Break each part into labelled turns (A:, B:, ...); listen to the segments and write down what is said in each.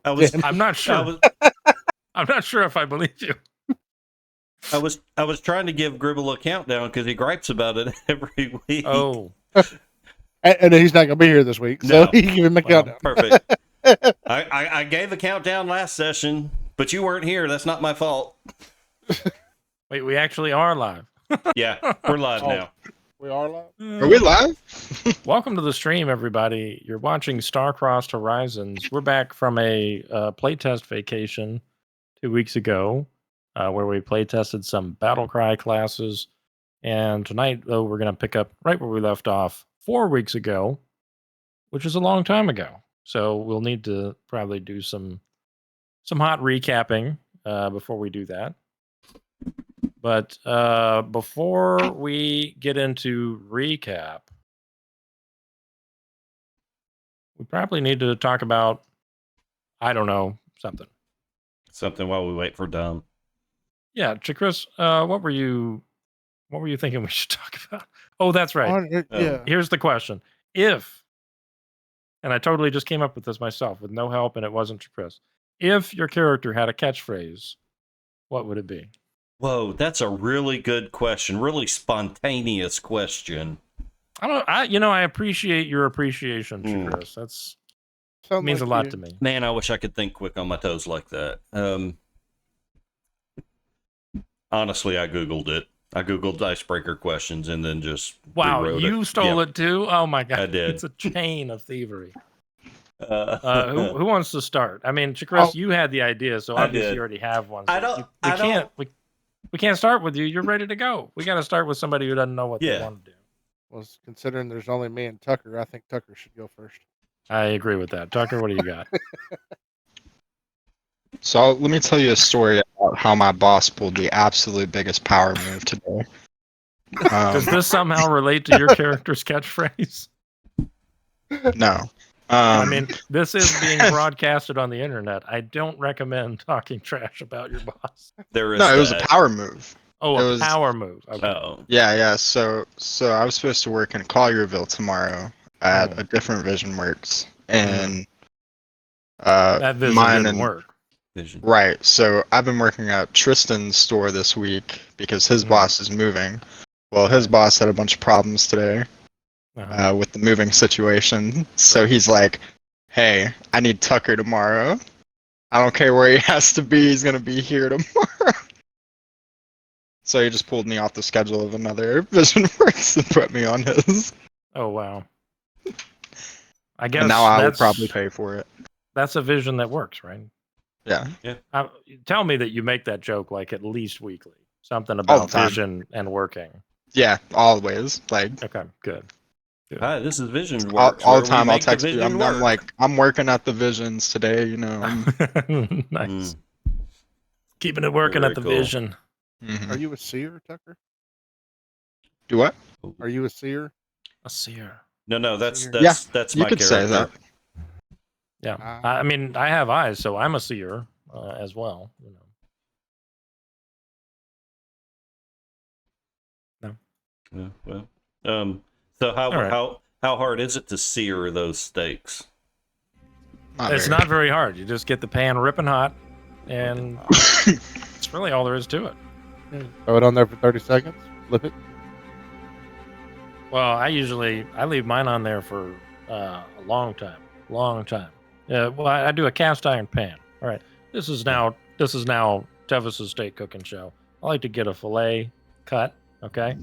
A: I'm not sure. I'm not sure if I believe you.
B: I was trying to give Gribble a countdown because he gripes about it every week.
A: Oh,
C: and he's not going to be here this week, so
B: No.
C: he can give him a countdown.
B: Perfect. I gave a countdown last session, but you weren't here. That's not my fault.
A: wait, we actually are live.
B: Yeah, we're live now.
C: We are live?
D: Are we live?
A: Welcome to the stream, everybody. You're watching Star-Crossed Horizons. We're back from a playtest vacation 2 weeks ago, where we playtested some Battlecry classes. And tonight, though, we're going to pick up right where we left off 4 weeks ago, which is a long time ago. So we'll need to probably do some hot recapping before we do that. But before we get into recap, we probably need to talk about, I don't know, something.
B: Something while we wait for Dom.
A: Yeah, Chris, what were you thinking we should talk about? Oh, that's right.
C: Yeah.
A: Here's the question: if, and I totally just came up with this myself with no help, and it wasn't Chris. If your character had a catchphrase, what would it be?
B: Whoa, that's a really good question. Really spontaneous question.
A: I appreciate your appreciation, Chris. That means a lot to me.
B: Man, I wish I could think quick on my toes like that. Honestly, I Googled it. I Googled icebreaker questions and then just
A: Wow, you stole it too? Oh my God.
B: I did.
A: It's a chain of thievery. Who wants to start? I mean, Chris, you had the idea, so obviously you already have one. So we can't start with you. You're ready to go. We got to start with somebody who doesn't know what they want to do.
C: Well, considering there's only me and Tucker, I think Tucker should go first.
A: I agree with that. Tucker, what do you got?
D: So let me tell you a story about how my boss pulled the absolute biggest power move today.
A: Does this somehow relate to your character's catchphrase?
D: No.
A: I mean, this is being broadcasted on the internet. I don't recommend talking trash about your boss.
B: It
D: was a power move.
A: Oh, power move. Okay.
B: Oh.
D: Yeah. So I was supposed to work in Collierville tomorrow at a different Vision Works, and
A: that Vision didn't work.
B: Vision.
D: Right. So I've been working at Tristan's store this week because his boss is moving. Well, his boss had a bunch of problems today with the moving situation. So he's like, "Hey, I need Tucker tomorrow. I don't care where he has to be. He's gonna be here tomorrow." So he just pulled me off the schedule of another Vision Works and put me on his.
A: Oh wow. I guess
D: and now I would probably pay for it.
A: That's a vision that works, right?
D: Yeah.
A: Tell me that you make that joke like at least weekly. Something about vision and working.
D: Yeah, always.
A: Okay, good.
B: Hi, this is Vision
D: Works. All the time I'll
B: text
D: you. I'm working at the Visions today, you know.
A: Nice. Keeping it working
B: Very
A: at the
B: cool.
A: Vision.
D: Mm-hmm.
C: Are you a seer, Tucker?
D: Do what?
C: Are you a seer?
A: A seer.
B: No, that's
D: Yeah,
B: that's
D: you
B: my
D: could
B: character.
D: say that.
A: Yeah, I mean, I have eyes, so I'm a seer as well. You know.
B: Yeah, well, so how hard is it to sear those steaks?
A: It's not very hard. You just get the pan ripping hot, and it's really all there is to it.
C: Throw it on there for 30 seconds. Flip it.
A: Well, I leave mine on there for a long time. Yeah, well, I do a cast iron pan. All right, this is now Tevis's steak cooking show. I like to get a fillet cut. Okay,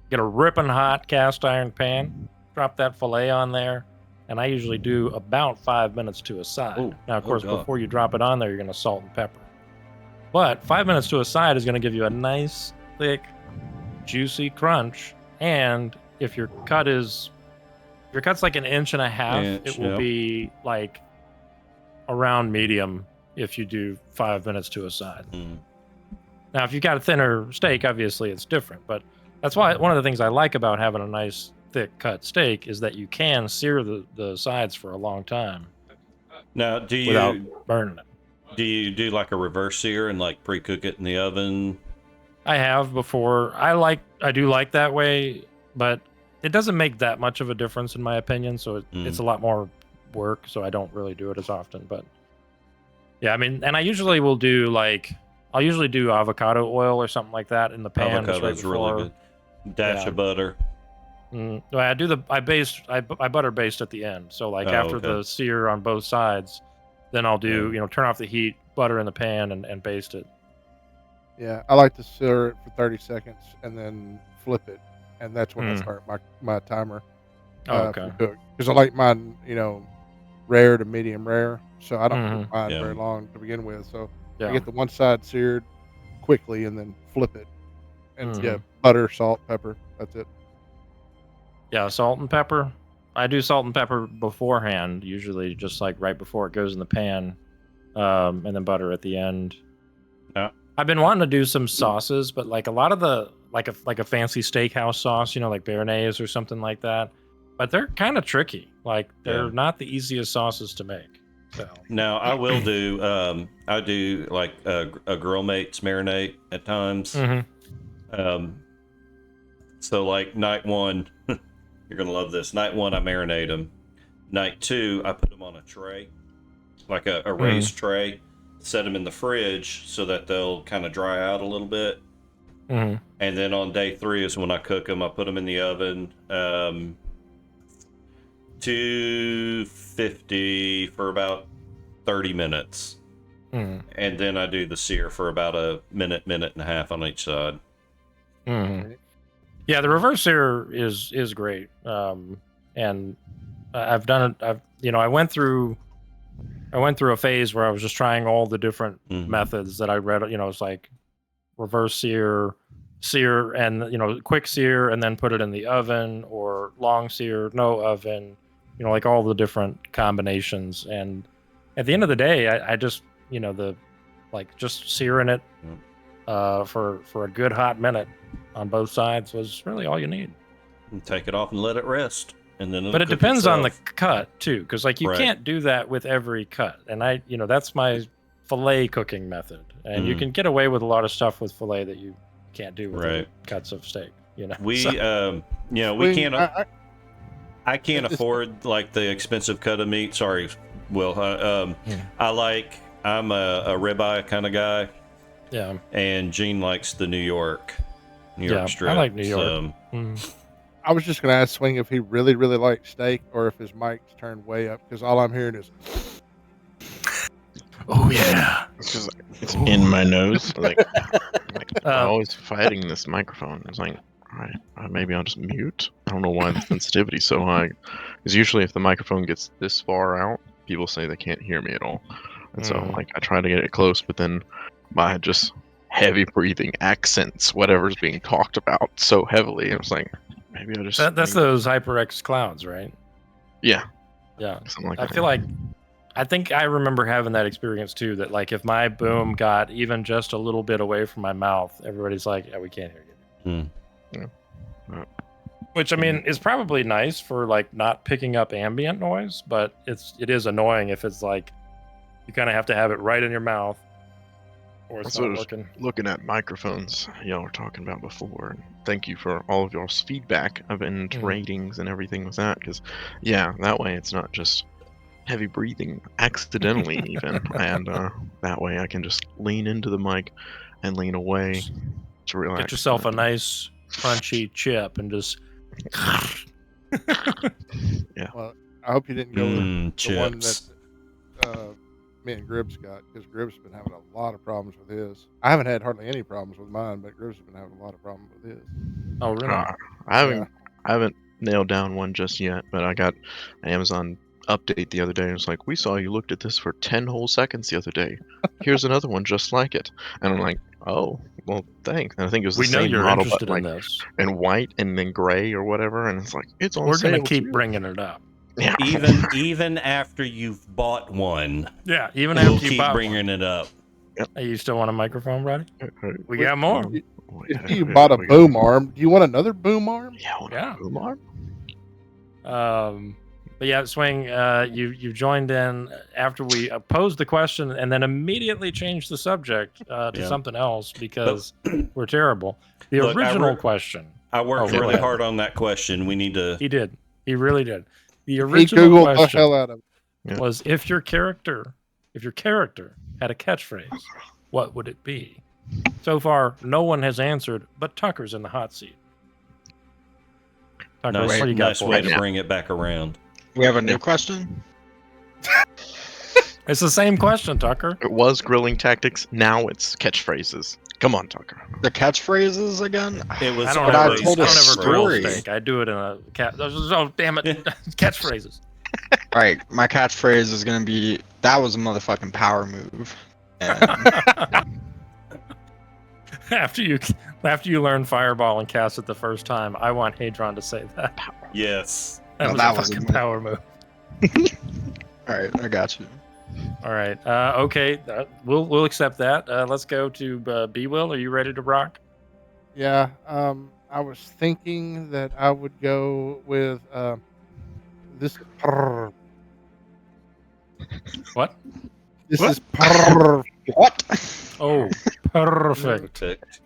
A: get a ripping hot cast iron pan. Drop that fillet on there, and I usually do about 5 minutes to a side.
B: Ooh,
A: now, of course,
B: God.
A: before you drop it on there, you're going to salt and pepper. But 5 minutes to a side is going to give you a nice, thick, juicy crunch. And if your cut's like 1.5 inches, it will be like around medium if you do 5 minutes to a side. Now, if you've got a thinner steak, obviously it's different. But that's why one of the things I like about having a nice, thick cut steak is that you can sear the sides for a long time.
B: Now,
A: without burning it.
B: Do you do like a reverse sear and like pre-cook it in the oven?
A: I have before. I do like that way, but it doesn't make that much of a difference in my opinion. So it's a lot more work. So I don't really do it as often. But Yeah, I mean, and I usually will do like I'll usually do avocado oil or something like that in the pan just right
B: Avocado's
A: before.
B: really good. Dash of butter.
A: Well, I butter baste at the end. So like
B: Oh,
A: after
B: okay.
A: the sear on both sides, then I'll do turn off the heat, butter in the pan, and baste it.
C: Yeah, I like to sear it for 30 seconds and then flip it, and that's when I start my timer
A: Okay.
C: for cook. Because I like mine, rare to medium rare, so I don't cook mine
B: Yeah.
C: very long to begin with. So I
A: Yeah.
C: get the one side seared quickly and then flip it, and
A: Mhm.
C: butter, salt, pepper. That's it.
A: Yeah, salt and pepper. I do salt and pepper beforehand, usually just like right before it goes in the pan, and then butter at the end.
B: Yeah.
A: I've been wanting to do some sauces, but like a lot of the like a fancy steakhouse sauce, like béarnaise or something like that. But they're kind of tricky. Like they're not the easiest sauces to make. So
B: now I will do I do like a Grill Mates marinade at times. So like night one, you're gonna love this. Night one, I marinate them. Night two, I put them on a tray, like a raised tray. Set them in the fridge so that they'll kind of dry out a little bit. And then on day three is when I cook them. I put them in the oven, 250 for about 30 minutes. And then I do the sear for about a minute and a half on each side.
A: Yeah, the reverse sear is great. And I've done it. I went through a phase where I was just trying all the different methods that I read. It's like reverse sear, and quick sear, and then put it in the oven, or long sear, no oven. Like all the different combinations. And at the end of the day, I just just searing it for a good hot minute on both sides was really all you need.
B: And take it off and let it rest.
A: But it depends on the cut too, because like you can't do that with every cut. And that's my fillet cooking method, and you can get away with a lot of stuff with fillet that you can't do with other cuts of steak.
B: We can't. I can't afford like the expensive cut of meat. Sorry, Will. I'm a ribeye kind of guy.
A: Yeah.
B: And Gene likes the New York strip.
A: I like New York.
C: I was just going to ask Swing if he really, really likes steak or if his mic's turned way up, because all I'm hearing is.
A: Oh yeah,
E: it's in my nose. I'm always fighting this microphone. It's like, all right, maybe I'll just mute. I don't know why the sensitivity's so high. Because usually, if the microphone gets this far out, people say they can't hear me at all. And so, I try to get it close, but then by just heavy breathing accents, whatever's being talked about so heavily, it was like, maybe I just.
A: That's those HyperX clouds, right?
E: Yeah.
A: Yeah. I think I remember having that experience too, that like if my boom got even just a little bit away from my mouth, everybody's like, yeah, we can't hear you.
E: Yeah.
A: Which I mean is probably nice for like not picking up ambient noise, but it is annoying if it's like you kind of have to have it right in your mouth or it's not working.
E: Looking at microphones y'all were talking about before, and thank you for all of y'all's feedback and ratings and everything with that, because that way it's not just heavy breathing accidentally even, and that way I can just lean into the mic and lean away to relax.
A: Get yourself a nice crunchy chip and just
C: Well, I hope you didn't go with the one that me and Gribbs got, because Gribbs has been having a lot of problems with his. I haven't had hardly any problems with mine, but Gribbs has been having a lot of problems with his.
A: Oh really?
E: I haven't nailed down one just yet, but I got an Amazon update the other day, and it's like, we saw you looked at this for 10 whole seconds the other day. Here's another one just like it. And I'm like, oh, well, thanks. And I think it was the same model, but like in white and then gray or whatever. And it's like, it's on sale.
A: We're gonna keep bringing it up.
E: Yeah.
B: Even after you've bought one.
A: Yeah, even after you
B: keep bringing it up.
A: Yep. Hey, you still want a microphone, buddy? We got more.
C: If you bought a boom arm, do you want another boom arm?
E: Yeah. Boom
A: arm. But yeah, Swing, you joined in after we posed the question and then immediately changed the subject to something else because we're terrible. The original question.
B: I worked really hard on that question. We need to.
A: He did. He really did. The original question
C: the hell out of
A: was if your character had a catchphrase, what would it be? So far, no one has answered, but Tucker's in the hot seat. Tucker,
B: Nice,
A: what do you got
B: nice
A: for
B: way
A: us?
B: to bring it back around.
D: We have a new question.
A: It's the same question, Tucker.
E: It was grilling tactics. Now it's catchphrases. Come on, Tucker.
D: The catchphrases again?
B: It was
A: I don't
D: But I
A: ever,
D: told a
A: I don't ever grill
D: story.
A: steak. I do it in a cat. Oh, damn it. Catchphrases.
D: Right, my catchphrase is gonna be, that was a motherfucking power move. And
A: After you learn Fireball and cast it the first time, I want Hadron to say that.
B: Yes.
A: That
D: No,
A: was
D: that
A: a
D: was
A: fucking
D: a-
A: power move.
D: Alright, I got you.
A: All right. Okay. We'll accept that. Let's go to B. Will. Are you ready to rock?
C: Yeah. I was thinking that I would go with this.
A: What?
C: This
E: What?
C: is perfect.
D: What?
A: Oh, perfect.
B: Perfect.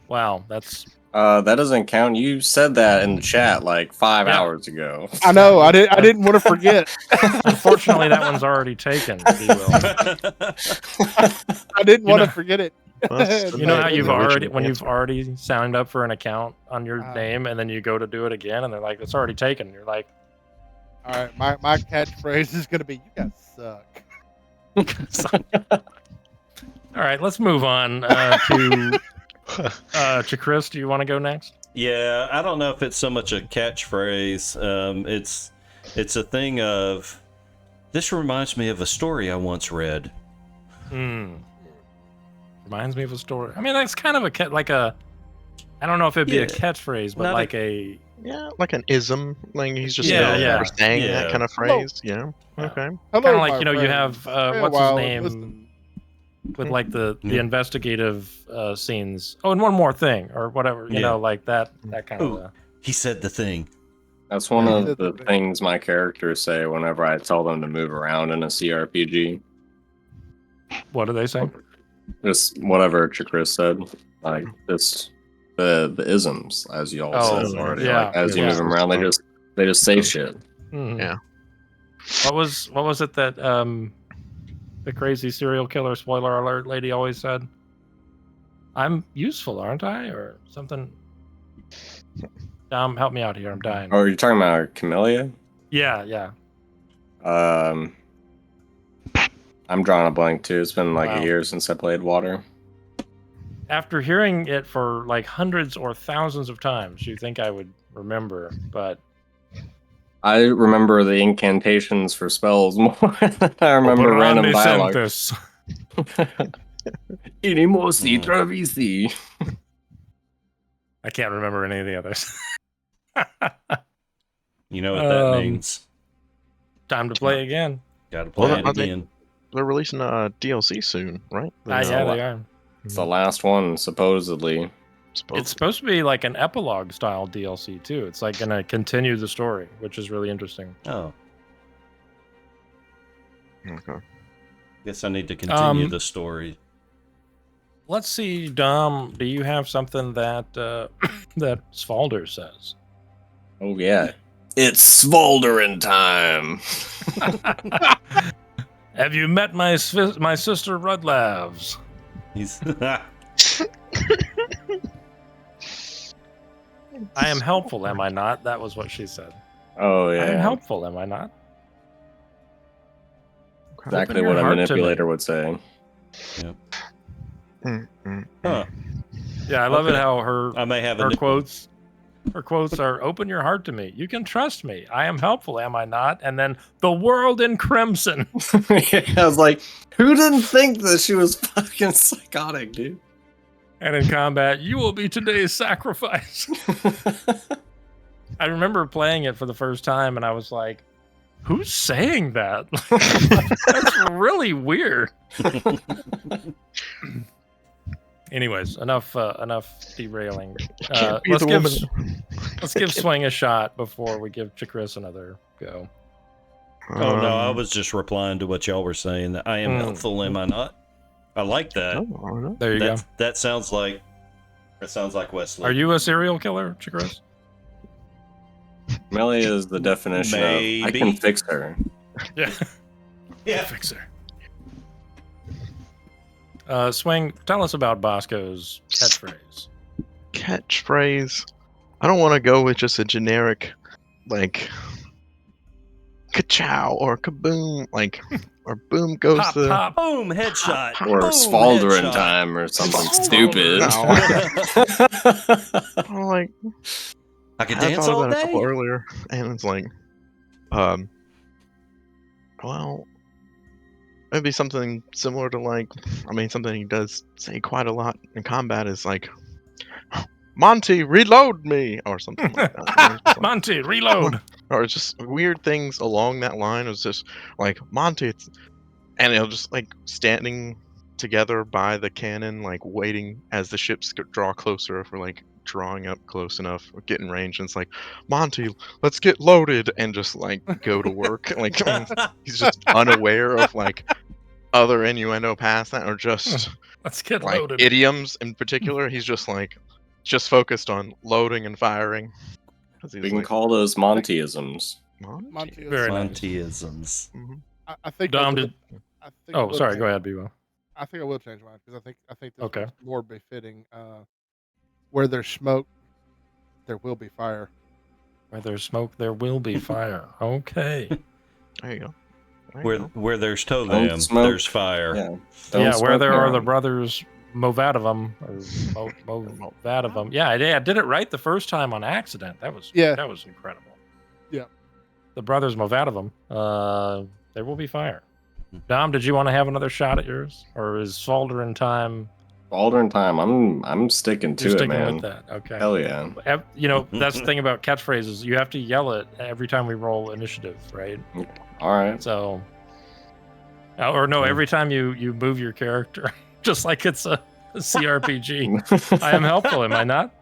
A: Wow. That's
F: That doesn't count. You said that in the chat like 5
A: Yeah.
F: hours ago.
C: I know. I didn't want to forget.
A: unfortunately that one's already taken. B. Will.
C: I didn't
A: You
C: want to
A: know-
C: forget it.
A: You know how
E: The
A: you've
E: original
A: already when you've
E: answer.
A: already signed up for an account on your
C: Uh-huh.
A: name and then you go to do it again and they're like it's already taken. You're like
C: All right, my catchphrase is gonna be "You guys suck."
A: all right, let's move on to Chris. Do you want to go next?
B: Yeah, I don't know if it's so much a catchphrase. It's a thing of, this reminds me of a story I once read.
A: Reminds me of a story. I mean, that's kind of I don't know if it'd be a
B: Yeah,
A: catchphrase, but
B: not
A: like
E: Yeah, like an ism. Like he's just
A: Yeah,
E: known
A: yeah,
E: for saying
B: yeah.
E: that kind of
C: Hello.
E: phrase. Yeah.
A: Yeah.
E: Okay.
C: Hello,
A: kind of like
C: my
A: you
C: friend.
A: have
C: Stay a
A: what's his
C: while and
A: name
C: listen.
A: with like the
B: Yeah.
A: investigative scenes. Oh, and one more thing or whatever. You
B: Yeah.
A: know, like that kind
B: Ooh.
A: of.
B: He said the thing.
F: That's one
C: Yeah,
F: of
C: that's
F: the
C: the thing.
F: things my characters say whenever I tell them to move around in a CRPG.
A: What do they say?
F: Just whatever Chris said. Like this the isms, as you all
A: Oh,
F: said already.
A: yeah,
F: Like as you
A: yeah.
F: move them around, they just say shit.
A: Mhm.
E: Yeah.
A: What was it that the crazy serial killer spoiler alert lady always said? I'm useful, aren't I, or something? Help me out here. I'm dying.
F: Oh, you're talking about Camellia?
A: Yeah.
F: I'm drawing a blank too. It's been like
A: Wow.
F: a year since I played Water.
A: After hearing it for like hundreds or thousands of times, you think I would remember, but
F: I remember the incantations for spells more than I remember random dialogue. Inimosi travisi.
A: I can't remember any of the others.
B: You know what that
A: Um,
B: means.
A: Time to play again.
B: Gotta play
E: Well,
B: it
E: I think-
B: again.
E: They're releasing a DLC soon, right?
A: Yeah, they are.
F: It's the last one, supposedly.
A: It's supposed to be like an epilogue style DLC too. It's like gonna continue the story, which is really interesting.
B: Oh,
E: Okay.
B: guess I need to continue
A: Um,
B: the story.
A: Let's see, Dom. Do you have something that that Svalder says?
F: Oh yeah. It's Svolderin time.
A: Have you met my sister Rudlavs?
B: He's
A: I am helpful, am I not? That was what she said.
F: Oh
A: I am
F: yeah.
A: helpful, am I not?
F: Exactly
A: your
F: what a
A: heart to me.
F: manipulator would say.
B: huh.
A: Yeah, I love it
B: Okay.
A: how her
B: I may have a
A: her
B: new
A: quotes are "Open your heart to me. You can trust me. I am helpful, am I not?" And then the world in crimson.
F: Yeah, I was like, who didn't think that she was fucking psychotic, dude?
A: And in combat, you will be today's sacrifice. I remember playing it for the first time, and I was like, "Who's saying that? That's really weird." Anyways, enough derailing.
E: Can't be
A: Let's
E: the
A: give
E: woman.
A: let's give Swing a shot before we give Chakris another go.
B: Oh no, I was just replying to what y'all were saying. That I am helpful, am I not? I like that.
E: Oh, I don't know.
A: There you go.
B: That sounds like Wesley.
A: Are you a serial killer, Chakris?
F: Melly is the definition of I
B: Maybe.
F: can fix her.
A: Yeah.
B: Yeah.
A: Fix her. Swing, tell us about Bosco's catchphrase.
E: Catchphrase. I don't want to go with just a generic, like, ka-chow or kaboom, like, or boom goes
A: Pop,
E: the
A: pop.
B: Boom, headshot.
F: Or
B: Boom,
F: Smaldering
B: headshot.
F: time or something
E: Smaldering.
F: stupid.
E: I'm like,
B: I could
E: I
B: dance
E: thought
B: all
E: about a couple
B: day.
E: earlier, and it's like, well, maybe something similar to like, I mean, something he does say quite a lot in combat is like, Monty, reload me, or something like that. You know, it's just like,
A: Monty, reload.
E: or it's just weird things along that line. It's just like Monty, and it'll just like standing together by the cannon, like waiting as the ships draw closer. If we're like drawing up close enough, or getting range, and it's like, Monty, let's get loaded, and just like go to work. Like he's just unaware of like other innuendo past that, or just
A: Let's get
E: like
A: loaded.
E: idioms in particular. He's just like just focused on loading and firing.
F: We can call those Montyisms.
E: Monty.
A: Very nice.
B: Montyisms.
E: Mhm.
C: I think.
A: Dom,
C: I think I
A: Oh,
C: will
A: sorry.
C: change-
A: Go ahead, Bibo.
C: I think I will change mine because I think this
A: Okay.
C: one's more befitting. Where there's smoke, there will be fire.
A: Where there's smoke, there will be fire. Okay.
E: There you go.
B: Where there's
F: Don't
B: Tovam,
F: smoke.
B: there's fire.
F: Yeah.
A: Yeah,
F: Don't
A: where
F: smoke
A: there are the
F: heroin.
A: brothers Movadovum or Movadovum. Yeah, I did it right the first time on accident. That was incredible.
C: Yeah.
A: The brothers Movadovum. There will be fire. Dom, did you want to have another shot at yours, or is Smaldering time?
F: Smaldering time. I'm sticking to
A: You're
F: it,
A: sticking
F: man.
A: with that. Okay.
F: Hell yeah.
A: You know, that's the thing about catchphrases. You have to yell it every time we roll initiative, right?
F: All right.
A: So, or no, every time you move your character, just like it's a CRPG. I am helpful, am I not?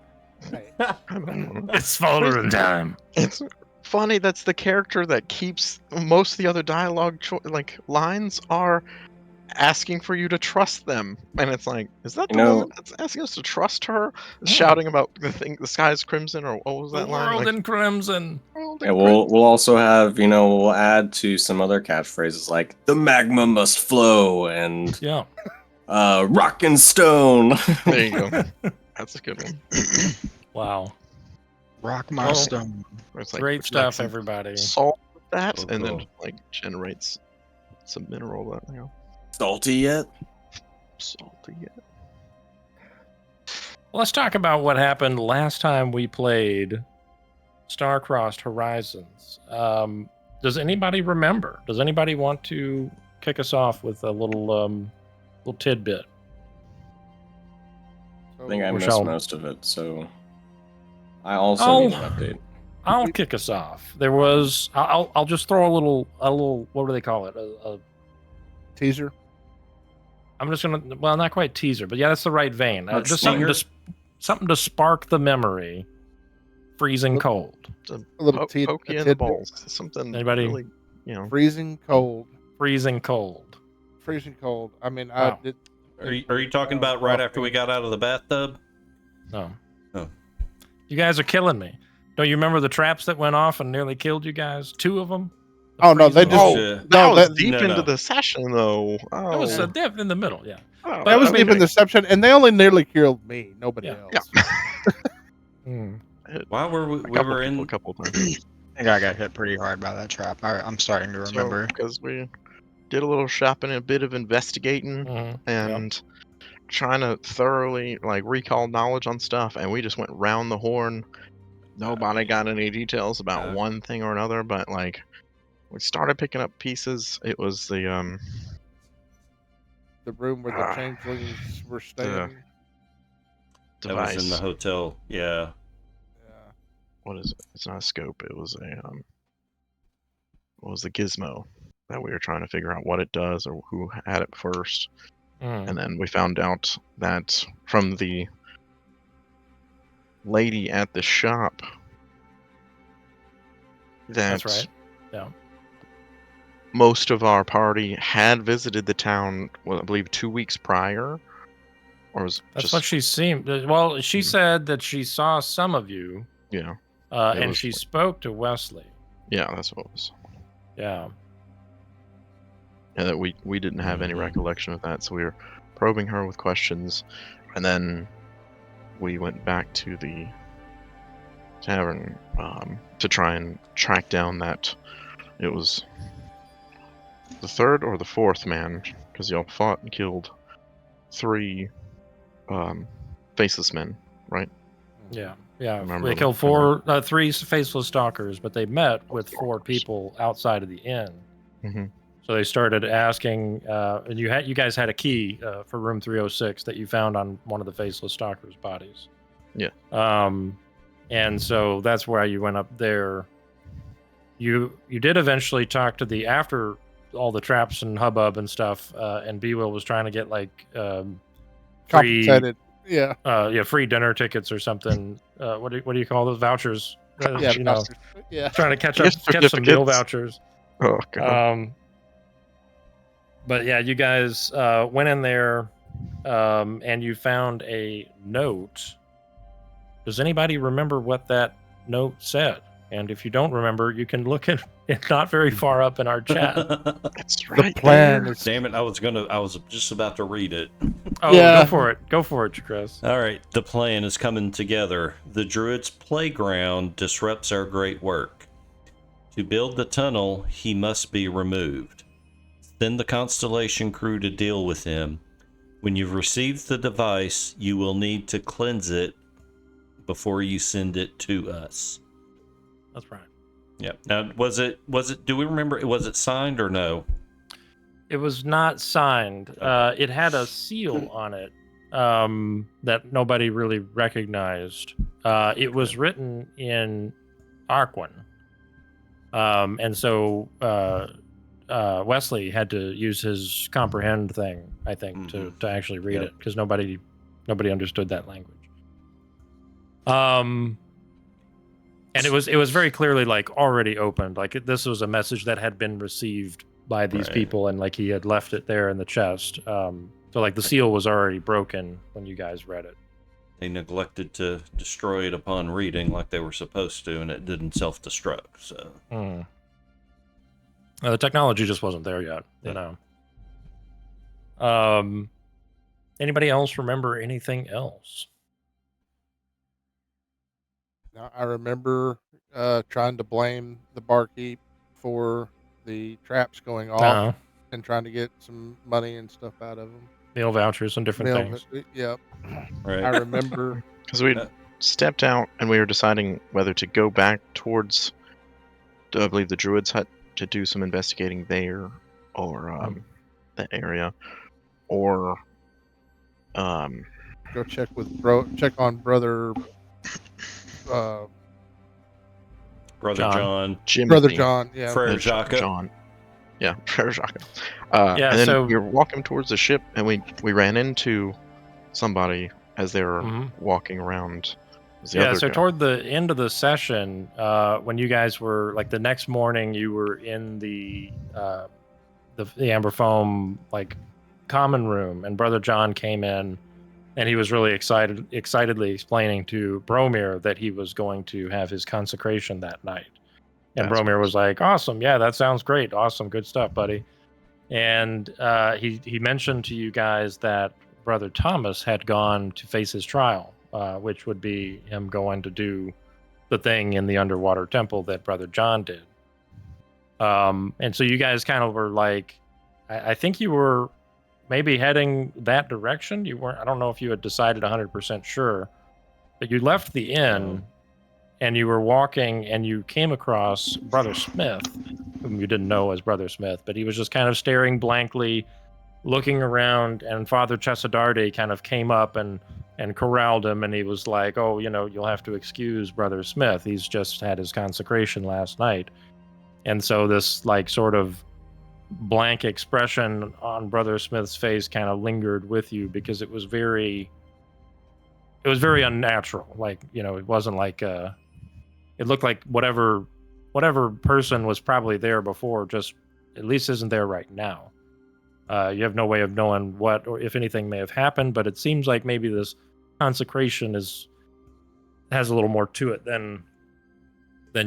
A: It's Smaldering time.
E: It's funny that's the character that keeps most of the other dialogue like lines are asking for you to trust them, and it's like, is that the woman that's asking us to trust her? Shouting about the sky's crimson, or what was that line?
A: World in crimson.
F: Yeah, we'll also have, we'll add to some other catchphrases like the magma must flow and rock and stone.
E: There you go. That's a good one.
A: Wow.
D: Rock my stone.
E: It's like
A: great stuff, everybody.
E: Salt with that, and
B: cool.
E: then like generates some mineral that
F: Salty yet?
E: Salty yet?
A: Let's talk about what happened last time we played Star-Crossed Horizons. Does anybody remember? Does anybody want to kick us off with a little tidbit?
F: I think I missed most of it, so I also need an update.
A: I'll kick us off. There was I'll just throw a little what do they call it? A
C: teaser.
A: I'm just gonna not quite teaser, but yeah, that's the right vein. Just something to spark the memory. Freezing cold.
E: A little pokey in the balls. Something.
A: Anybody?
E: Really,
C: freezing cold.
A: Freezing cold.
C: Freezing cold. I mean,
A: wow.
B: Are you talking about right after we got out of the bathtub?
A: No.
B: Oh.
A: You guys are killing me. Don't you remember the traps that went off and nearly killed you guys? 2 of them.
C: Oh no, they just
E: that was deep into the session though. Oh.
A: It was deep in the middle, yeah.
C: Oh, that was deep in the session, and they only nearly killed me. Nobody else.
A: Yeah.
B: Why were we were in
E: a couple of times?
D: I think I got hit pretty hard by that trap. I'm starting to remember
E: because we did a little shopping, a bit of investigating, and trying to thoroughly recall knowledge on stuff, and we just went round the horn. Nobody got any details about one thing or another, but we started picking up pieces. It was the
C: room where the changelings were staying.
B: That was in the hotel. Yeah.
E: What is it? It's not a scope. It was a what was the gizmo that we were trying to figure out what it does or who had it first. And then we found out that from the lady at the shop
A: that's right. Yeah.
E: Most of our party had visited the town, I believe 2 weeks prior. Or was
A: that's what she seemed. Well, she said that she saw some of you.
E: Yeah.
A: And she spoke to Wesley.
E: Yeah, that's what it was.
A: Yeah.
E: And that we didn't have any recollection of that, so we were probing her with questions, and then we went back to the tavern to try and track down that. It was the third or the fourth man, because y'all fought and killed 3 faceless men, right?
A: Yeah, yeah.
E: Remember
A: They killed 3 faceless stalkers, but they met with 4 people outside of the inn.
E: Mm-hmm.
A: So they started asking, and you guys had a key for room 306 that you found on one of the faceless stalkers' bodies.
E: Yeah.
A: And so that's why you went up there. You did eventually talk to the after all the traps and hubbub and stuff, and B-Will was trying to get like free, free dinner tickets or something. What do you call those vouchers? Trying to catch some meal vouchers.
E: Oh god.
A: But yeah, you guys went in there, and you found a note. Does anybody remember what that note said? And if you don't remember, you can look at it not very far up in our chat.
E: That's right.
C: The plan is...
B: Damn it! I was just about to read it.
A: Oh, yeah. Go for it, Chris.
B: All right, the plan is coming together. The Druid's playground disrupts our great work. To build the tunnel, he must be removed. Send the Constellation crew to deal with him. When you've received the device, you will need to cleanse it before you send it to us.
A: That's right.
B: Yeah. Now, was it? Do we remember? Was it signed or no?
A: It was not signed. It had a seal on it that nobody really recognized. It was written in Arquin, and so Wesley had to use his comprehend thing, I think, to actually read it, because nobody understood that language. And it was very clearly like already opened. Like this was a message that had been received by these people, and like he had left it there in the chest. So like the seal was already broken when you guys read it.
B: They neglected to destroy it upon reading like they were supposed to, and it didn't self-destruct. So
A: the technology just wasn't there yet, you know. Anybody else remember anything else?
C: Now, I remember trying to blame the barkeep for the traps going off and trying to get some money and stuff out of them.
A: Meal vouchers and different things.
C: Yep.
B: Right.
C: I remember.
E: Because we stepped out and we were deciding whether to go back towards, I believe, the Druid's hut to do some investigating there, or that area, or
C: go check on brother
B: John.
C: Brother John, yeah.
B: Frere Jacques.
E: John. Yeah, Frere Jacques. And then we were walking towards the ship, and we ran into somebody as they were walking around.
A: So toward the end of the session, when you guys were like the next morning, you were in the Amber Foam like common room, and Brother John came in, and he was really excitedly explaining to Bromir that he was going to have his consecration that night. And Bromir was like, "Awesome, yeah, that sounds great. Awesome, good stuff, buddy." And he mentioned to you guys that Brother Thomas had gone to face his trial, which would be him going to do the thing in the underwater temple that Brother John did. And so you guys kind of were like, I think you were maybe heading that direction. You weren't. I don't know if you had decided 100% sure, but you left the inn and you were walking, and you came across Brother Smith, whom you didn't know as Brother Smith, but he was just kind of staring blankly, looking around, and Father Chesadarde kind of came up and corralled him, and he was like, "Oh, you'll have to excuse Brother Smith. He's just had his consecration last night." And so this like sort of blank expression on Brother Smith's face kind of lingered with you, because it was very unnatural. Like, it wasn't like it looked like whatever person was probably there before just at least isn't there right now. You have no way of knowing what or if anything may have happened, but it seems like maybe this consecration has a little more to it than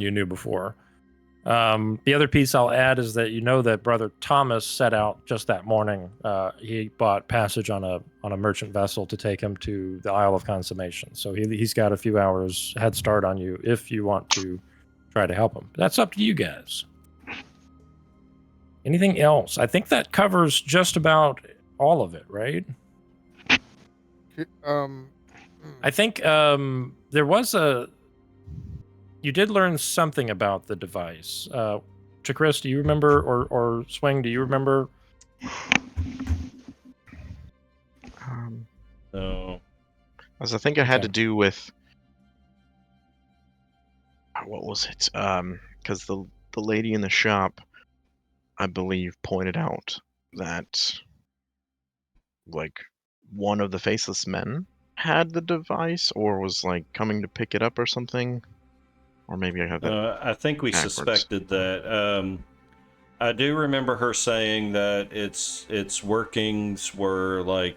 A: you knew before. The other piece I'll add is that that Brother Thomas set out just that morning. He bought passage on a merchant vessel to take him to the Isle of Consummation. So he's got a few hours head start on you if you want to try to help him. But that's up to you guys. Anything else? I think that covers just about all of it, right? I think there was you did learn something about the device. Chris, do you remember, or Swing, do you remember?
E: No. I think it had to do with what was it? Because the lady in the shop, I believe, pointed out that like one of the faceless men had the device, or was like coming to pick it up or something. Or maybe I have that.
B: I think we
E: backwards.
B: suspected that. I do remember her saying that its workings were like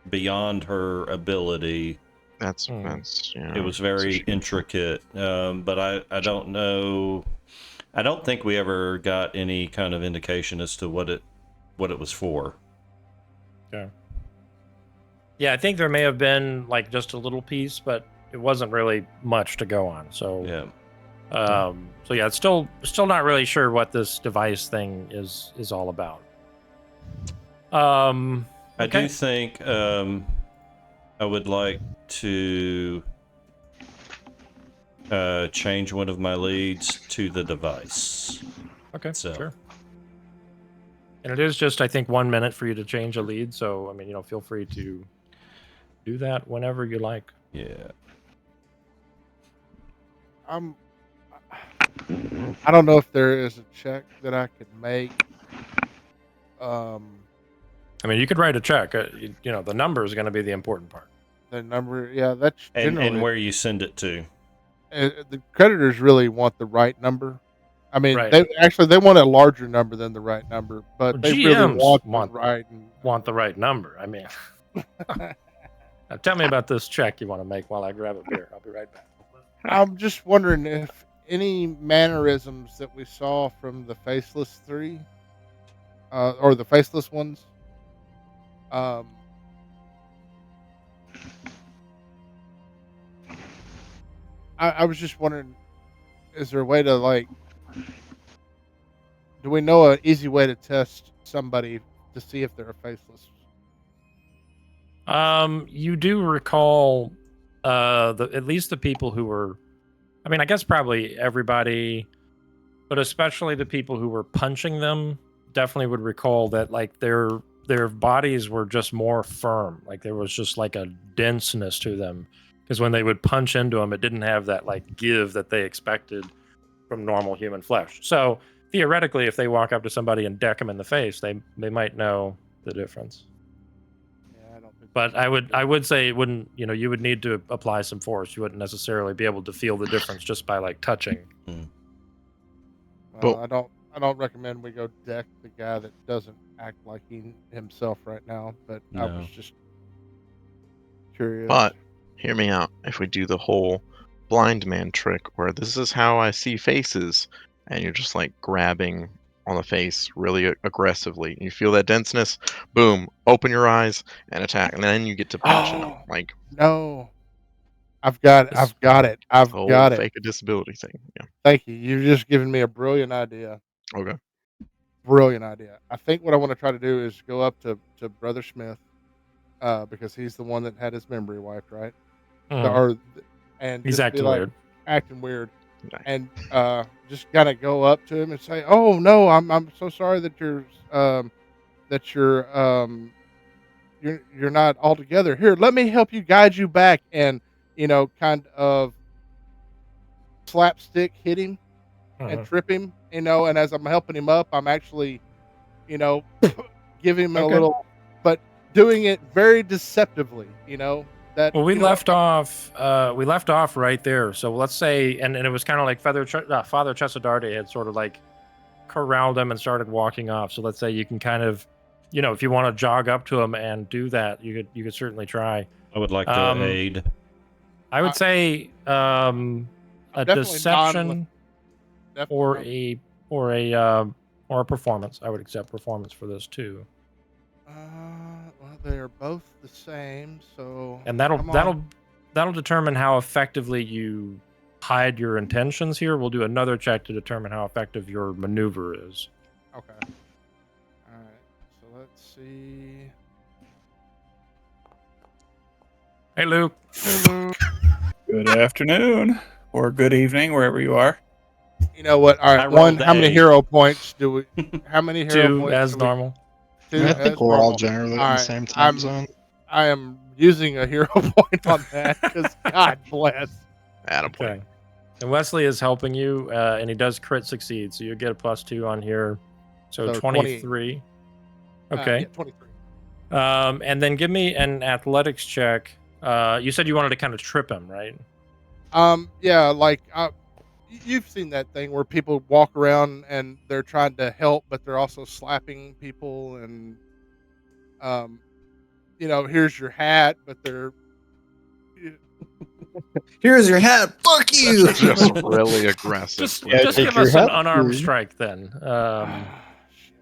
B: beyond her ability.
E: That's
B: It was very intricate, but I don't know. I don't think we ever got any kind of indication as to what it was for.
A: Okay. Yeah, I think there may have been like just a little piece, but it wasn't really much to go on. So
B: yeah.
A: So yeah, it's still not really sure what this device thing is all about. Okay.
B: I do think I would like to change one of my leads to the device.
A: Okay, sure. And it is just, I think, 1 minute for you to change a lead. So, I mean, feel free to do that whenever you like.
B: Yeah.
C: I don't know if there is a check that I could make.
A: I mean, you could write a check. The number is going to be the important part.
C: The number, yeah, that's generally...
B: And where you send it to.
C: The creditors really want the right number. I mean,
A: right.
C: they want a larger number than the right number, but they
A: GMs
C: really want
A: the right number. I mean, now tell me about this check you want to make while I grab a beer. I'll be right back.
C: I'm just wondering if any mannerisms that we saw from the Faceless 3, or the Faceless ones, I was just wondering, is there a way to do we know an easy way to test somebody to see if they're a Faceless?
A: You do recall at least the people who were, I mean, I guess probably everybody, but especially the people who were punching them definitely would recall that like their bodies were just more firm. Like there was just like a denseness to them, because when they would punch into them, it didn't have that like give that they expected from normal human flesh. So theoretically, if they walk up to somebody and deck them in the face, they might know the difference.
C: Yeah, I don't think.
A: But I would say it wouldn't. You would need to apply some force. You wouldn't necessarily be able to feel the difference just by like touching.
C: Well, I don't recommend we go deck the guy that doesn't act like he himself right now. But no. I was just curious.
E: But hear me out. If we do the whole blind man trick, where this is how I see faces, and you're just like grabbing on the face really aggressively, and you feel that denseness, boom, open your eyes and attack, and then you get to punch. Like
C: no, I've got it. I've got it.
E: Fake a disability thing. Yeah.
C: Thank you. You've just given me a brilliant idea.
E: Okay.
C: Brilliant idea. I think what I want to try to do is go up to Brother Smith, because he's the one that had his memory wiped, right? And
A: he's acting
C: like,
A: weird.
C: Acting weird. And just kind of go up to him and say, "Oh no, I'm so sorry that you're not all together. Here, let me help you, guide you back," and kind of slapstick hit him and trip him, and as I'm helping him up, I'm actually, giving him a little, but doing it very deceptively, That,
A: well, we left off right there. So let's say, and it was kind of like Father Chesadarte had sort of like corralled him and started walking off. So let's say you can kind of, if you want to jog up to him and do that, you could certainly try.
B: I would like to aid.
A: I would say a deception or a or a performance. I would accept performance for this too.
C: Well, they are both the same, so.
A: And that'll determine how effectively you hide your intentions here. We'll do another check to determine how effective your maneuver is.
C: Okay. All right. So let's see.
A: Hey, Luke.
C: Hey, Luke.
G: Good afternoon or good evening, wherever you are.
C: You know what? All right. One. How many hero points do we? How many hero
A: Two
C: points?
A: as normal.
C: Two
D: I think
C: as
D: we're
C: normal.
D: all generally in the same time zone.
C: I am using a hero point on that because God bless.
A: Okay. And Wesley is helping you, and he does crit succeed, so you get a +2 on here. So 23. Okay.
C: Yeah, 23.
A: And then give me an athletics check. You said you wanted to kind of trip him, right?
C: Yeah, like you've seen that thing where people walk around and they're trying to help, but they're also slapping people, and here's your hat, but they're
F: here's your hat. Fuck you.
E: That's just really aggressive.
A: Just give us an unarmed strike then.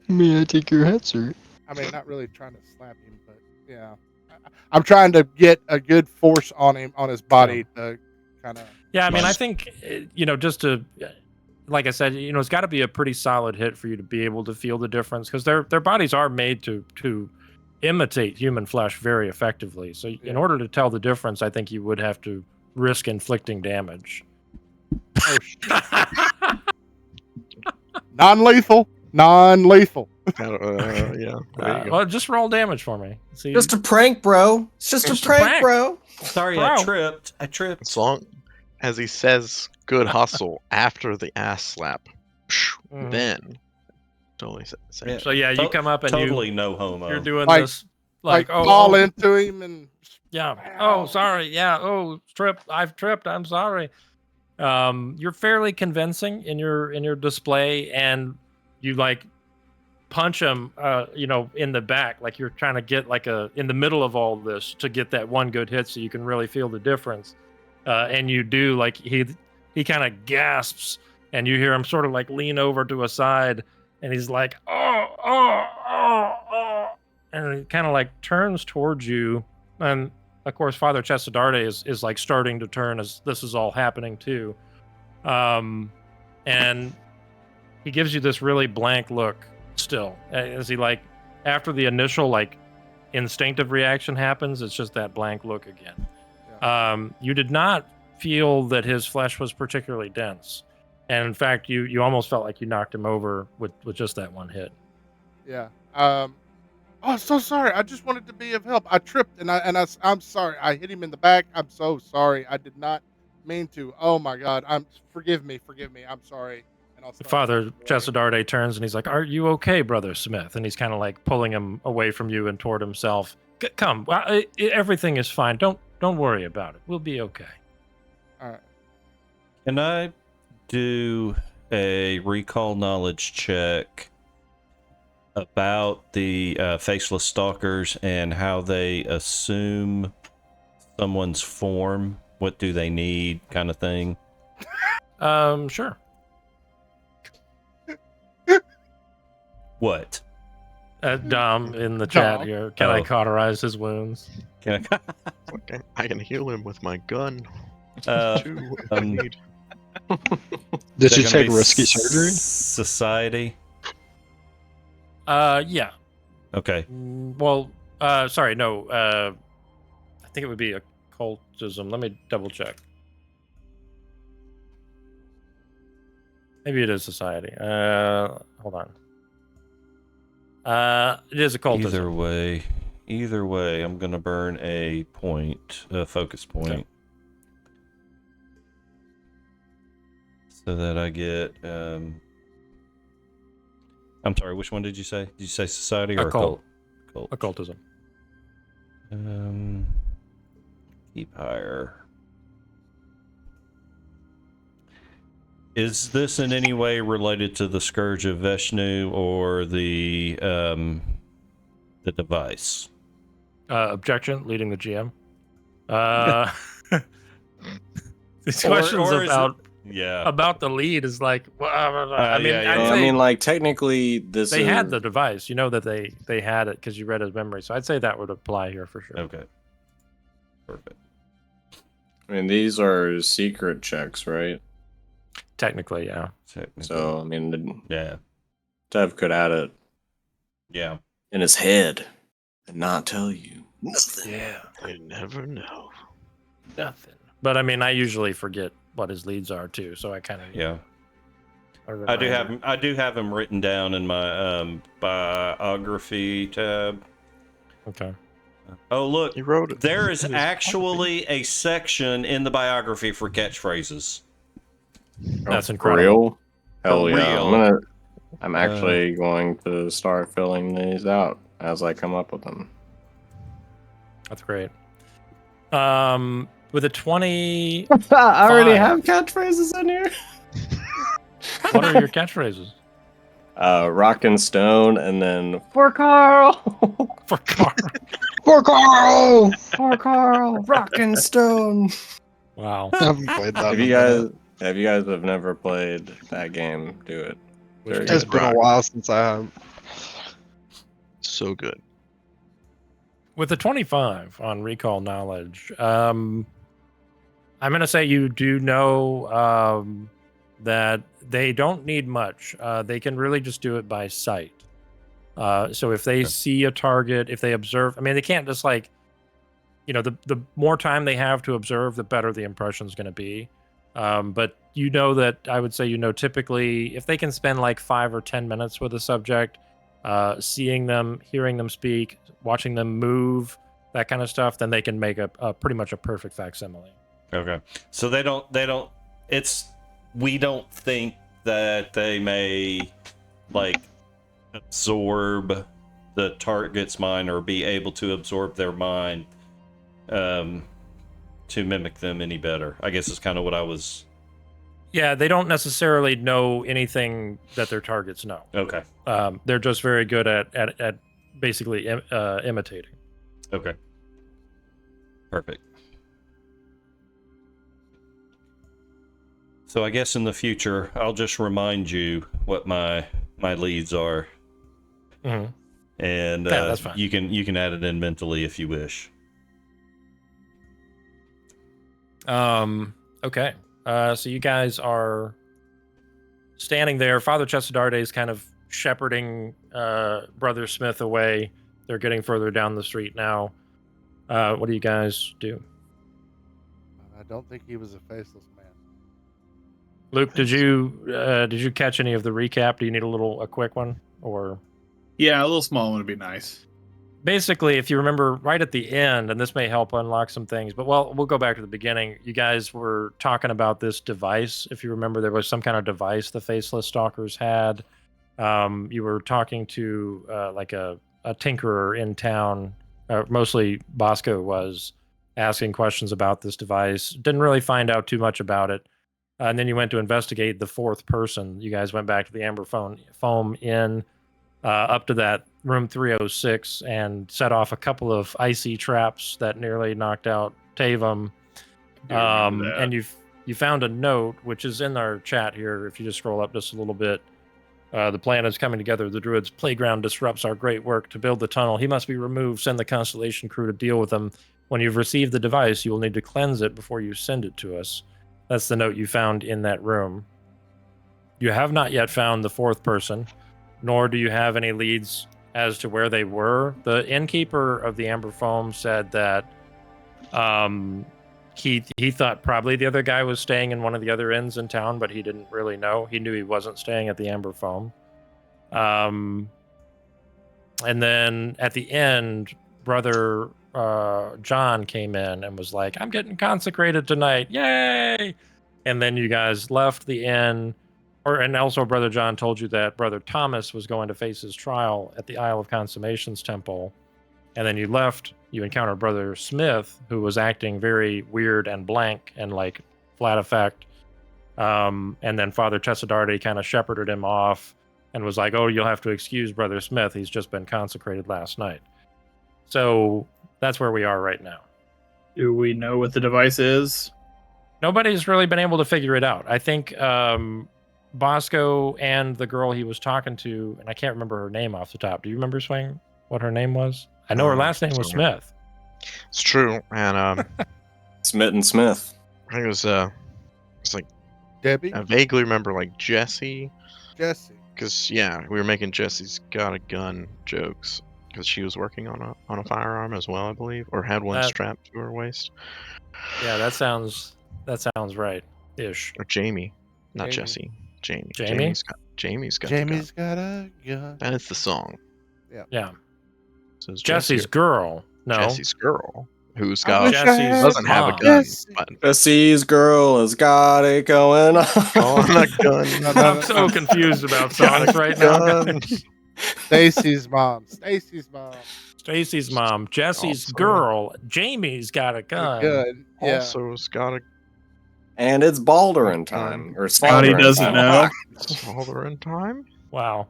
D: May I take your hat, sir?
C: I mean, not really trying to slap him, but yeah, I'm trying to get a good force on him, on his body, to kind of.
A: Yeah, I mean, I think just to, like I said, it's got to be a pretty solid hit for you to be able to feel the difference, because their bodies are made to imitate human flesh very effectively. So in order to tell the difference, I think you would have to risk inflicting damage.
C: Oh shit! Non-lethal.
E: Yeah.
A: Well, just roll damage for me. See,
F: just a prank, bro. It's just a prank, bro.
B: Sorry,
A: Bro.
B: I tripped.
E: As long as he says "good hustle" after the ass slap, then totally say.
A: So yeah, you come up and
B: totally no homo.
A: You're doing
C: Like-
A: this
C: fall into him and.
A: Yeah. Oh, sorry. Yeah. Oh, I've tripped. I'm sorry. You're fairly convincing in your display, and you punch him, in the back, like you're trying to get in the middle of all this to get that one good hit, so you can really feel the difference. And you do, he kind of gasps, and you hear him sort of lean over to a side, and he's like, oh, and he kind of turns towards you, and of course Father Chesadarte is starting to turn as this is all happening too. And he gives you this really blank look still, as he after the initial instinctive reaction happens, it's just that blank look again. Yeah. You did not feel that his flesh was particularly dense, and in fact you almost felt like you knocked him over with just that one hit.
C: Yeah. Oh, so sorry. I just wanted to be of help. I tripped and I'm sorry. I hit him in the back. I'm so sorry. I did not mean to. Oh my God. Forgive me. I'm sorry. And
A: Father Chesadarte turns and he's like, "Are you okay, Brother Smith?" And he's kind of pulling him away from you and toward himself. Come, everything is fine. Don't worry about it. We'll be okay.
C: All right.
B: Can I do a recall knowledge check about the faceless stalkers and how they assume someone's form? What do they need, kind of thing?
A: Sure.
B: What?
A: Dom in the chat here. Can I cauterize his wounds?
B: Can I?
E: Okay, I can heal him with my gun.
B: Did
D: you take risky surgery?
B: Society.
A: Yeah.
B: Okay.
A: Well, sorry, no. I think it would be occultism. Let me double check. Maybe it is society. Hold on. It is occultism.
B: Either way, I'm gonna burn a point, a focus point, okay, so that I get. I'm sorry. Which one did you say? Did you say society or occult?
A: Occultism.
B: Keep higher. Is this in any way related to the Scourge of Veshnu or the device?
A: Objection, leading the GM. These questions about
B: Yeah.
A: about the lead is like, well, I mean,
B: yeah,
A: I'd
B: yeah.
A: say
F: I mean, like technically, this
A: they
F: is
A: had the device. You know that they had it because you read his memory. So I'd say that would apply here for sure.
B: Okay. Perfect.
F: I mean, these are secret checks, right?
A: Technically, yeah.
F: So I mean,
B: yeah,
F: Dev could add it
B: yeah.
F: in his head and not tell you nothing.
A: Yeah.
E: You never know.
A: Nothing. But I mean, I usually forget what his leads are too, so I kind of
B: Yeah. I do have him written down in my biography tab.
A: Okay.
B: Oh look,
E: He wrote it.
B: there is
E: in his
B: actually a section in the biography for catchphrases.
A: That's
F: For
A: incredible.
F: real? Hell
B: For
F: yeah!
B: real.
F: I'm actually going to start filling these out as I come up with them.
A: That's great. With a 20,
F: I already
A: Five.
F: have catchphrases in here.
A: what are your catchphrases?
F: Rock and Stone, and then for Carl.
A: For Carl.
D: For Carl!
F: For Carl, Rock and Stone.
A: Wow.
D: I haven't played that.
F: If
D: in
F: you
D: a minute.
F: guys have never played that game, do it. Very
D: It's
F: good.
D: been a while since I have.
E: So good.
A: With a 25 on recall knowledge, I'm going to say you do know that they don't need much. They can really just do it by sight. So if they see a target, if they observe, I mean, they can't just like, the more time they have to observe, the better the impression is going to be. But I would say, typically if they can spend like 5 or 10 minutes with a subject, seeing them, hearing them speak, watching them move, that kind of stuff, then they can make a pretty much a perfect facsimile.
B: Okay. So we don't think that they may like absorb the target's mind or be able to absorb their mind to mimic them any better. I guess is kind of what I was.
A: Yeah, they don't necessarily know anything that their targets know.
B: Okay.
A: They're just very good at basically imitating.
B: Okay. Perfect. So I guess in the future, I'll just remind you what my leads are,
A: Mm-hmm.
B: and
A: Yeah, that's fine.
B: you can add it in mentally if you wish.
A: Okay. So you guys are standing there. Father Chesadarte is kind of shepherding Brother Smith away. They're getting further down the street now. What do you guys do?
C: I don't think he was a faceless man.
A: Luke, did you catch any of the recap? Do you need a quick one, or?
G: Yeah, a little small one would be nice.
A: Basically, if you remember right at the end, and this may help unlock some things, but we'll go back to the beginning. You guys were talking about this device. If you remember, there was some kind of device the faceless stalkers had. You were talking to like a tinkerer in town. Mostly Bosco was asking questions about this device. Didn't really find out too much about it. And then you went to investigate the fourth person. You guys went back to the Amber Foam Inn, up to that room 306, and set off a couple of icy traps that nearly knocked out Tavam. And you found a note, which is in our chat here. If you just scroll up just a little bit, the plan is coming together. The Druid's playground disrupts our great work to build the tunnel. He must be removed. Send the Constellation crew to deal with him. When you've received the device, you will need to cleanse it before you send it to us. That's the note you found in that room. You have not yet found the fourth person, nor do you have any leads as to where they were. The innkeeper of the Amber Foam said that he thought probably the other guy was staying in one of the other inns in town, but he didn't really know. He knew he wasn't staying at the Amber Foam. And then at the end, Brother John came in and was like, I'm getting consecrated tonight. Yay! And then you guys left the inn. And also Brother John told you that Brother Thomas was going to face his trial at the Isle of Consummation's temple. And then you left. You encountered Brother Smith, who was acting very weird and blank and like flat effect. And then Father Chesadarte kind of shepherded him off and was like, oh, you'll have to excuse Brother Smith. He's just been consecrated last night. So that's where we are right now.
G: Do we know what the device is?
A: Nobody's really been able to figure it out. I think Bosco and the girl he was talking to, and I can't remember her name off the top. Do you remember, Swing, what her name was? I know her last name was Smith.
E: It's true, and
F: Smith and Smith.
E: I think it was like
C: Debbie?
E: I vaguely remember like Jesse.
C: Jesse.
E: Because yeah, we were making Jesse's got a gun jokes because she was working on a firearm as well, I believe, or had one strapped to her waist.
A: Yeah, that sounds right, ish.
E: Or Jamie, not Jesse. Jamie.
A: Jamie?
E: Jamie's got
C: a gun.
E: That is the song.
A: Yeah.
E: So
A: Jesse's girl. No.
E: Jesse's girl. Who's
C: I
E: got
A: Jesse's
E: doesn't have a
A: mom.
E: gun. But
F: Jesse's girl has got it going on.
E: on a gun.
A: I'm so confused about songs right now.
C: Stacy's mom. Stacy's mom.
A: Stacy's mom. Jesse's
E: Also-
A: girl. Jamie's got a gun.
C: Good. Yeah.
E: Also, has got a
F: And it's Balderin time. Or
G: Scotty
F: Svalderin
G: doesn't
F: time.
G: know.
E: father in time.
A: Wow.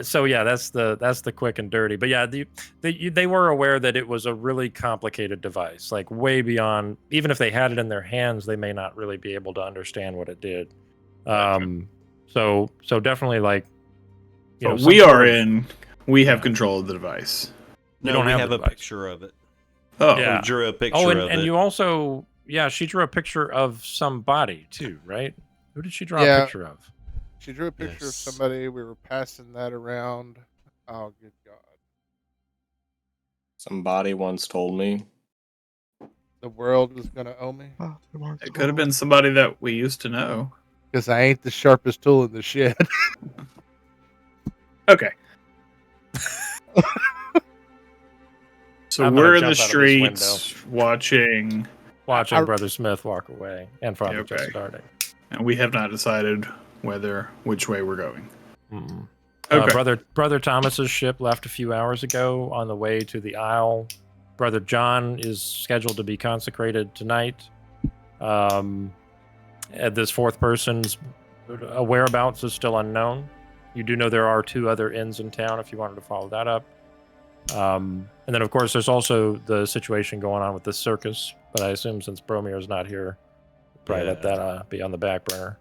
A: So yeah, that's the quick and dirty. But yeah, they were aware that it was a really complicated device, like way beyond. Even if they had it in their hands, they may not really be able to understand what it did. So definitely like.
G: But we have control of the device.
A: We
B: No,
A: don't
B: we
A: have
B: have
A: the
B: a
A: device.
B: picture of it.
G: Oh,
A: Yeah.
B: We drew a picture
A: Oh,
B: of
A: and
B: it.
A: you also, she drew a picture of somebody too, right? Who did she draw
C: Yeah.
A: a picture of?
C: She drew a picture of
B: Yes.
C: somebody. We were passing that around. Oh, good God.
F: Somebody once told me.
C: The world was going to owe me.
G: it could have been somebody that we used to know.
C: Because I ain't the sharpest tool in the shed.
G: Okay. So
A: I'm
G: we're
A: gonna
G: in the
A: jump out of this
G: streets watching,
A: Watching Brother Smith walk away and Father
G: Okay.
A: just starting.
G: and we have not decided which way we're going.
A: Mm-mm.
G: Okay.
A: Brother Thomas's ship left a few hours ago on the way to the Isle. Brother John is scheduled to be consecrated tonight. This fourth person's whereabouts is still unknown. You do know there are 2 other inns in town if you wanted to follow that up. And then, of course, there's also the situation going on with the circus. But I assume since Bromir's not here, probably let that be on the back burner.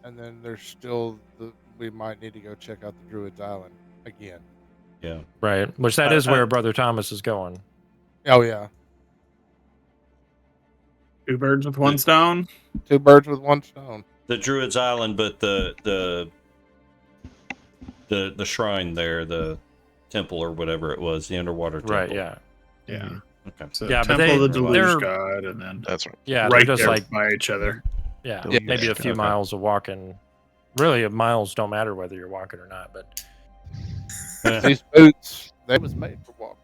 C: And then there's still we might need to go check out the Druid's Island again.
B: Yeah.
A: Right, which that is where Brother Thomas is going.
C: Oh, yeah.
G: 2 birds with 1 stone.
C: 2 birds with 1 stone.
B: The Druid's Island, but the shrine there, the temple or whatever it was, the underwater temple.
A: Right, yeah.
G: Yeah.
B: Okay.
G: So
A: Yeah, but
G: Temple of the
A: they're-
G: Deluge God, and then
E: That's right.
A: Yeah,
G: right
A: they're just
G: there
A: like,
G: by each other.
A: yeah,
E: Yeah.
A: maybe a few
B: Okay.
A: miles of walking. Really, miles don't matter whether you're walking or not, but
C: These boots, they was made for walking.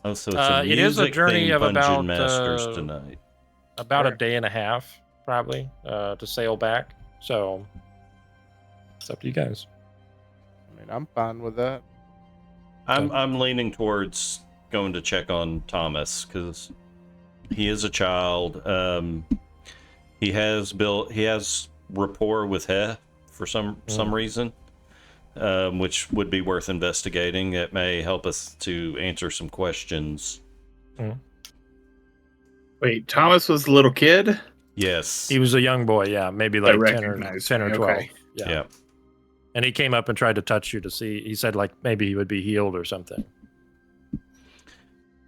B: Oh, so it's a
A: it is a
B: music
A: journey
B: thing,
A: of
B: Dungeon
A: about,
B: Masters tonight.
A: about a
C: Correct.
A: day and a half, probably, to sail back. So it's up to you guys.
C: I mean, I'm fine with that.
B: I'm leaning towards going to check on Thomas because he is a child. He has rapport with Heh for some reason, which would be worth investigating. It may help us to answer some questions.
G: Wait, Thomas was a little kid?
B: Yes.
A: He was a young boy, yeah, maybe
G: I
A: like 10 or
G: recognized
A: 10 or
G: me,
A: 12.
G: okay.
A: Yeah. And he came up and tried to touch you to see. He said like maybe he would be healed or something.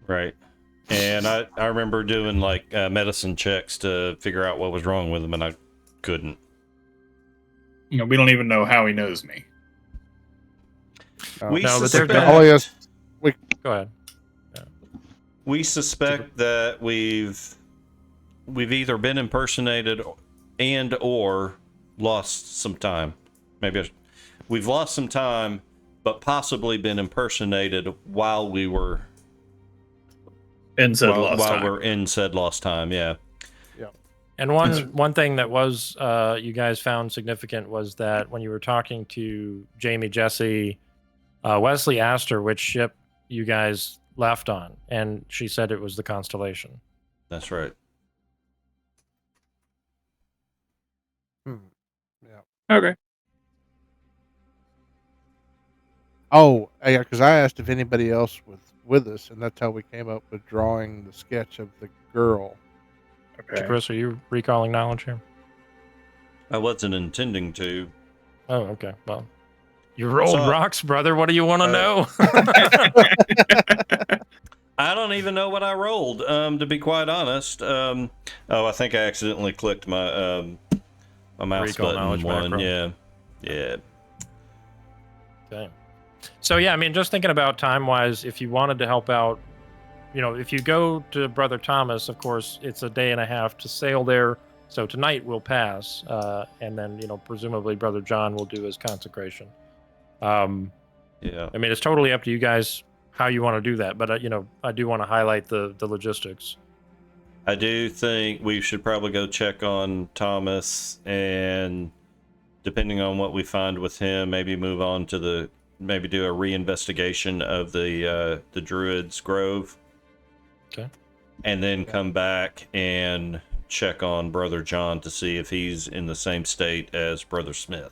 B: Right. And I remember doing like medicine checks to figure out what was wrong with him, and I couldn't.
G: You know, we don't even know how he knows me.
B: We
A: No, but they're
B: suspect,
A: Go ahead.
B: we suspect that we've either been impersonated and or lost some time. We've lost some time, but possibly been impersonated while we were
G: In said
B: while
G: lost time.
B: we're in said lost time. Yeah.
A: And one thing that was you guys found significant was that when you were talking to Jamie Jesse, Wesley asked her which ship you guys left on, and she said it was the Constellation.
B: That's right.
C: Yeah.
G: Okay.
C: Oh, yeah, because I asked if anybody else with with us, and that's how we came up with drawing the sketch of the girl.
G: Okay.
A: Chris, are you recalling knowledge here?
B: I wasn't intending to.
A: Oh, okay. Well, you rolled rocks, brother. What do you want to know?
B: I don't even know what I rolled, to be quite honest. I think I accidentally clicked my my mouse
A: Recall
B: button one.
A: macro.
B: Yeah.
A: Okay. So yeah, I mean, just thinking about time-wise, if you wanted to help out, if you go to Brother Thomas, of course, it's a day and a half to sail there. So tonight will pass, and then presumably Brother John will do his consecration. Yeah. I mean, it's totally up to you guys how you want to do that, but I do want to highlight the logistics.
B: I do think we should probably go check on Thomas, and depending on what we find with him, maybe move on to maybe do a reinvestigation of the Druid's Grove.
A: Okay.
B: And then come back and check on Brother John to see if he's in the same state as Brother Smith.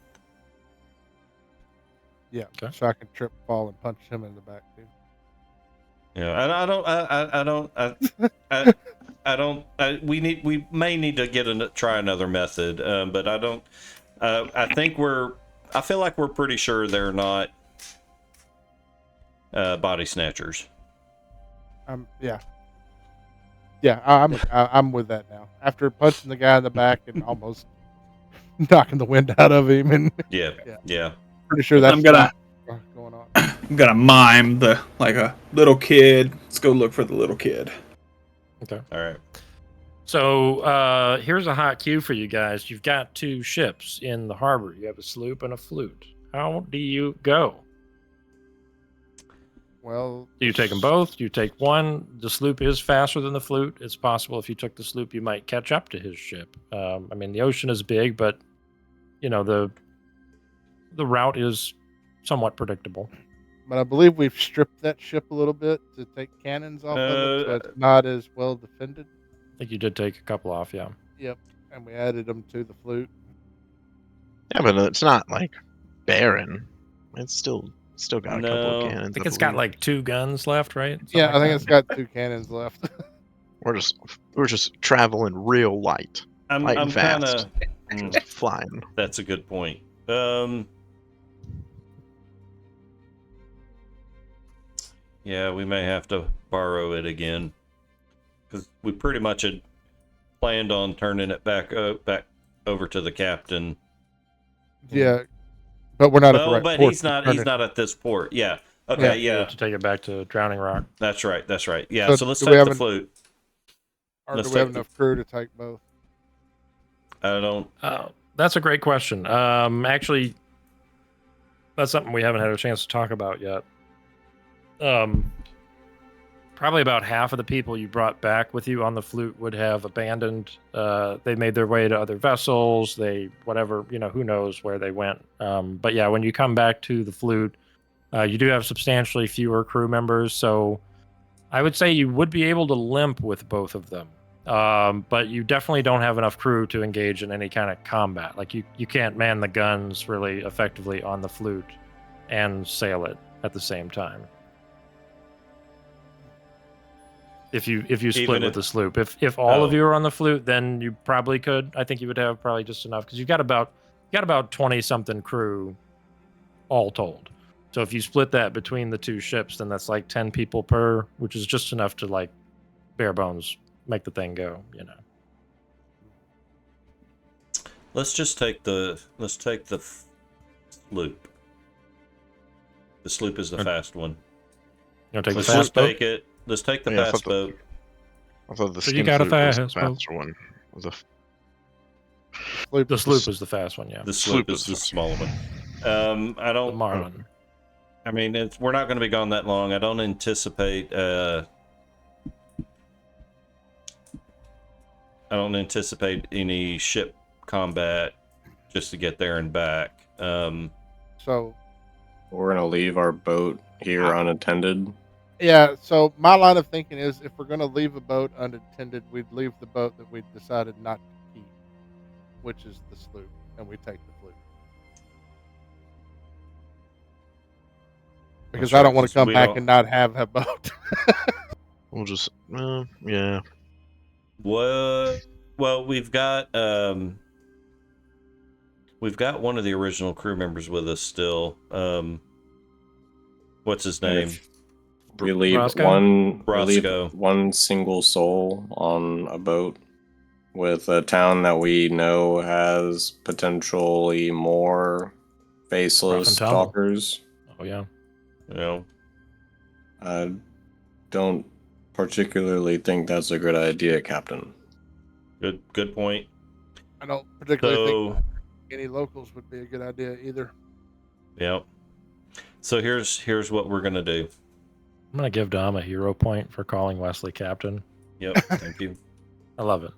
C: Yeah.
A: Okay.
C: So I can trip, fall, and punch him in the back too.
B: Yeah, and we may need to try another method, but I don't. I feel like we're pretty sure they're not body snatchers.
C: I'm with that now. After punching the guy in the back and almost knocking the wind out of him, and
B: yeah.
C: Pretty sure that's going on.
G: I'm gonna mime like a little kid. Let's go look for the little kid.
A: Okay.
B: All right.
A: So here's a hot cue for you guys. You've got 2 ships in the harbor. You have a sloop and a flute. How do you go?
C: Well,
A: do you take them both? Do you take one? The sloop is faster than the flute. It's possible if you took the sloop, you might catch up to his ship. I mean, the ocean is big, but the route is somewhat predictable.
C: But I believe we've stripped that ship a little bit to take cannons off of it, so it's not as well defended.
A: I think you did take a couple off, yeah.
C: Yep, and we added them to the flute.
E: Yeah, but it's not like barren. It's still got a couple of cannons.
A: I think it's got like 2 guns left, right?
C: Something I think it's got 2 cannons left.
E: We're just traveling real light. I'm fast. Just flying.
B: That's a good point. Yeah, we may have to borrow it again, because we pretty much had planned on turning it back over to the captain.
C: Yeah, but we're not at the right
B: but
C: port.
B: He's not at this port. Yeah. Okay. Yeah.
A: You have to take it back to Drowning Rock.
B: That's right. Yeah. So let's take the flute.
C: Or do we have enough crew to take both?
B: I don't.
A: That's a great question. Actually, that's something we haven't had a chance to talk about yet. Probably about half of the people you brought back with you on the flute would have abandoned. They made their way to other vessels. Whatever, who knows where they went. But yeah, when you come back to the flute, you do have substantially fewer crew members. So I would say you would be able to limp with both of them. But you definitely don't have enough crew to engage in any kind of combat. Like you can't man the guns really effectively on the flute and sail it at the same time. If you split with the sloop, if all of you are on the flute, then you probably could. I think you would have probably just enough, because you got about 20 something crew all told. So if you split that between the 2 ships, then that's like 10 people per, which is just enough to like bare bones make the thing go.
B: Let's take the sloop. The sloop is the fast one.
A: You take the fast boat?
B: Take it. Let's take the fast boat.
E: I thought the
A: you got a fast boat.
E: One.
A: The sloop is the fast one, yeah.
B: The sloop is the smaller one. I don't.
A: The Marlin.
B: I mean, we're not going to be gone that long. I don't anticipate. I don't anticipate any ship combat just to get there and back.
C: So
F: we're gonna leave our boat here unattended.
C: Yeah, so my line of thinking is, if we're going to leave a boat unattended, we'd leave the boat that we decided not to keep, which is the sloop, and we take the flute. Because I don't want to come back and not have a boat.
E: We'll just, yeah.
B: What? Well, we've got one of the original crew members with us still. What's his name?
F: We leave one single soul on a boat with a town that we know has potentially more faceless stalkers.
A: Oh yeah.
F: I don't particularly think that's a good idea, Captain.
B: Good point.
C: I don't particularly think any locals would be a good idea either.
B: Yep. So here's what we're gonna do.
A: I'm gonna give Dom a hero point for calling Wesley Captain.
B: Yep, thank you.
A: I love it.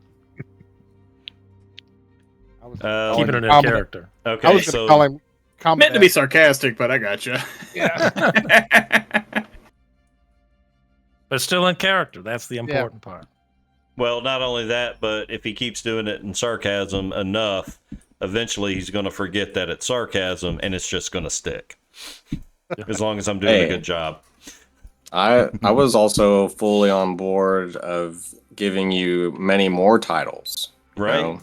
C: Keeping
A: it in character.
B: Okay,
C: I was gonna call him
G: meant to be sarcastic, but I got you.
A: Yeah. But still in character. That's the important part.
B: Well, not only that, but if he keeps doing it in sarcasm enough, eventually he's going to forget that it's sarcasm, and it's just going to stick. As long as I'm doing a good job.
F: I was also fully on board of giving you many more titles.
B: Right.
F: You know?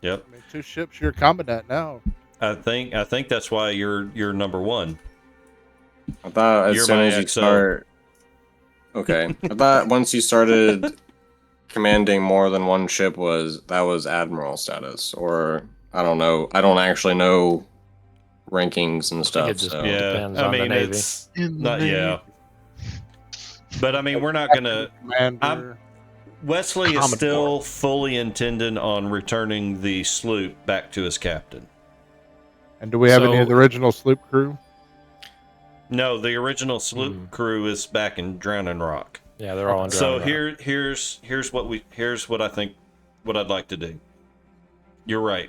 B: Yep.
C: I mean, 2 ships, you're commandant now.
B: I think that's why you're number 1.
F: I thought as soon as you start. Okay. I thought once you started commanding more than one ship that was admiral status, or I don't know. I don't actually know rankings and stuff.
A: It just
B: depends on the Navy. It's not. Yeah. But I mean, we're not gonna. Wesley is still fully intending on returning the sloop back to his captain.
C: And do we have any of the original sloop crew?
B: No, the original sloop crew is back in Drowning Rock.
A: Yeah, they're all in Drowning Rock.
B: Here's what I think. What I'd like to do. You're right.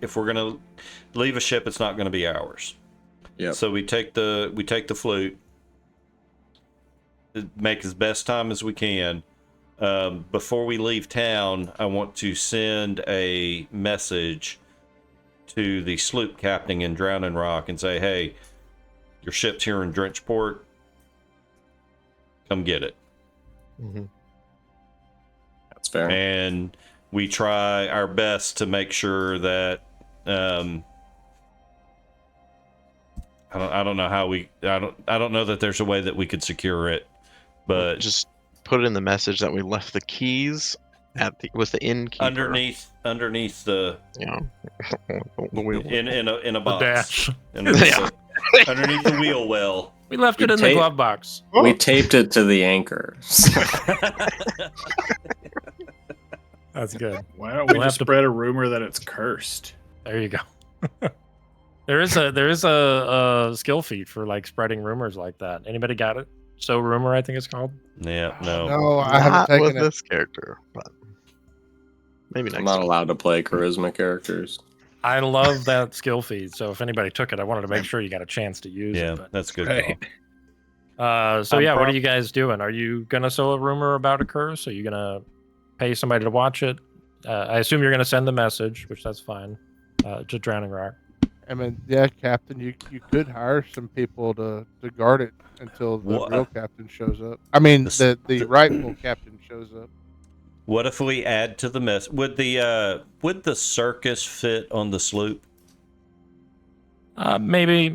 B: If we're gonna leave a ship, it's not gonna be ours.
F: Yeah.
B: So we take the flute. Make as best time as we can. Before we leave town, I want to send a message to the sloop captain in Drowning Rock and say, "Hey, your ship's here in Drenchport. Come get it."
E: Mm-hmm.
F: That's fair.
B: And we try our best to make sure that I don't know how I don't know that there's a way that we could secure it, but
E: just put it in the message that we left the keys with the innkeeper
B: underneath the
E: the wheel
B: in a box.
A: The dash.
B: Underneath the wheel well.
A: We left it in the glove box.
F: We taped it to the anchor.
A: That's good.
G: Why don't we just spread a rumor that it's cursed?
A: There you go. There is a skill feat for like spreading rumors like that. Anybody got it? So rumor, I think it's called.
B: Yeah, no.
C: No, I haven't taken it.
E: This character, but maybe next.
F: I'm not allowed to play charisma characters.
A: I love that skill feed. So if anybody took it, I wanted to make sure you got a chance to use it.
B: Yeah, that's good.
G: Right.
A: What are you guys doing? Are you gonna sow a rumor about a curse? Are you gonna pay somebody to watch it? I assume you're gonna send the message, which that's fine. To Drowning Rock.
C: I mean, yeah, Captain, you could hire some people to guard it until the real captain shows up. I mean, the rightful captain shows up.
B: What if we add to the mess? Would the circus fit on the sloop?
A: Maybe.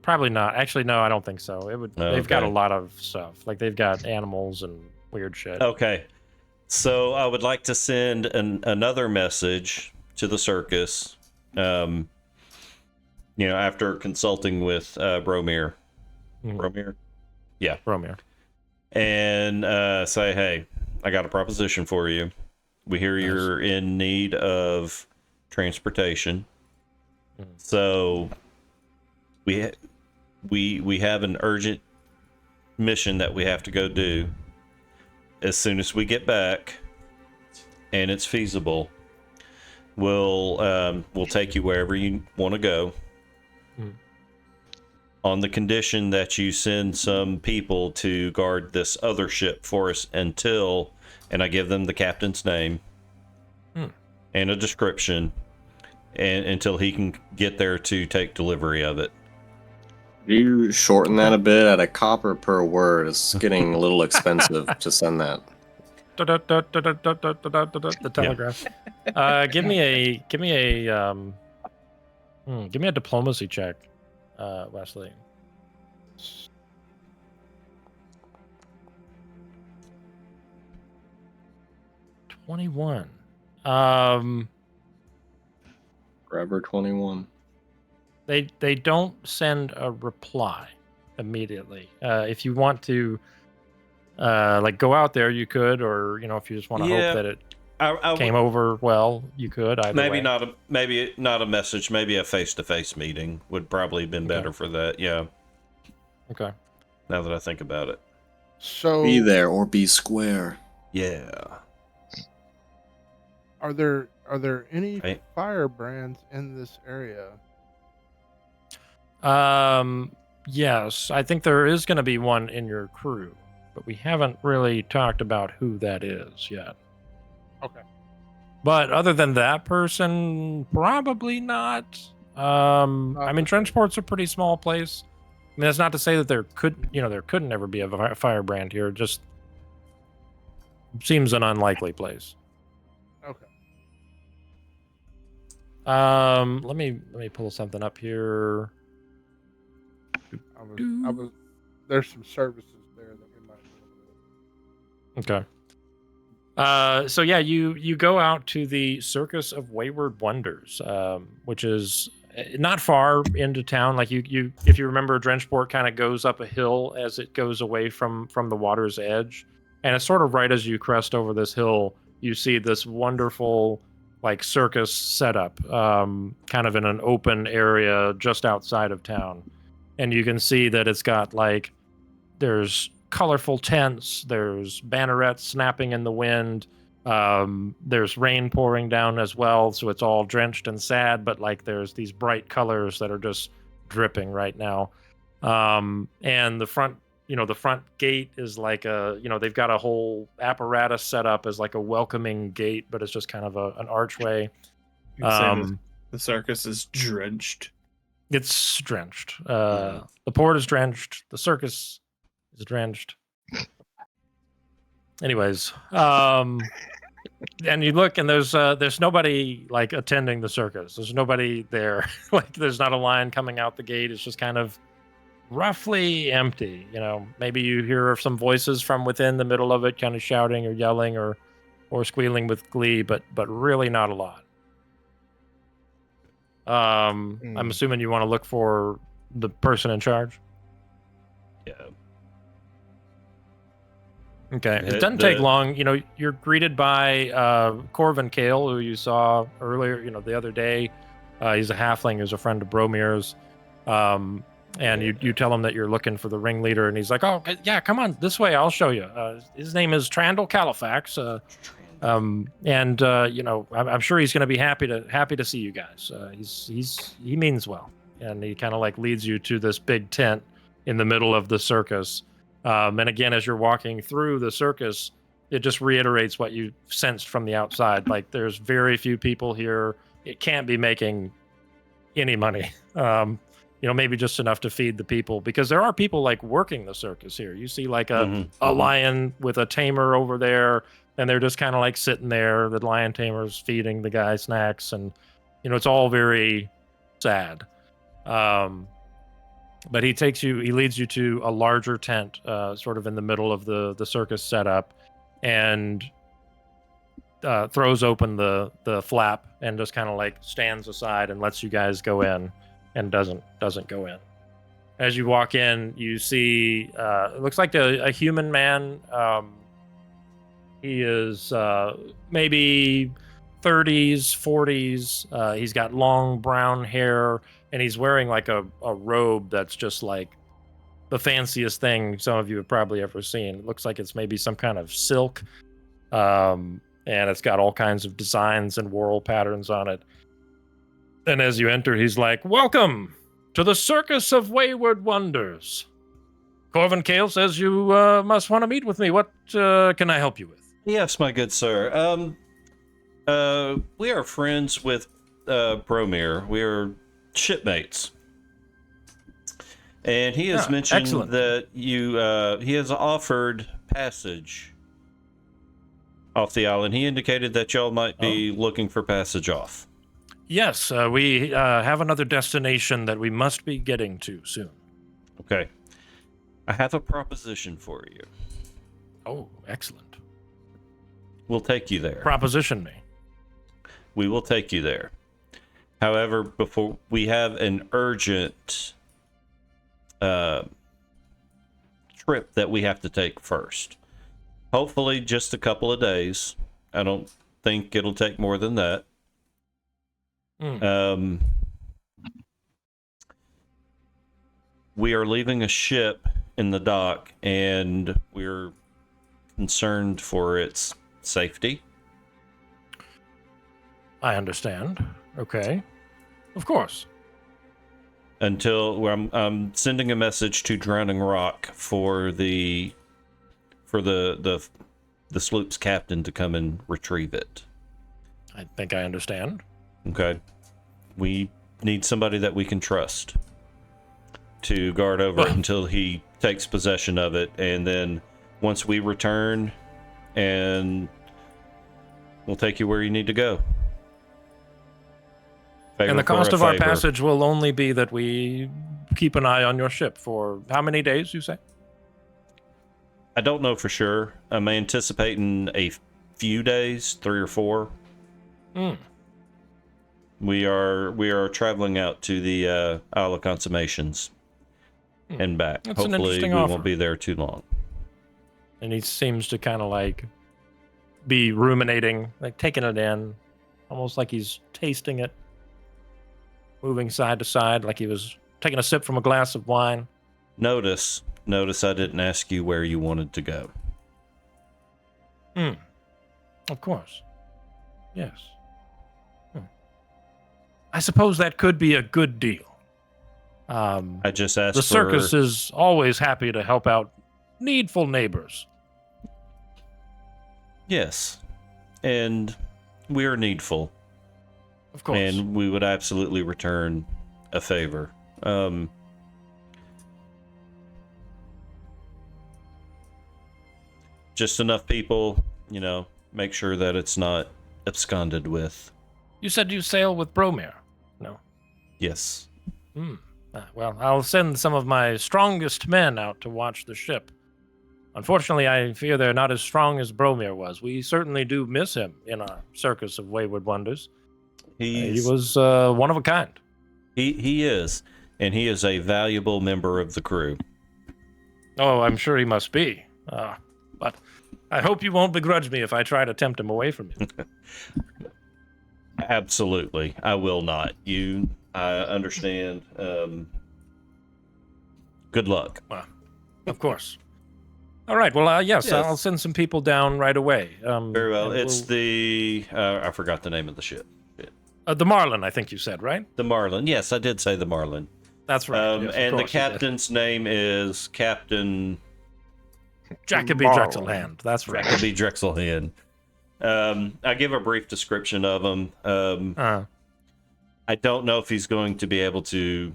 A: Probably not. Actually, no, I don't think so. It would. They've got a lot of stuff. Like they've got animals and weird shit.
B: Okay. So I would like to send another message to the circus. After consulting with Bromir. Bromir? Yeah.
A: Bromir.
B: And say, hey, I got a proposition for you. We hear you're in need of transportation. So we have an urgent mission that we have to go do. As soon as we get back and it's feasible, we'll take you wherever you want to go. On the condition that you send some people to guard this other ship for us and I give them the captain's name and a description, and until he can get there to take delivery of it.
F: You shorten that a bit at a copper per word. It's getting a little expensive to send that.
A: The telegraph. Give me a diplomacy check, Wesley. 21.
F: Forever 21.
A: They don't send a reply immediately. If you want to like go out there, you could, or if you just want to hope that it came over well, you could. Either
B: maybe
A: way.
B: maybe not a message. Maybe a face-to-face meeting would probably have been better for that. Yeah.
A: Okay.
B: Now that I think about it.
C: So
F: be there or be square.
B: Yeah.
C: Are there any firebrands in this area?
A: Yes, I think there is going to be one in your crew, but we haven't really talked about who that is yet.
C: Okay.
A: But other than that person, probably not. I mean, Trenchport's a pretty small place. I mean, that's not to say that there couldn't ever be a firebrand here. It just seems an unlikely place.
C: Okay.
A: Let me pull something up here.
C: I was. There's some services there that we might.
A: Okay. So yeah, you go out to the Circus of Wayward Wonders, which is not far into town. Like you if you remember, Drenchport kind of goes up a hill as it goes away from the water's edge, and it's sort of right as you crest over this hill, you see this wonderful like circus setup, kind of in an open area just outside of town, and you can see that it's got like there's colorful tents, there's bannerets snapping in the wind, there's rain pouring down as well, so it's all drenched and sad, but like there's these bright colors that are just dripping right now. And the front gate is like they've got a whole apparatus set up as like a welcoming gate, but it's just kind of an archway.
G: The circus is drenched.
A: It's drenched. The port is drenched. The circus is drenched. Anyways, and you look and there's nobody like attending the circus. There's nobody there. Like there's not a line coming out the gate. It's just kind of roughly empty. Maybe you hear some voices from within the middle of it, kind of shouting or yelling or squealing with glee, but really not a lot. I'm assuming you want to look for the person in charge.
B: Yeah.
A: Okay. It doesn't take long. You're greeted by Corvin Kale, who you saw earlier, the other day. He's a halfling who's a friend of Bromir's. And you tell him that you're looking for the ringleader, and he's like, "Oh, yeah, come on this way. I'll show you." His name is Trandle Califax. I'm sure he's going to be happy to see you guys. He means well, and he kind of like leads you to this big tent in the middle of the circus. And again, as you're walking through the circus, it just reiterates what you sensed from the outside. Like there's very few people here. It can't be making any money. Maybe just enough to feed the people, because there are people like working the circus here. You see like a lion with a tamer over there, and they're just kind of like sitting there. The lion tamer's feeding the guy snacks, and it's all very sad. But he leads you to a larger tent, sort of in the middle of the circus setup, and throws open the flap and just kind of like stands aside and lets you guys go in, and doesn't go in. As you walk in, you see it looks like a human man. He is maybe 30s, 40s. He's got long brown hair, and he's wearing like a robe that's just like the fanciest thing some of you have probably ever seen. It looks like it's maybe some kind of silk, and it's got all kinds of designs and whorl patterns on it. And as you enter, he's like, "Welcome to the Circus of Wayward Wonders. Corvin Kale says you must want to meet with me. What can I help you with?"
B: Yes, my good sir. We are friends with Bromir. We are shipmates. And he has mentioned
A: excellent.
B: that he has offered passage off the island. He indicated that y'all might be looking for passage off.
A: Yes, we have another destination that we must be getting to soon.
B: Okay. I have a proposition for you.
A: Oh, excellent.
B: We'll take you there.
A: Proposition me.
B: We will take you there. However, before we have an urgent trip that we have to take first. Hopefully just a couple of days. I don't think it'll take more than that. We are leaving a ship in the dock, and we're concerned for its safety.
A: I understand. Okay. Of course.
B: Until I'm sending a message to Drowning Rock for the sloop's captain to come and retrieve it.
A: I think I understand.
B: Okay. We need somebody that we can trust to guard over it until he takes possession of it, and then once we return, and we'll take you where you need to go.
A: And the cost of our passage will only be that we keep an eye on your ship for how many days, you say?
B: I don't know for sure. I'm anticipating a few days, 3 or 4. We are traveling out to the Isle of Consummations and back.
A: That's an
B: Hopefully
A: interesting
B: we
A: offer.
B: won't be there too long.
A: And he seems to kind of like be ruminating, like taking it in, almost like he's tasting it, moving side to side, like he was taking a sip from a glass of wine.
B: Notice I didn't ask you where you wanted to go.
A: Of course. Yes. I suppose that could be a good deal.
B: I just asked
A: the circus is always happy to help out needful neighbors.
B: Yes. And we're needful.
A: Of course.
B: And we would absolutely return a favor. Just enough people, make sure that it's not absconded with.
A: You said you sail with Bromir? No.
B: Yes.
A: Well, I'll send some of my strongest men out to watch the ship. Unfortunately, I fear they're not as strong as Bromir was. We certainly do miss him in our circus of wayward wonders. He was one of a kind.
B: He is, and he is a valuable member of the crew.
A: Oh, I'm sure he must be. But I hope you won't begrudge me if I try to tempt him away from you.
B: Absolutely, I will not. I understand. Good luck.
A: Of course. All right. Well, yes,
B: Yes.
A: I'll send some people down right away.
B: Very well. It's the I forgot the name of the ship.
A: The Marlin, I think you said, right?
B: The Marlin. Yes, I did say the Marlin.
A: That's right. Yes,
B: and the captain's name is Captain
A: Jacoby Drexelhand. That's right.
B: Jacoby Drexelhand. I give a brief description of him. I don't know if he's going to be able to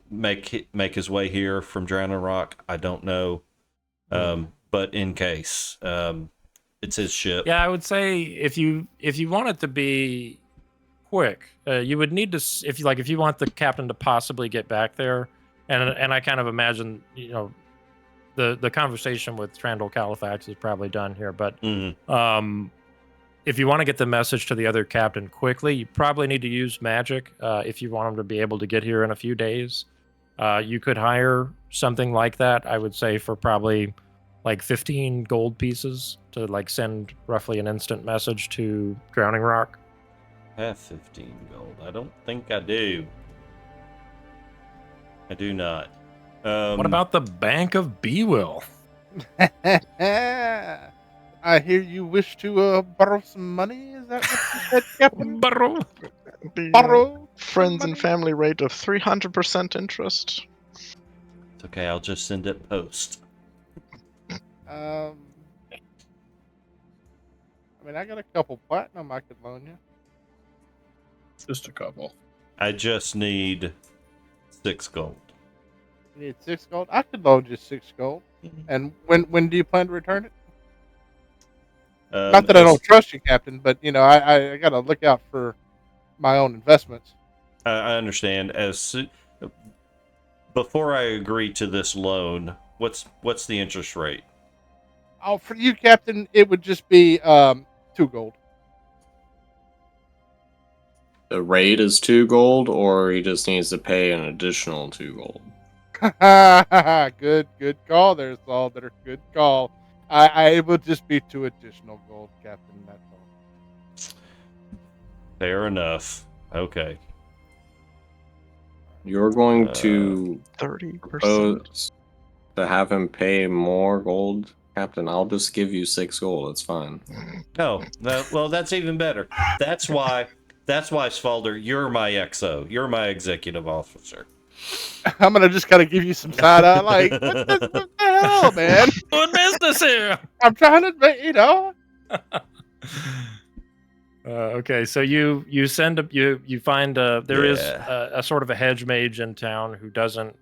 B: make his way here from Drowning Rock. I don't know. But in case, it's his ship.
A: Yeah, I would say if you want it to be quick, you would need to if you want the captain to possibly get back there, and I kind of imagine the conversation with Trandall Califax is probably done here, but if you want to get the message to the other captain quickly, you probably need to use magic. If you want him to be able to get here in a few days, you could hire something like that. I would say for probably like 15 gold pieces to send roughly an instant message to Drowning Rock.
B: I have 15 gold. I don't think I do. I do not.
A: What about the Bank of Bewill?
C: I hear you wish to borrow some money. Is that what you said, Captain?
A: Borrow.
E: Friends and family rate of 300% interest.
B: It's okay. I'll just send it post.
C: I got a couple platinum I could loan you.
G: Just a couple.
B: I just need 6 gold.
C: You need 6 gold. I could loan you 6 gold. And when do you plan to return it? Not that I don't trust you, Captain, but I got to look out for my own investments.
B: I understand. Before I agree to this loan, what's the interest rate?
C: Oh, for you, Captain, it would just be 2 gold.
F: The rate is 2 gold, or he just needs to pay an additional 2 gold.
C: Good call there, Saul. Good call. I will just be 2 additional gold, Captain. That's all.
B: Fair enough. Okay.
F: You're going to
E: 30%
F: propose to have him pay more gold, Captain. I'll just give you 6 gold. It's fine.
B: Oh, well, that's even better. That's why, Svalder, you're my XO. You're my executive officer.
C: I'm gonna just kind of give you some side eye, like, what the hell, man?
A: Doing business here.
C: I'm trying to,
A: Okay, so you send you find there is a sort of a hedge mage in town who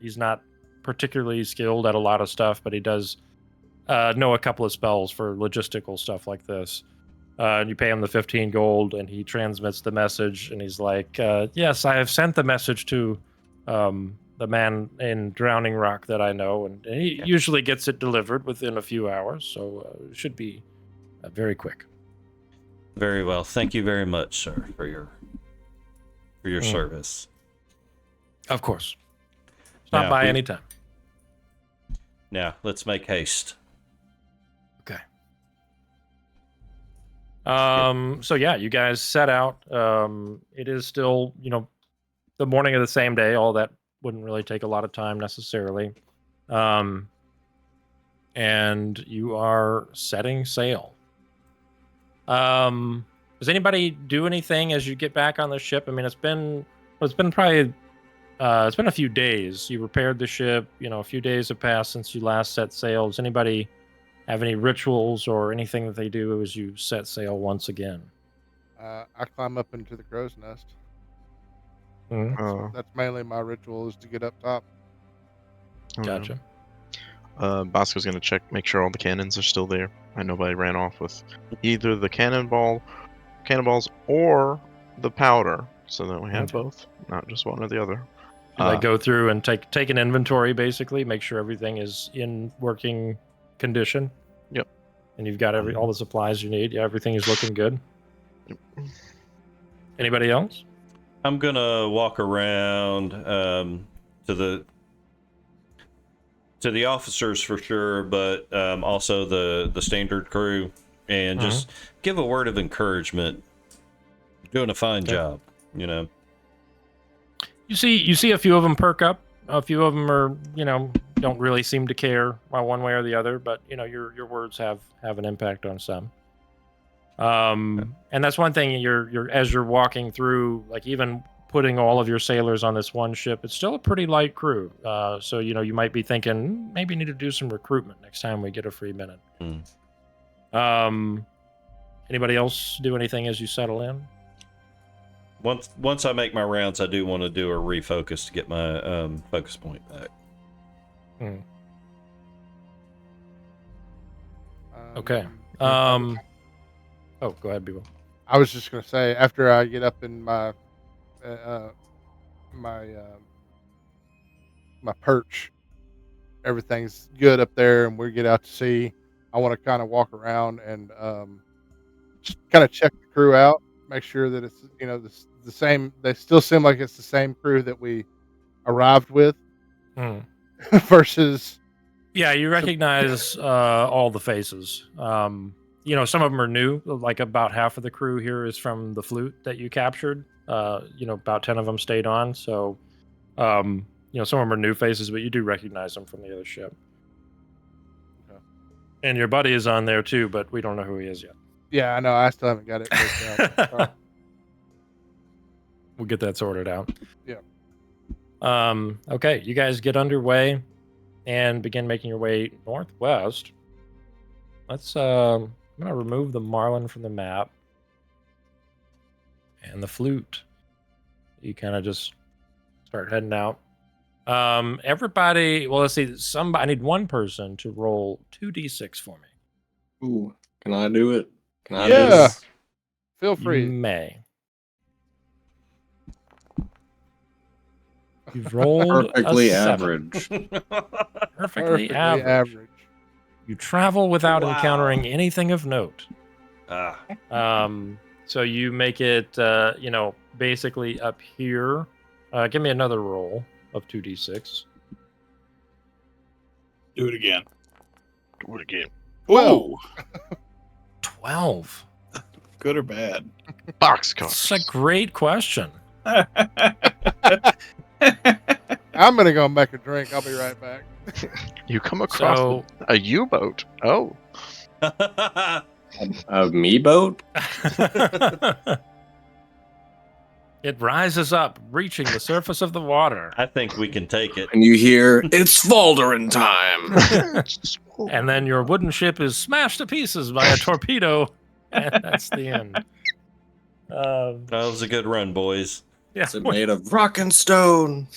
A: he's not particularly skilled at a lot of stuff, but he does know a couple of spells for logistical stuff like this. And you pay him the 15 gold, and he transmits the message, and he's like, "Yes, I have sent the message to the man in Drowning Rock that I know, and he usually gets it delivered within a few hours, so it should be very quick."
B: Very well. Thank you very much, sir, for your service.
A: Of course. Stop by anytime.
B: Now, let's make haste.
A: Okay. So yeah, you guys set out. It is still, the morning of the same day. All that wouldn't really take a lot of time necessarily. And you are setting sail. Does anybody do anything as you get back on the ship? I mean, it's been probably it's been a few days. You repaired the ship. A few days have passed since you last set sail. Does anybody have any rituals or anything that they do as you set sail once again?
C: I climb up into the crow's nest.
A: Mm-hmm.
C: That's mainly my ritual, is to get up top.
A: Gotcha.
E: Bosco's gonna make sure all the cannons are still there. Nobody ran off with either the cannonballs or the powder, so that we have both, not just one or the other.
A: You go through and take an inventory, basically, make sure everything is in working condition.
E: Yep.
A: And you've got all the supplies you need. Yeah, everything is looking good. Yep. Anybody else?
B: I'm gonna walk around to the officers for sure, but also the standard crew, and just give a word of encouragement. Doing a fine job, You
A: see a few of them perk up. A few of them are, don't really seem to care one way or the other, but your words have an impact on some. And that's one thing you're as you're walking through, like, even putting all of your sailors on this one ship, it's still a pretty light crew. So you might be thinking, maybe need to do some recruitment next time we get a free minute. Anybody else do anything as you settle in?
B: Once I make my rounds, I do want to do a refocus to get my focus point back.
A: Okay. Oh, go ahead, Bevo.
C: I was just gonna say, after I get up in my my perch, everything's good up there, and we get out to sea. I want to kind of walk around and just kind of check the crew out, make sure that it's the same. They still seem like it's the same crew that we arrived with, versus.
A: Yeah, you recognize all the faces. Some of them are new. Like, about half of the crew here is from the flute that you captured. About 10 of them stayed on. So, some of them are new faces, but you do recognize them from the other ship. Okay. And your buddy is on there too, but we don't know who he is yet.
C: Yeah, I know. I still haven't got it worked out.
A: We'll get that sorted out.
C: Yeah.
A: Okay, you guys get underway and begin making your way northwest. Let's I'm gonna remove the Marlin from the map and the flute. You kind of just start heading out Everybody. Well, let's see. Somebody. I need one person to roll 2d6 for me.
F: Ooh, can I do it? Can I do
C: Yeah.
F: this?
C: Feel
A: You
C: free.
A: may. You've rolled
F: Perfectly
A: a 7.
F: average.
A: Perfectly average. You travel without encountering anything of note. So you make it, basically up here. Give me another roll of 2d6.
G: Do it again.
E: Do it again.
G: Whoa.
A: 12.
G: Good or bad?
E: Boxcars.
A: That's a great question.
C: I'm gonna go make a drink. I'll be right back.
E: You come across a U-boat. Oh.
F: A me boat?
A: It rises up, reaching the surface of the water.
B: I think we can take it.
F: And you hear, it's Falderin time.
A: And then your wooden ship is smashed to pieces by a torpedo. And that's the end.
B: That was a good run, boys.
A: Yeah,
F: Is it made of rock and stone?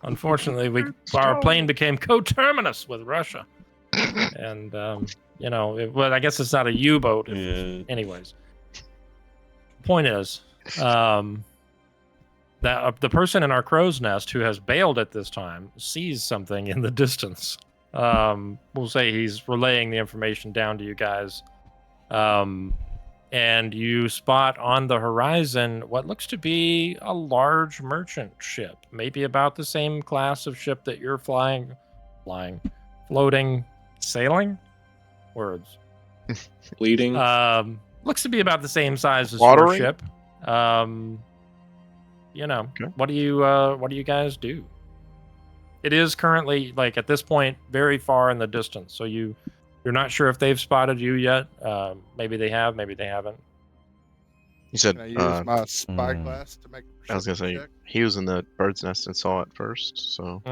A: unfortunately, our plane became coterminous with Russia. And, I guess it's not a U-boat. Anyways. Point is, that the person in our crow's nest who has bailed at this time sees something in the distance. We'll say he's relaying the information down to you guys. And you spot on the horizon what looks to be a large merchant ship, maybe about the same class of ship that you're floating, sailing? Words.
F: Bleeding?
A: Looks to be about the same size as
E: Watering?
A: your ship.
E: Okay.
A: What do you guys do? It is currently, like, at this point, very far in the distance, so you're not sure if they've spotted you yet. Maybe they have, maybe they haven't.
E: You said,
C: Can I use my spyglass to make a
E: I was going to say,
C: check?
E: he was in the bird's nest and saw it first, so.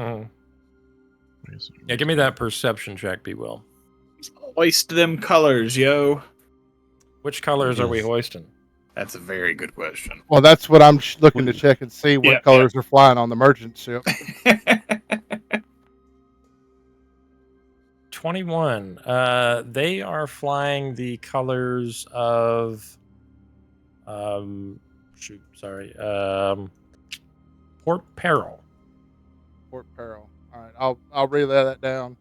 A: Yeah, give me that perception check, B. Will.
G: Hoist them colors, yo.
A: Which colors are we hoisting?
G: That's a very good question.
C: Well, that's what I'm looking to check and see what colors are flying on the merchant ship.
A: 21. They are flying the colors of Port Peril.
C: Port Peril. All right, I'll relay that down.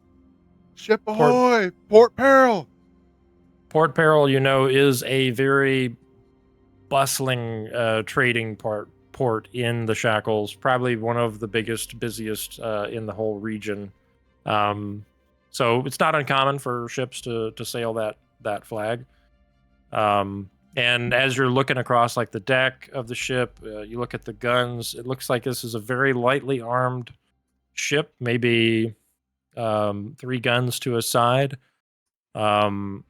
C: Ship ahoy! Port Peril.
A: Port Peril, is a very bustling trading port in the Shackles. Probably one of the biggest, busiest in the whole region. So it's not uncommon for ships to sail that flag. And as you're looking across, like, the deck of the ship, you look at the guns. It looks like this is a very lightly armed ship, maybe 3 guns to a side. You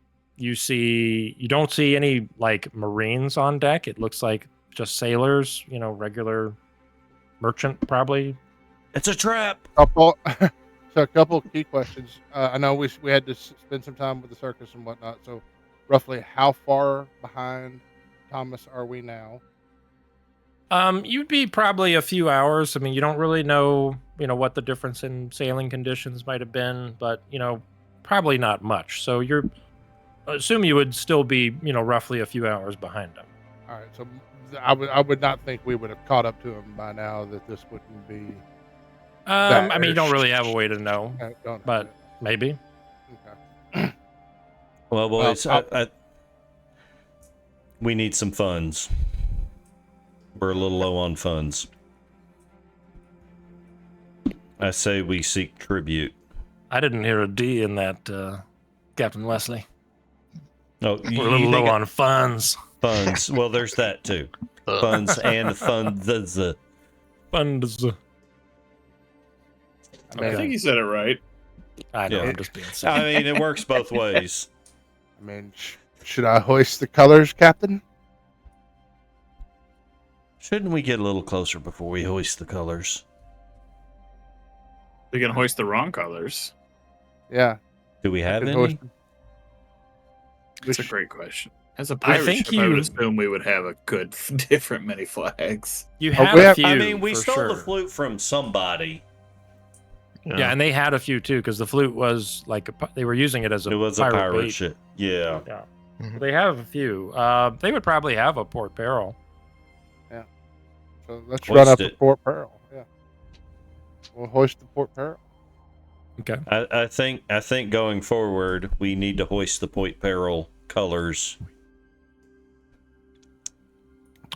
A: don't see any, like, Marines on deck. It looks like just sailors, regular merchant, probably.
B: It's a trap.
C: So a couple of key questions. I know we had to spend some time with the circus and whatnot. So roughly how far behind Thomas are we now?
A: You'd be probably a few hours. I mean, you don't really know, what the difference in sailing conditions might have been, but, probably not much. So assume you would still be, roughly a few hours behind him.
C: All right. So I would not think we would have caught up to him by now, that this wouldn't be.
A: I mean, you don't really have a way to know, but maybe.
C: Okay.
B: Well, boys, we need some funds. We're a little low on funds. I say we seek tribute.
A: I didn't hear a D in that, Captain Wesley.
B: No,
A: we're a little low on funds.
B: Funds. Well, there's that too. Funds and funds.
A: Funds.
G: I think you said it right.
A: I know. I'm just being silly.
B: I mean, it works both ways.
C: I mean, should I hoist the colors, Captain?
B: Shouldn't we get a little closer before we hoist the colors?
G: They're gonna hoist the wrong colors.
C: Yeah.
B: Do we have any?
G: That's a great question. As a pirate ship, I would assume we would have a good, different many flags.
A: You have a few.
B: I mean, we stole
A: sure.
B: the flute from somebody.
A: Yeah, and they had a few too, because the flute was like they were using it as a pirate bait.
B: ship. Yeah.
A: Yeah.
E: Mhm.
A: They have a few. They would probably have a port barrel.
C: Yeah. So let's
B: Hoist
C: run up
B: it.
C: a port barrel. Yeah. We'll hoist the port barrel.
A: Okay.
B: I think going forward we need to hoist the Point Peril colors.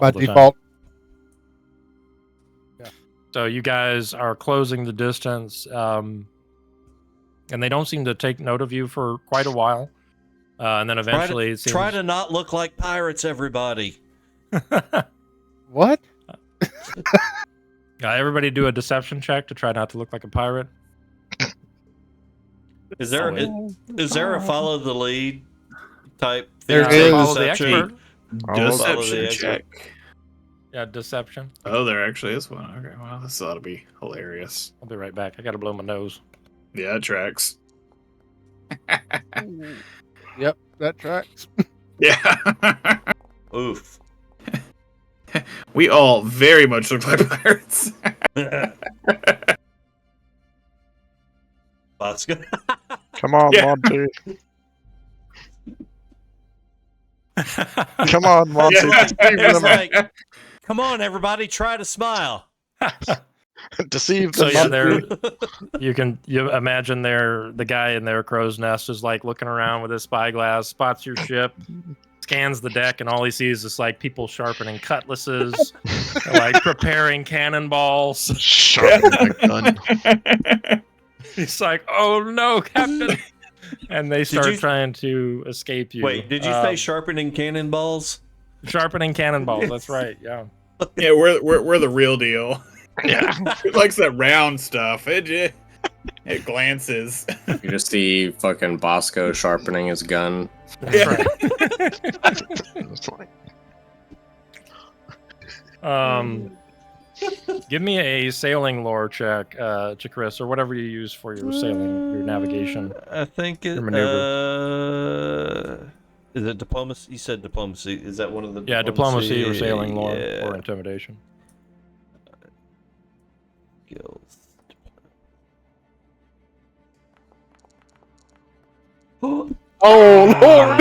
C: By
A: All the time.
C: default. Yeah.
A: So you guys are closing the distance, and they don't seem to take note of you for quite a while. And then eventually it seems...
B: Try to not look like pirates, everybody.
C: What?
A: Everybody do a deception check to try not to look like a pirate.
B: Is there a follow the lead type?
C: There
B: thing?
C: is.
A: Follow the
B: Deception?
A: expert.
G: Deception
B: the
G: check.
A: Yeah, deception.
G: Oh, there actually is one. Okay, well, this ought to be hilarious.
A: I'll be right back. I gotta blow my nose.
G: Yeah, it tracks.
C: Yep, that tracks.
G: Yeah.
B: Oof.
G: We all very much look like pirates.
B: Bosco.
E: Come on,
G: Yeah.
E: Monty. Come on, Monty.
G: Yeah.
B: It's like, come on, everybody, try to smile.
E: Deceive
A: So
E: the
A: yeah,
E: Monty.
A: you imagine the guy in their crow's nest is like looking around with his spyglass, spots your ship, scans the deck, and all he sees is like people sharpening cutlasses, like preparing cannonballs.
E: Sharpening a gun.
A: He's like, "Oh no, Captain!" And they start
B: you-
A: trying to escape you.
B: Wait, did you say sharpening cannonballs?
A: sharpening cannonballs? That's right. Yeah.
G: Yeah, we're the real deal.
E: Yeah.
G: Who likes that round stuff? It glances.
F: You just see fucking Bosco sharpening his gun.
A: That's
G: Yeah.
A: right.
E: It's like,
A: Give me a sailing lore check, Chris, or whatever you use for your sailing, your navigation.
B: I think it.
A: Your maneuver.
B: Is it diplomacy? You said diplomacy. Is that one of the?
A: Yeah, diplomacy or sailing lore
B: Yeah.
A: or intimidation.
B: Skills.
C: Oh Lord!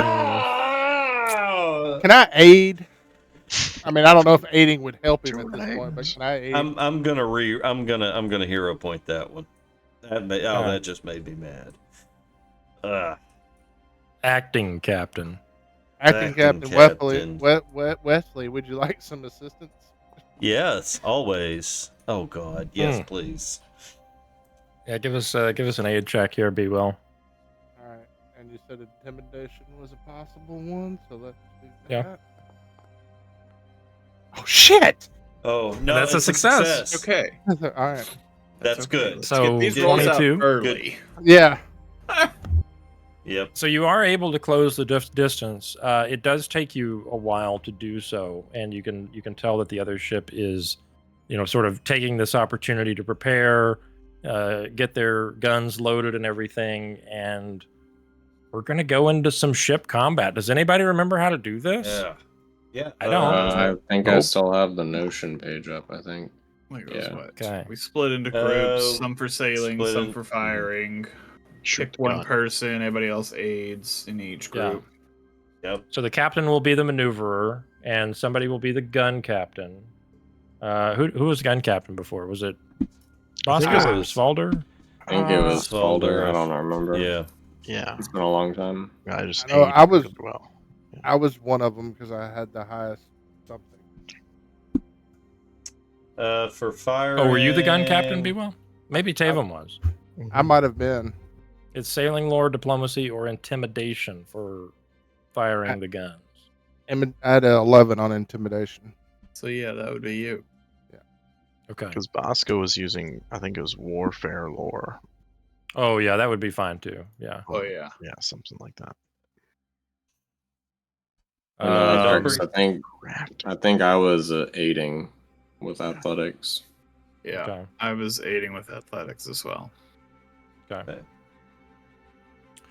C: Can I aid? I mean, I don't know if aiding would help him at this point, but can I aid?
B: I'm gonna hero point that one. That just made me mad.
A: Acting captain.
C: Acting Captain Wesley, would you like some assistance?
B: Yes, always. Oh God, yes, please.
A: Yeah, give us an aid check here, Be Well.
C: All right, and you said intimidation was a possible one, so let's do that.
A: Yeah.
C: Oh shit!
B: Oh no,
A: That's a
B: it's
A: success.
G: Okay.
C: All right.
B: That's
G: okay.
B: good.
G: Let's
A: So,
G: get these rolls out
A: 22?
G: early.
C: Yeah.
B: Yep.
A: So you are able to close the distance. It does take you a while to do so, and you can tell that the other ship is, sort of taking this opportunity to prepare, get their guns loaded and everything, and we're gonna go into some ship combat. Does anybody remember how to do this?
B: Yeah. Yeah.
A: I don't.
F: I think I
E: Nope.
F: still have the Notion page up, I think.
G: Like
F: Yeah.
G: what?
A: Okay.
G: We split into groups, some for sailing,
B: split
G: some
B: in-
G: for firing.
E: shoot
G: Pick
E: the
G: one
E: gun.
G: person, everybody else aids in each
A: Yeah.
G: group.
B: Yep.
A: So the captain will be the maneuverer, and somebody will be the gun captain. Who was gun captain before? Was it
E: I think
A: Bosco
E: it
A: or
E: was-
A: Svalder?
F: I think it was
B: Solder.
F: Folder. I don't remember.
B: Yeah.
E: Yeah.
F: It's been a long time.
E: I just
C: I know,
E: ate
C: I was-
E: as well.
C: I was one of them because I had the highest something.
B: For fire.
A: Oh, were you the gun captain, Be Well? Maybe Taven was.
C: I might have been.
A: It's sailing lore, diplomacy, or intimidation for firing the guns.
C: I had an 11 on intimidation.
G: So yeah, that would be you.
A: Okay.
E: Because Bosco was using, I think it was warfare lore.
A: Oh yeah, that would be fine too. Yeah.
G: Oh yeah.
E: Yeah, something like that.
F: Darks, I
E: Craft.
F: think I was aiding with athletics.
G: Yeah.
A: Okay.
G: I was aiding with athletics as well.
A: Okay.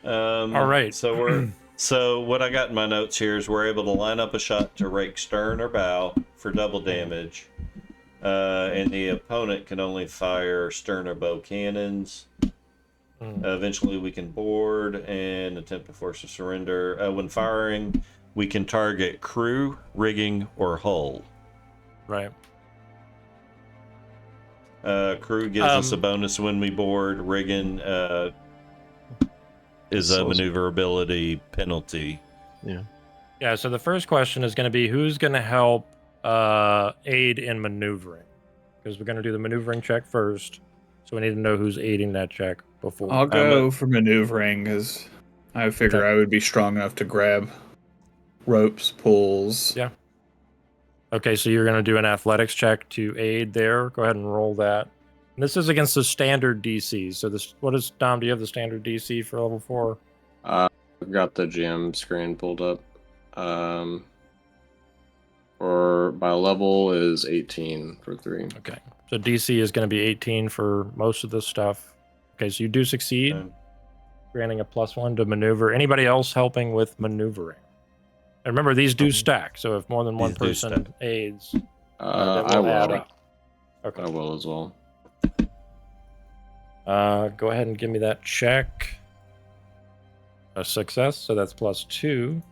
B: All
A: right.
B: So what I got in my notes here is we're able to line up a shot to rake stern or bow for double damage. And the opponent can only fire stern or bow cannons. Eventually, we can board and attempt to force a surrender. When firing, we can target crew, rigging, or hull.
A: Right.
B: Crew gives us a bonus when we board. Rigging is a maneuverability penalty.
E: Yeah.
A: Yeah, so the first question is going to be who's going to help aid in maneuvering? Because we're going to do the maneuvering check first. So we need to know who's aiding that check before.
G: I'll go for maneuvering because I figure I would be strong enough to grab ropes, pulls.
A: Yeah. Okay, so you're going to do an athletics check to aid there. Go ahead and roll that. And this is against the standard DC. So this, what is, Dom, do you have the standard DC for level 4?
F: I've got the GM screen pulled up. Or my level is 18 for 3.
A: Okay, so DC is going to be 18 for most of this stuff. Okay, so you do succeed, granting a +1 to maneuver. Anybody else helping with maneuvering? And remember, these do stack, so if more than one person aids, that will add up. Okay.
F: I will as well.
A: Go ahead and give me that check. A success, so that's +2.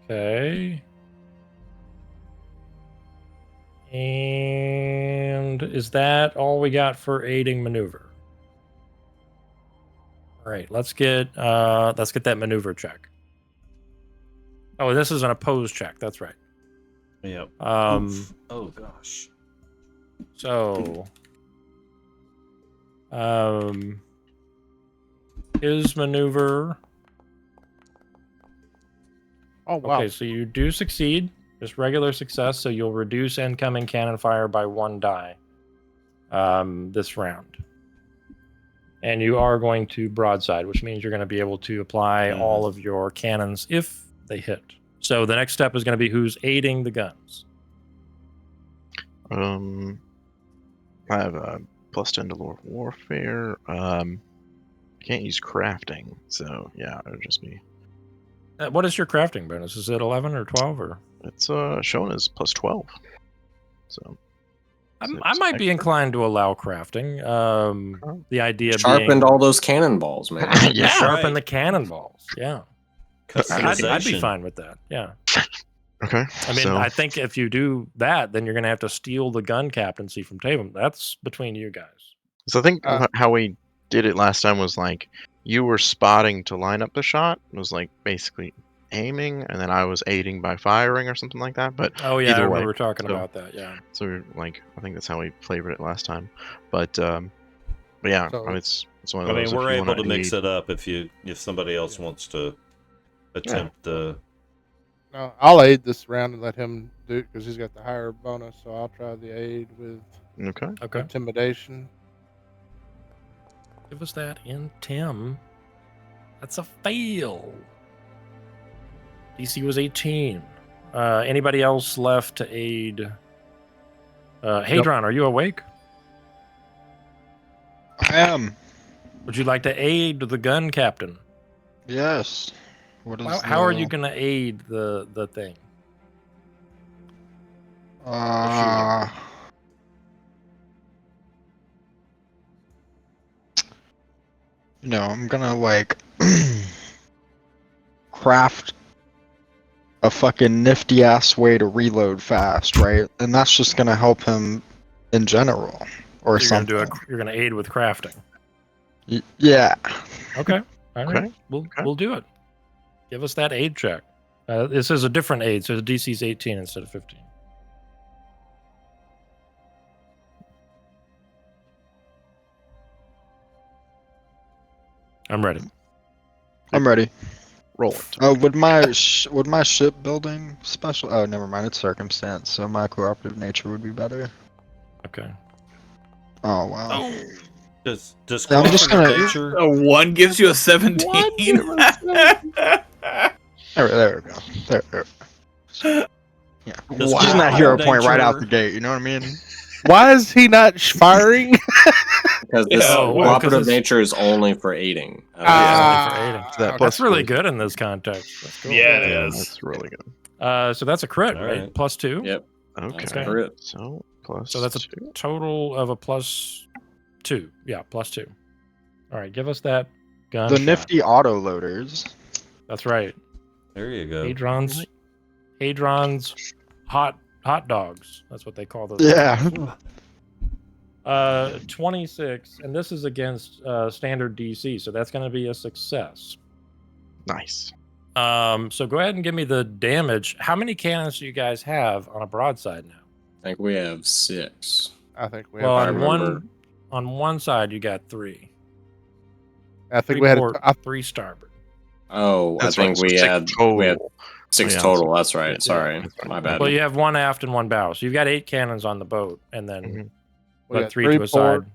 A: Okay. And is that all we got for aiding maneuver? All right, let's get that maneuver check. Oh, this is an opposed check. That's right.
B: Yep. Oh gosh.
A: So, his maneuver.
C: Oh wow.
A: Okay, so you do succeed. Just regular success, so you'll reduce incoming cannon fire by 1 die this round. And you are going to broadside, which means you're going to be able to apply all of your cannons if they hit. So the next step is going to be who's aiding the guns.
E: I have a +10 to Lord Warfare. Can't use crafting, so yeah, it would just be.
A: What is your crafting bonus? Is it 11 or 12 or?
E: It's shown as +12. So.
A: I might be inclined to allow crafting. The idea
F: Sharpened all those cannonballs, man.
A: Yeah, sharpen the cannonballs. Yeah. I'd be fine with that. Yeah.
E: Okay.
A: I mean, I think if you do that, then you're going to have to steal the gun captaincy from Tatum. That's between you guys.
E: So I think how we did it last time was like you were spotting to line up the shot. It was like basically aiming, and then I was aiding by firing or something like that. But
A: oh yeah, I
E: either
A: remember
E: way,
A: talking about that. Yeah.
E: So like I think that's how we flavored it last time. But yeah,
C: So-
E: I mean, it's one of those.
B: I mean, we're
E: if you
B: able
E: wanna
B: to mix
E: aid-
B: it up if somebody else wants to attempt the.
C: No, I'll aid this round and let him do it because he's got the higher bonus. So I'll try the aid with
E: Okay.
C: intimidation.
A: Give us that in Tim. That's a fail. DC was 18. Anybody else left to aid? Hadron, are you awake?
D: I am.
A: Would you like to aid the gun captain?
D: Yes. What is
A: How are you going to aid the thing?
D: No, I'm gonna like craft a fucking nifty ass way to reload fast, right? And that's just gonna help him in general, or
A: You're
D: something.
A: You're going to aid with crafting.
D: Yeah.
A: Okay. All right.
E: Okay.
A: We'll do it. Give us that aid check. This is a different aid, so the DC's 18 instead of 15. I'm ready.
D: I'm ready.
E: Roll it.
D: Would my shipbuilding special? Oh, never mind. It's circumstance, so my cooperative nature would be better.
A: Okay.
D: Oh wow.
B: Does
D: Yeah, I'm just gonna-
B: nature?
G: A 1 gives you a 17.
D: There we go. There. Yeah.
B: Does
D: She's not hero point right out
B: nature-
D: the gate. You know what I mean?
C: Why is he not firing?
F: Because this
A: Oh, well, 'cause
F: cooperative
A: it's-
F: nature is only for aiding.
A: Yeah, only for aiding.
E: That
A: That's
E: plus
A: really
E: four.
A: good in this context. That's cool.
G: Yeah, it
E: Yeah,
G: is.
E: that's really good.
A: So that's a crit,
B: All
A: right?
B: right.
A: +2.
F: Yep. That's
E: Okay.
F: crit.
E: So plus.
A: So that's a
E: 2.
A: total of a +2. Yeah, +2. All right, give us that gun.
D: The nifty auto loaders.
A: That's right.
B: There you go.
A: Hadron's hot dogs. That's what they call those.
D: Yeah.
A: 26, and this is against standard DC, so that's going to be a success.
E: Nice.
A: So go ahead and give me the damage. How many cannons do you guys have on a broadside now?
F: I think we have 6.
C: I think we
A: Well,
C: have.
A: on one side you got 3.
C: I think
A: 3
C: we had.
A: port, 3 starboard.
F: Oh,
E: That's
F: I think
E: right. So
F: we
E: 6
F: had
E: total.
F: 6
E: yeah,
F: total. That's right.
E: yeah,
F: Sorry,
E: that's right.
F: my bad.
A: Well, you have 1 aft and 1 bow, so you've got 8 cannons on the boat, and then
E: Mhm.
C: We got
A: 3
C: 3
A: to a
C: port,
A: side.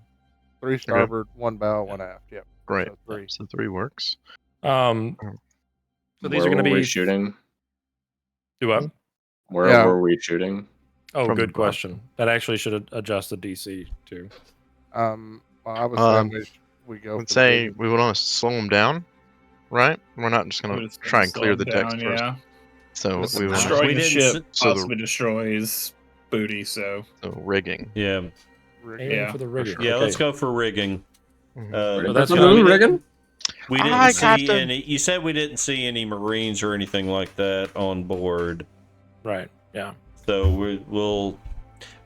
C: 3 starboard, 1 bow, 1 aft. Yep.
E: Great.
C: So 3.
E: So 3 works.
A: So these
F: Where
A: are going to
F: were we
A: be
F: shooting?
A: Do what?
F: Where
C: Yeah.
F: were we shooting?
A: Oh,
E: From
A: good
E: the
A: question. That actually should adjust the DC too.
C: Well, I was saying we go.
E: Let's
C: for the
E: say
C: big-
E: we would want to slow them down, right? We're not just
G: I
E: going
G: would
E: to try and
G: slow
E: clear
G: him
E: the decks
G: down,
E: first.
G: yeah.
E: So
G: It's
E: we want
G: destroying
B: We
G: the
B: didn't
G: ship
B: s-
E: so the-
G: possibly destroys booty, so
E: rigging.
B: Yeah.
A: Aiming
G: Yeah,
A: for the
G: for
A: rigging.
G: sure.
B: Yeah,
A: Okay.
B: let's go for rigging.
E: Mhm.
A: So that's
B: we
A: gonna be-
B: didn't- We didn't
E: Hi,
B: see
E: Captain.
B: any. You said we didn't see any Marines or anything like that on board.
A: Right. Yeah.
B: So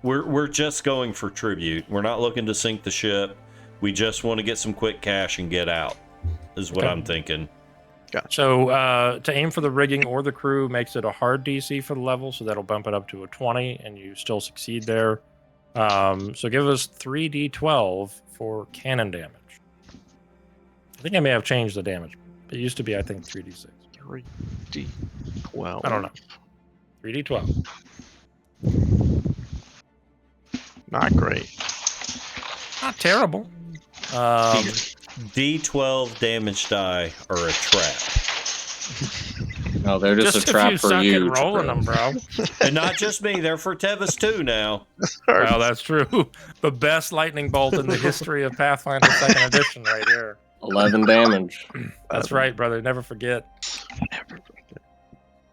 B: we're just going for tribute. We're not looking to sink the ship. We just want to get some quick cash and get out. Is what
A: Okay.
B: I'm thinking.
A: So to aim for the rigging or the crew makes it a hard DC for the level, so that'll bump it up to a 20, and you still succeed there. So give us 3d12 for cannon damage. I think I may have changed the damage. It used to be, I think, 3d6.
E: 3d12.
A: I don't know. 3d12.
E: Not great.
A: Not terrible.
B: D12 damage die are a trap,
F: No, they're just a
A: if
F: trap
A: you
F: for
A: suck
F: you.
A: at rolling them, bro.
B: and not just me. They're for Tevis too now.
A: Well, that's true. The best lightning bolt in the history of Pathfinder 2nd Edition, right here.
F: 11 damage.
A: That's right, brother. Never forget.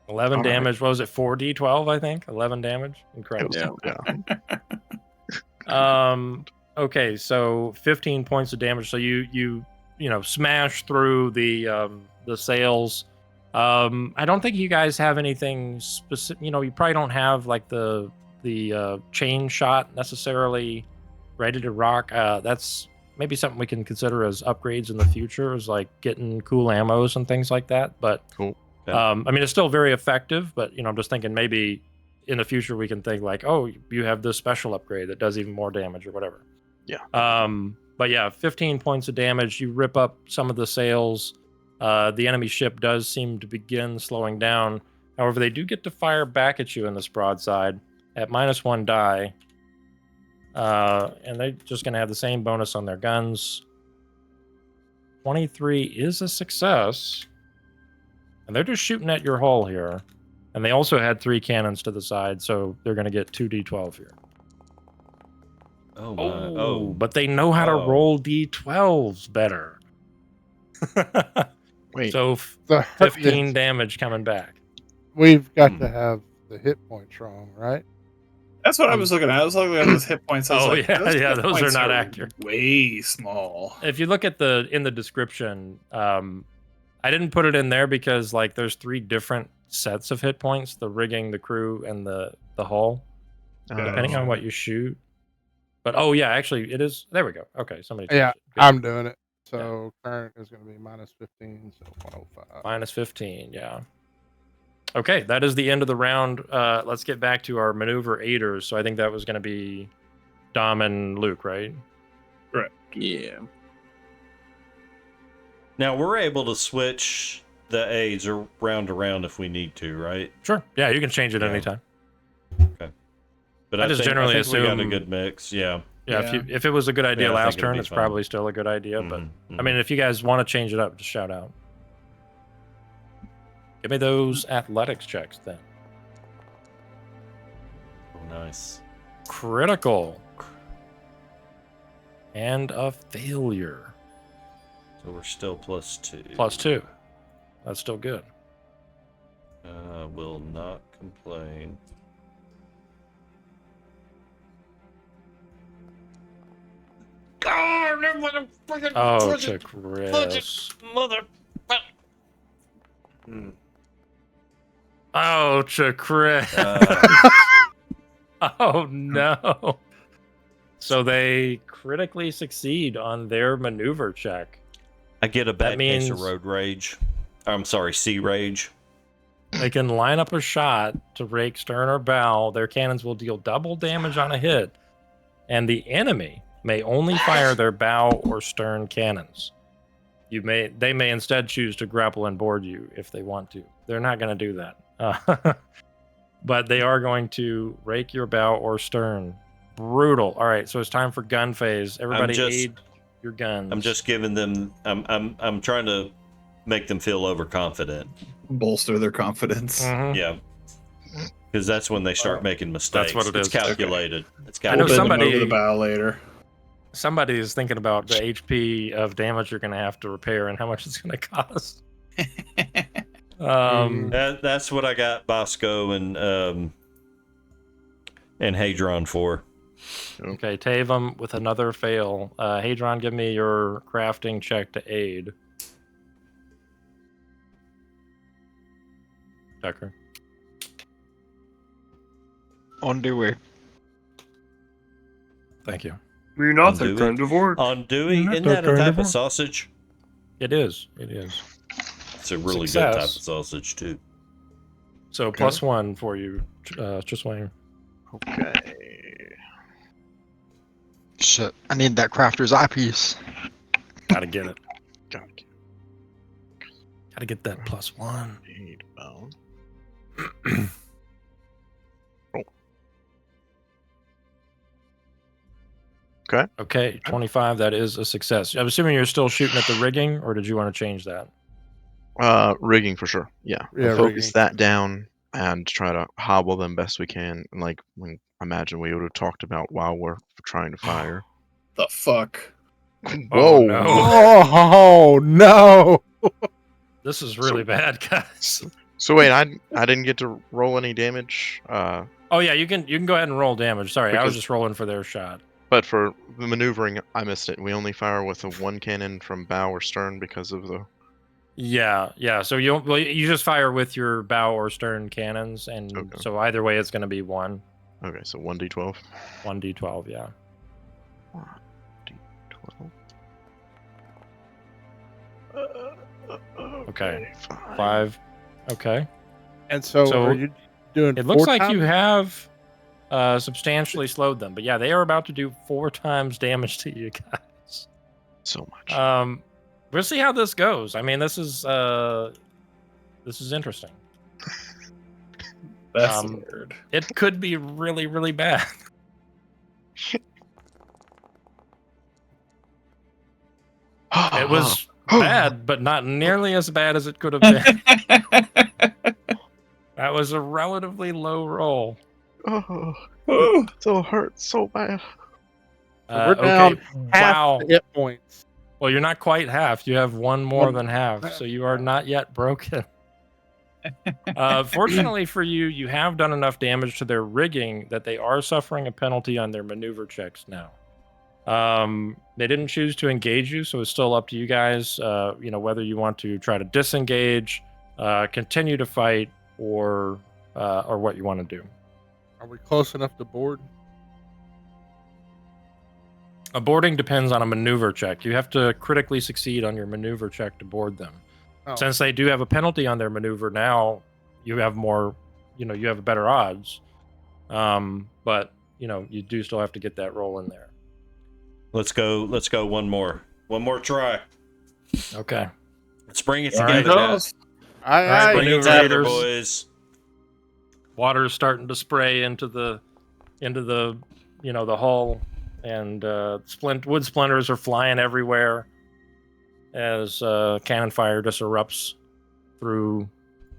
A: 11
E: All right.
A: damage. What was it? 4d12, I think. 11 damage. Incredible.
F: Yeah.
A: Okay, so 15 points of damage. So you smash through the sails. I don't think you guys have anything specific. You probably don't have like the chain shot necessarily ready to rock. That's maybe something we can consider as upgrades in the future, is like getting cool ammos and things like that. But
E: Cool.
B: Yeah.
A: I mean, it's still very effective. But I'm just thinking maybe in the future we can think like, oh, you have this special upgrade that does even more damage or whatever.
E: Yeah.
A: But yeah, 15 points of damage. You rip up some of the sails. The enemy ship does seem to begin slowing down. However, they do get to fire back at you in this broadside at -1 die. And they're just going to have the same bonus on their guns. 23 is a success. And they're just shooting at your hull here. And they also had 3 cannons to the side, so they're going to get 2d12 here.
B: Oh my! Oh,
A: But they know how to
B: Oh.
A: roll d12s better.
E: Wait.
A: So
C: So
A: 15 damage coming back.
C: We've got to have the hit points wrong, right?
G: That's what I was looking at. I was looking at those hit points. I was
A: Oh,
G: like,
A: yeah,
G: those
A: yeah,
G: hit
A: those are
G: points
A: not accurate.
G: Way small.
A: If you look at in the description, I didn't put it in there because like there's 3 different sets of hit points: the rigging, the crew, and the hull, depending on what you shoot. But oh yeah, actually it is. There we go. Okay, somebody.
C: Yeah,
A: changed it. Good.
C: I'm doing it. So current is going to be -15, so 105.
A: -15, yeah. Okay, that is the end of the round. Let's get back to our maneuver aiders. So I think that was going to be Dom and Luke, right?
F: Yeah.
B: now we're able to switch the aids around if we need to, right?
A: Sure. Yeah, you can change it
B: Yeah.
A: anytime.
B: But
A: I
B: I
A: just
B: think,
A: generally
B: I think we got a
A: assume-
B: good mix. Yeah.
A: Yeah,
G: Yeah.
A: if it was a good idea
B: Yeah, I
A: last
B: think it'll
A: turn,
B: be
A: it's
B: fine.
A: probably still a good idea. But
B: Mhm,
A: I mean, if you guys want to change it up, just shout out. Give me those athletics checks then.
B: oh, nice.
A: Critical. And a failure.
B: So we're still +2.
A: +2. That's still good.
B: Will not complain.
A: Oh, to Chris. Oh, to Chris. Oh, no. So they critically succeed on their maneuver check.
B: I get a bad case of
A: means-
B: road rage. I'm sorry, sea rage.
A: They can line up a shot to rake stern or bow. Their cannons will deal double damage on a hit, and the enemy may only fire their bow or stern cannons. They may instead choose to grapple and board you if they want to. They're not going to do that. But they are going to rake your bow or stern. Brutal. All right, so it's time for gun phase. Everybody aid your guns.
B: I'm just giving them. I'm trying to make them feel overconfident.
G: Bolster their confidence.
A: Mhm.
B: Yeah, because that's when they start making mistakes.
A: What it
B: it's
A: is.
B: calculated.
G: Okay.
B: It's
A: I know
B: calculated.
G: We'll bend them over
A: somebody-
G: the bow later.
A: Somebody is thinking about the HP of damage you're going to have to repair and how much it's going to cost.
B: That's what I got Bosco and Hadron for.
A: Okay, Tavam with another fail. Hadron, give me your crafting check to aid. Tucker.
D: On the way.
A: Thank you.
F: We're not that kind of orc.
B: Andouille,
A: Not
B: isn't
A: that
B: that a
A: kind
B: type
A: of
B: of
A: orc.
B: sausage?
A: It is. It is.
B: It's a really good type of
A: Success.
B: sausage too.
A: So +1 for you, Triswang.
E: Okay.
D: Shit, I need that crafter's eyepiece.
A: Gotta get it.
E: Gotta get
A: Gotta get that +1.
E: paid well.
A: Okay, 25. That is a success. I'm assuming you're still shooting at the rigging, or did you want to change that?
E: Rigging for sure. Yeah.
C: Yeah,
E: We'll focus
C: rigging.
E: that down and try to hobble them best we can. And like, imagine we would have talked about while we're trying to fire.
G: The fuck?
A: Oh, no.
C: Oh no!
A: This is really bad, guys.
E: So wait, I didn't get to roll any damage.
A: Oh yeah, you can go ahead and roll damage. Sorry, I was
E: Because-
A: just rolling for their shot.
E: But for the maneuvering, I missed it. We only fire with a one cannon from bow or stern because of the.
A: Yeah. So you just fire with your bow or stern cannons, and
E: Okay.
A: so either way, it's going to be 1
E: Okay, so 1d12.
A: 1d12. Yeah.
E: 1d12.
A: Okay. 5. Okay.
C: And so,
A: So,
C: are you doing?
A: It looks
C: 4
A: like you
C: times?
A: have substantially slowed them, but yeah, they are about to do 4 times damage to you guys.
E: So much.
A: We'll see how this goes. I mean, this is interesting.
G: That's
A: Um,
G: weird.
A: It could be really, really bad. It was bad, but not nearly as bad as it could have been. That was a relatively low roll.
E: Oh, so hurt so bad.
C: So we're down half
A: Wow.
C: the hit points.
A: Well, you're not quite half. You have one more
C: One-
A: than half, so you are not yet broken. Fortunately for you, you have done enough damage to their rigging that they are suffering a penalty on their maneuver checks now. They didn't choose to engage you, so it's still up to you guys. Whether you want to try to disengage, continue to fight, or what you want to do.
C: Are we close enough to board?
A: A boarding depends on a maneuver check. You have to critically succeed on your maneuver check to board them.
C: Oh.
A: Since they do have a penalty on their maneuver now, you have more, you have better odds. But you do still have to get that roll in there.
B: Let's go one more try.
A: Okay.
B: Let's bring it
G: All right,
B: together, guys.
C: Aye,
A: All right,
C: aye.
B: Bring it
A: Maneuverators.
B: together, boys.
A: Water is starting to spray into the the hull, and wood splinters are flying everywhere as cannon fire just erupts through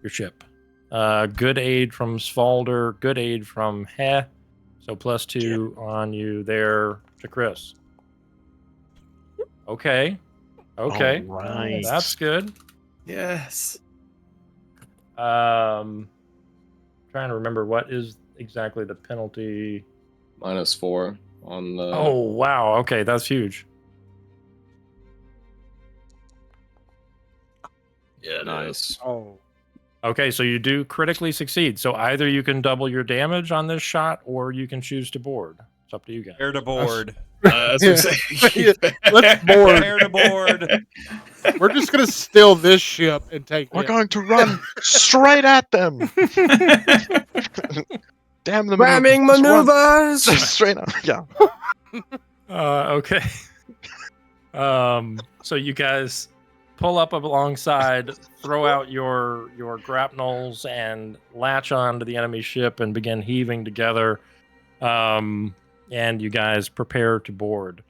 A: your ship. Good aid from Svalder, good aid from Heh, so +2 on you there to Chris. Okay,
E: All right.
A: that's good.
G: Yes.
A: Trying to remember what is exactly the penalty.
F: -4 on the.
A: Oh wow! Okay, that's huge.
G: Yeah,
F: nice.
C: Oh,
A: Okay, so you do critically succeed. So either you can double your damage on this shot, or you can choose to board. It's up to you guys.
B: Air to board.
G: That's what I'm saying.
C: let's board.
B: Air to board.
C: We're just gonna steal this ship and take
E: We're
C: it.
E: going to run straight at them. Damn them!
F: Ramming
E: Just run.
F: maneuvers.
E: Straight up. Yeah.
A: Okay. So you guys pull up alongside, throw out your grapnels, and latch onto the enemy ship and begin heaving together. And you guys prepare to board.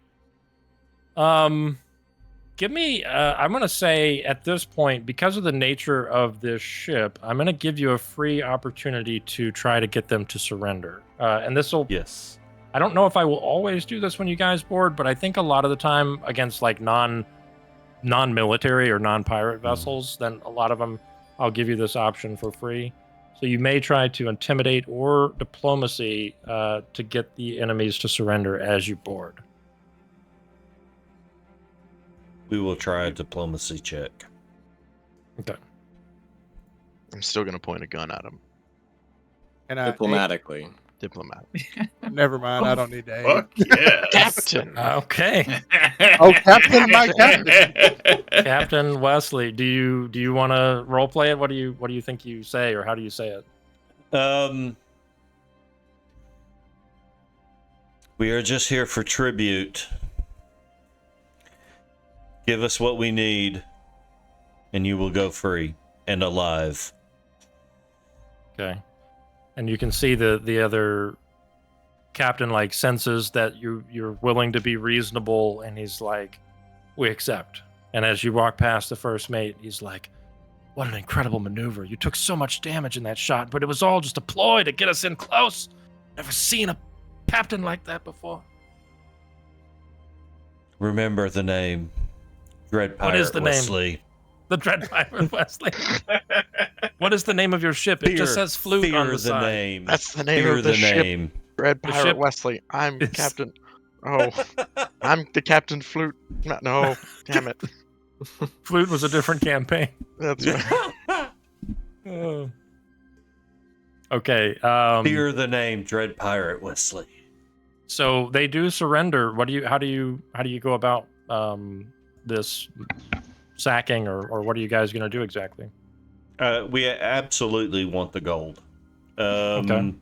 A: Give me. I'm gonna say at this point, because of the nature of this ship, I'm gonna give you a free opportunity to try to get them to surrender. And this will.
B: Yes.
A: I don't know if I will always do this when you guys board, but I think a lot of the time against like non-military or non-pirate vessels, then a lot of them I'll give you this option for free. So you may try to intimidate or diplomacy to get the enemies to surrender as you board.
B: We will try a diplomacy check.
A: Okay.
E: I'm still gonna point a gun at him.
C: And I,
F: Diplomatically.
E: Diplomat.
C: never mind. I don't need to aid.
G: Fuck yeah.
E: Captain.
A: Okay.
C: Oh, Captain, my Captain.
A: Captain Wesley, do you want to role play it? What do you think you say, or how do you say it?
B: We are just here for tribute. Give us what we need, and you will go free and alive.
A: Okay. And you can see the other captain like senses that you're willing to be reasonable, and he's like, we accept. And as you walk past the first mate, he's like, what an incredible maneuver. You took so much damage in that shot, but it was all just a ploy to get us in close. Never seen a captain like that before.
B: Remember the name. Dread Pirate
A: What is the name?
B: Wesley.
A: The Dread Pirate Wesley. What is the name of your ship? It just says flute on the side.
B: Name.
E: That's the name
B: Fear
E: of the ship.
B: name.
E: Red
A: The
E: Pirate
A: ship
E: Wesley. I'm
A: is-
E: Captain. Oh, I'm the Captain Flute. No, damn it.
A: Flute was a different campaign.
E: That's right.
A: Oh. Okay.
B: Fear the name. Dread Pirate Wesley.
A: So they do surrender. How do you go about this sacking, or what are you guys going to do exactly?
B: We absolutely want the gold.
A: Okay.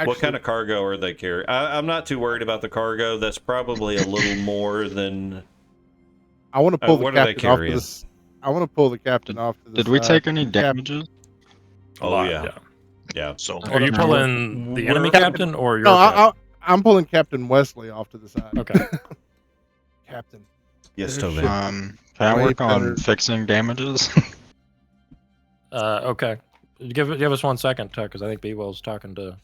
B: What kind of cargo are they carrying? I'm not too worried about the cargo. That's probably a little more than.
C: I want to pull the
B: what are they
C: captain off to
B: carrying?
C: this. I want to pull the captain off to the
D: Did we
C: side.
D: take any damages?
B: Oh yeah. Yeah.
E: So
A: Are you pulling the enemy
C: Captain-
A: captain or your?
C: No,
A: captain?
C: I'm pulling Captain Wesley off to the side.
A: Okay.
C: Captain.
B: Yes,
C: There's
B: Toby.
C: shit.
D: Can I
C: Way
D: work on
C: better.
D: fixing damages?
A: Okay. Give us 1 second, because I think B Will's talking to.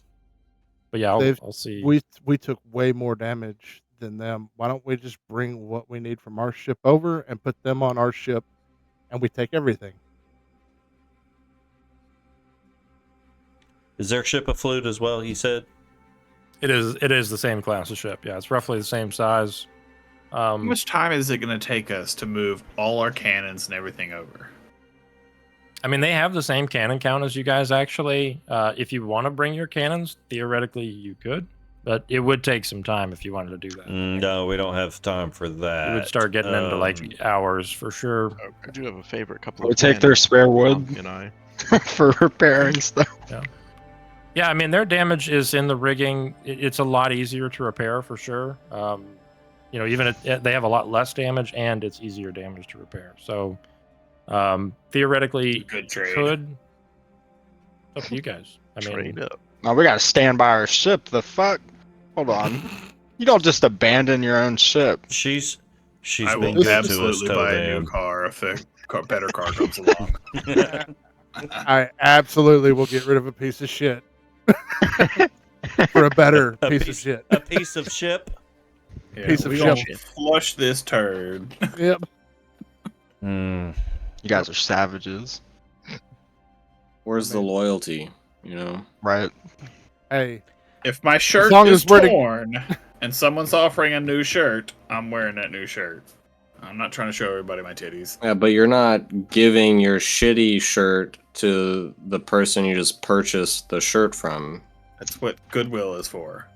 A: But yeah,
C: They've-
A: I'll see.
C: We took way more damage than them. Why don't we just bring what we need from our ship over and put them on our ship, and we take everything?
B: Is their ship a flute as well? He said.
A: It is the same class of ship. Yeah, it's roughly the same size.
G: How much time is it going to take us to move all our cannons and everything over?
A: I mean, they have the same cannon count as you guys, actually. If you want to bring your cannons, theoretically, you could. But it would take some time if you wanted to do that.
B: No, we don't have time for that.
A: It would start getting into, like, hours, for sure.
E: I do have a favorite couple
D: We'll
E: of
D: take their spare wood
E: You know.
D: for repairing stuff.
A: Yeah, I mean, their damage is in the rigging. It's a lot easier to repair, for sure. Even they have a lot less damage, and it's easier damage to repair. So, theoretically,
G: Good trade.
A: could. It's up to you guys. I mean,
E: Trade up.
D: No, we gotta stand by our ship. The fuck? Hold on. You don't just abandon your own ship.
B: She's
G: I
B: been
G: will
B: good
G: absolutely
B: to us,
G: buy a new
B: Tobam.
G: car if a better car comes along.
C: I absolutely will get rid of a piece of shit for a better
B: A
C: piece of
B: piece-
C: shit.
B: A piece of ship.
G: Yeah,
C: Piece of
G: we gonna
C: shit.
G: flush this turd.
C: Yep.
B: Hmm.
D: You guys are savages.
F: Where's the loyalty? You know.
D: Right.
C: Hey,
G: If my shirt
C: long
G: is
C: as we're
G: torn and someone's offering a new shirt, I'm wearing that new shirt. I'm not trying to show everybody my titties.
F: Yeah, but you're not giving your shitty shirt to the person you just purchased the shirt from.
G: That's what Goodwill is for.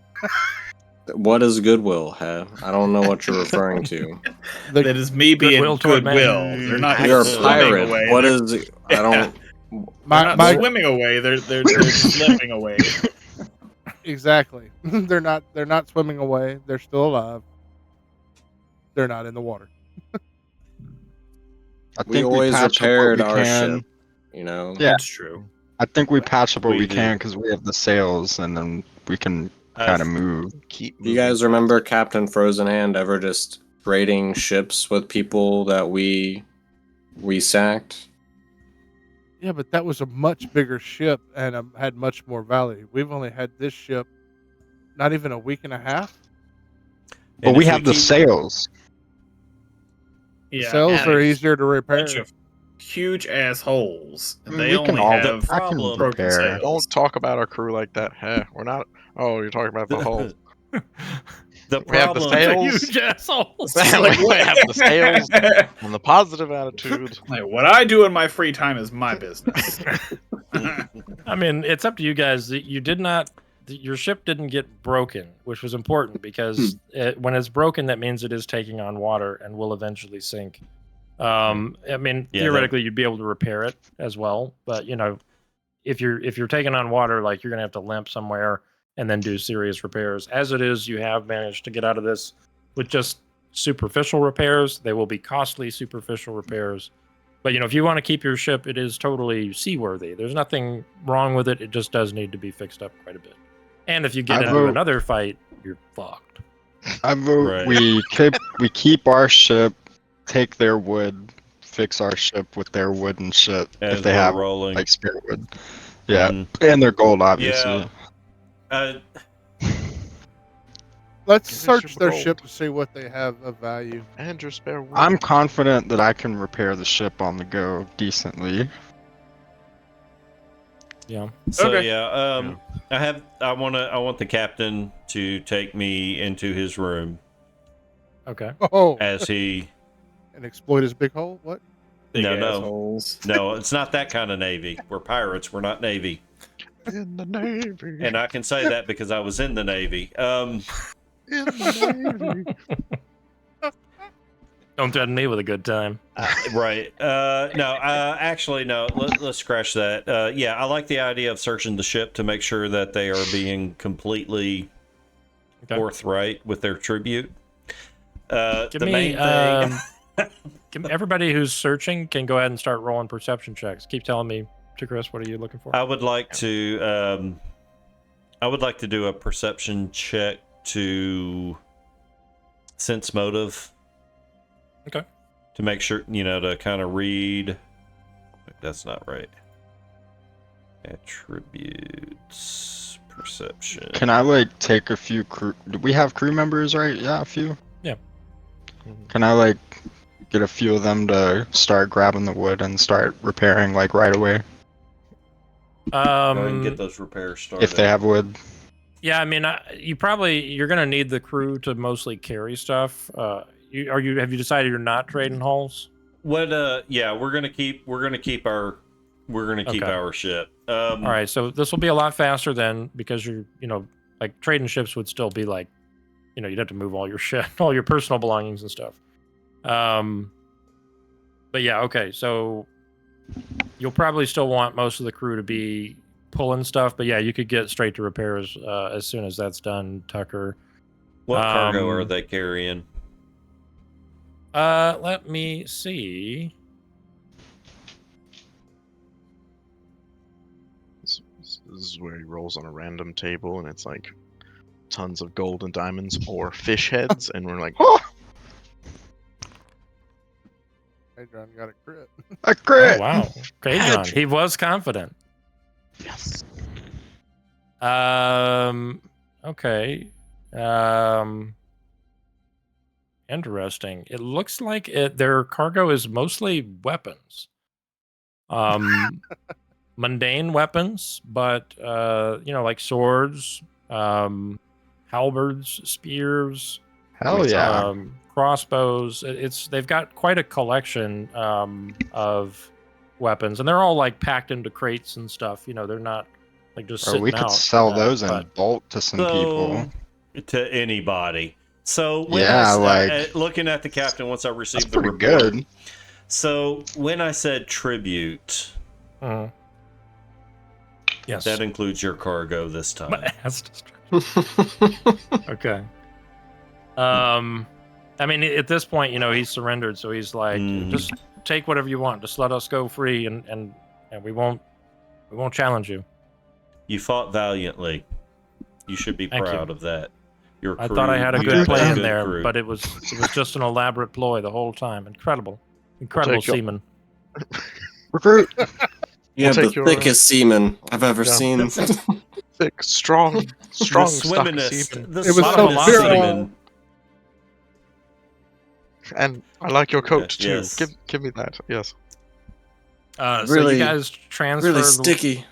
F: What is Goodwill, Have? I don't know what you're referring to.
G: That is me being
A: Goodwill toward
G: Goodwill.
A: men.
G: They're not
F: You're a
G: swimming
F: pirate.
G: away.
F: What
G: They're-
F: is? I don't.
G: They're
C: my,
G: not swimming away. They're slipping away.
C: exactly. They're not swimming away. They're still alive. They're not in the water.
D: I
F: We
D: think
F: always
D: patch up what
F: repaired
D: we
F: our
D: can.
F: ship. You know.
D: Yeah.
G: That's true.
D: I think we patch up what
B: We
D: we
B: do.
D: can because we have the sails, and then we can kind of move.
E: Keep
F: Do you
E: moving.
F: guys remember Captain Frozen Hand ever just trading ships with people that we sacked?
C: Yeah, but that was a much bigger ship and had much more value. We've only had this ship not even a week and a half.
D: But
B: And
D: we
B: if
D: have the
B: keep-
D: sails.
C: The sails are easier to repair.
G: Bunch of huge assholes.
D: I mean,
G: They
D: we
G: only
D: can all-
G: have
D: I can
B: problem-
G: broken
D: repair.
G: sails.
E: Don't talk about our crew like that. Heh, we're not. Oh, you're talking about the whole.
B: The
E: We have the
B: problem.
E: sails.
A: Huge assholes.
E: we have the sails and the positive attitude.
G: Like, what I do in my free time is my business.
A: I mean, it's up to you guys. You did not. Your ship didn't get broken, which was important because when it's broken, that means it is taking on water and will eventually sink. I mean,
B: Yeah,
A: theoretically, you'd be able to repair it as well, but if you're taking on water, like you're gonna have to limp somewhere and then do serious repairs. As it is, you have managed to get out of this with just superficial repairs. They will be costly superficial repairs. But if you want to keep your ship, it is totally seaworthy. There's nothing wrong with it. It just does need to be fixed up quite a bit. And if you get
D: I
A: into
D: vote-
A: another fight, you're fucked.
D: I vote
B: Right.
D: we keep our ship, take their wood, fix our ship with their wood and shit
B: As
D: if they
B: we're
D: have
B: rolling.
D: like spare wood. Yeah,
B: Mm.
D: and their gold, obviously.
B: Yeah.
C: Let's
E: Give us
C: search
E: your
C: their
E: gold.
C: ship to see what they have of value.
E: And your spare wood.
D: I'm confident that I can repair the ship on the go decently.
A: Yeah.
B: So
C: Okay.
B: yeah, I want the captain to take me into his room
A: Okay.
C: Oh,
B: as he.
C: and exploit his big hole. What?
G: Big
B: No, no.
G: assholes.
B: No, it's not that kind of navy. We're pirates. We're not navy.
E: in the Navy.
B: And I can say that because I was in the navy.
E: In the Navy.
A: Don't threaten me with a good time.
B: Right. No. Actually, no. Let's scratch that. Yeah, I like the idea of searching the ship to make sure that they are being completely
A: Okay.
B: forthright with their tribute.
A: Give
B: The
A: me,
B: main thing.
A: everybody who's searching can go ahead and start rolling perception checks. Keep telling me, to Chris, what are you looking for?
B: I would like to. I would like to do a perception check to sense motive.
A: Okay.
B: To make sure, to kind of read. That's not right. Attributes, perception.
D: Can I take a few crew? Do we have crew members, right? Yeah, a few.
A: Yeah.
D: Can I get a few of them to start grabbing the wood and start repairing right away
B: Go ahead and get those repairs started.
D: if they have wood?
A: Yeah, I mean, you're gonna need the crew to mostly carry stuff. Have you decided you're not trading hulls?
B: What? Yeah, we're gonna keep our
A: Okay.
B: our ship.
A: All right, so this will be a lot faster then because trading ships would still be you'd have to move all your shit, all your personal belongings and stuff. But yeah, okay, so you'll probably still want most of the crew to be pulling stuff, but yeah, you could get straight to repairs as soon as that's done, Tucker.
B: What cargo are they carrying?
A: Let me see.
E: This is where he rolls on a random table and it's tons of gold and diamonds or fish heads, and we're like,
C: Adrian got a crit.
D: A crit!
A: Oh, wow. Okay, John. He was confident.
E: yes.
A: Okay. Interesting. It looks like their cargo is mostly weapons. mundane weapons, but like swords, halberds, spears,
D: Hell yeah.
A: crossbows. They've got quite a collection of weapons, and they're all like packed into crates and stuff. They're not like just
D: Or
A: sitting
D: we could
A: out.
D: sell those in bulk to some people.
B: To anybody. So when looking at the captain once I received the report.
D: Good.
B: So when I said tribute,
A: yes,
B: that includes your cargo this time.
A: Okay. I mean, at this point, he's surrendered, so he's like, just take whatever you want. Just let us go free, and we won't challenge you.
B: You fought valiantly. You should be proud of that. Your crew,
A: I thought I had a good plan there,
B: crew.
A: but it was just an elaborate ploy the whole time. Incredible seaman.
D: Recruit.
F: Yeah, the thickest seaman I've ever seen.
E: Thick, strong,
B: the swimmingest.
C: It was so
B: seaman.
E: And I like your coat too.
B: Yes.
E: Give me that. Yes.
A: So you guys transfer
F: really sticky.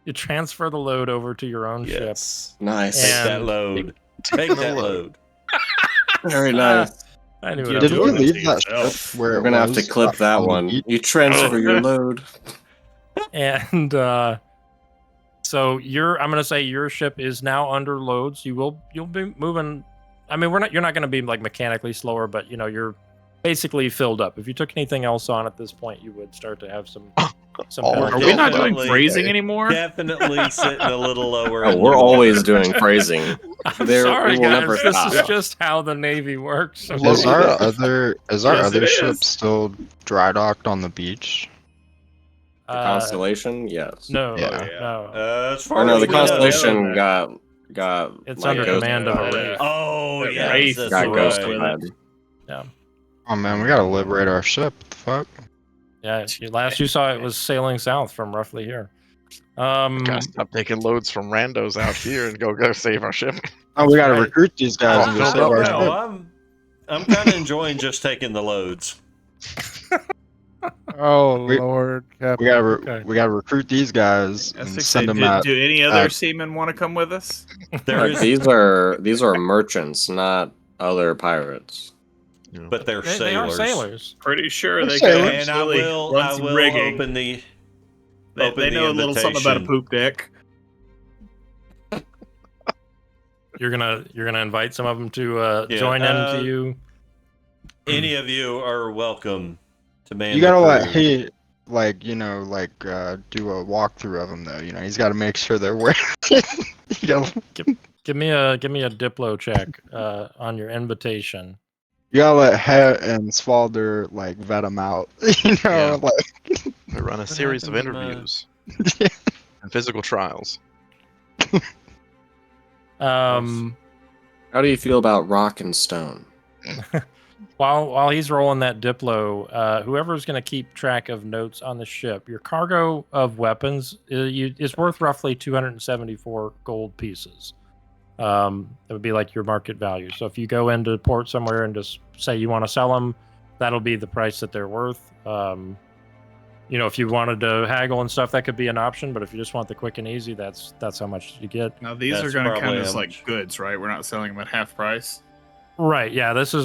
A: You transfer the load over to your own ship.
F: Nice.
B: Take that load. Take that load.
F: Very nice.
A: I knew
D: Did we leave that ship where
F: we're gonna have to clip that one? You transfer your load.
A: And so I'm gonna say your ship is now under loads. You'll be moving. I mean, you're not gonna be like mechanically slower, but you're basically filled up. If you took anything else on at this point, you would start to have some.
G: Are we not doing phrasing anymore?
B: Definitely sitting a little lower.
F: Oh, we're always doing phrasing.
A: Sorry, guys. This is just how the Navy works.
D: Is our other ship still dry docked on the beach?
F: The Constellation, yes.
A: No.
B: As far
F: no,
B: as
F: the
B: we
F: Constellation
B: know,
F: got.
A: It's under command of a Wraith.
B: Oh yeah,
G: Wraith
B: that's
F: got ghost
B: right.
F: with it.
A: Yeah.
D: Oh man, we gotta liberate our ship. What the fuck?
A: Yeah. Last you saw it was sailing south from roughly here.
E: Gotta stop taking loads from randos out here and go save our ship.
D: Oh, we gotta recruit these guys and go save our ship.
B: I'm kind of enjoying just taking the loads.
C: Oh Lord, Captain.
D: We gotta recruit these guys and send them out.
G: Do any other seamen want to come with us?
F: These are merchants, not other pirates.
B: But they're sailors.
A: They are sailors.
G: Pretty sure they
D: sailors.
G: can
B: And
G: actually run some rigging.
B: open the.
G: They know a little something about a poop deck.
A: You're gonna invite some of them to join in to you.
B: Any of you are welcome to man.
D: You gotta do a walkthrough of them though. He's got to make sure they're wearing.
A: Give me a Diplo check on your invitation.
D: You gotta let Het and Swalder vet them out.
E: They run a series of interviews and physical trials.
F: How do you feel about rock and stone?
A: While he's rolling that Diplo, whoever's going to keep track of notes on the ship, your cargo of weapons is worth roughly 274 gold pieces. That would be like your market value. So if you go into port somewhere and just say you want to sell them, that'll be the price that they're worth. If you wanted to haggle and stuff, that could be an option. But if you just want the quick and easy, that's how much you get.
G: Now these are going to count as like goods, right? We're not selling them at half price.
A: Right. Yeah. This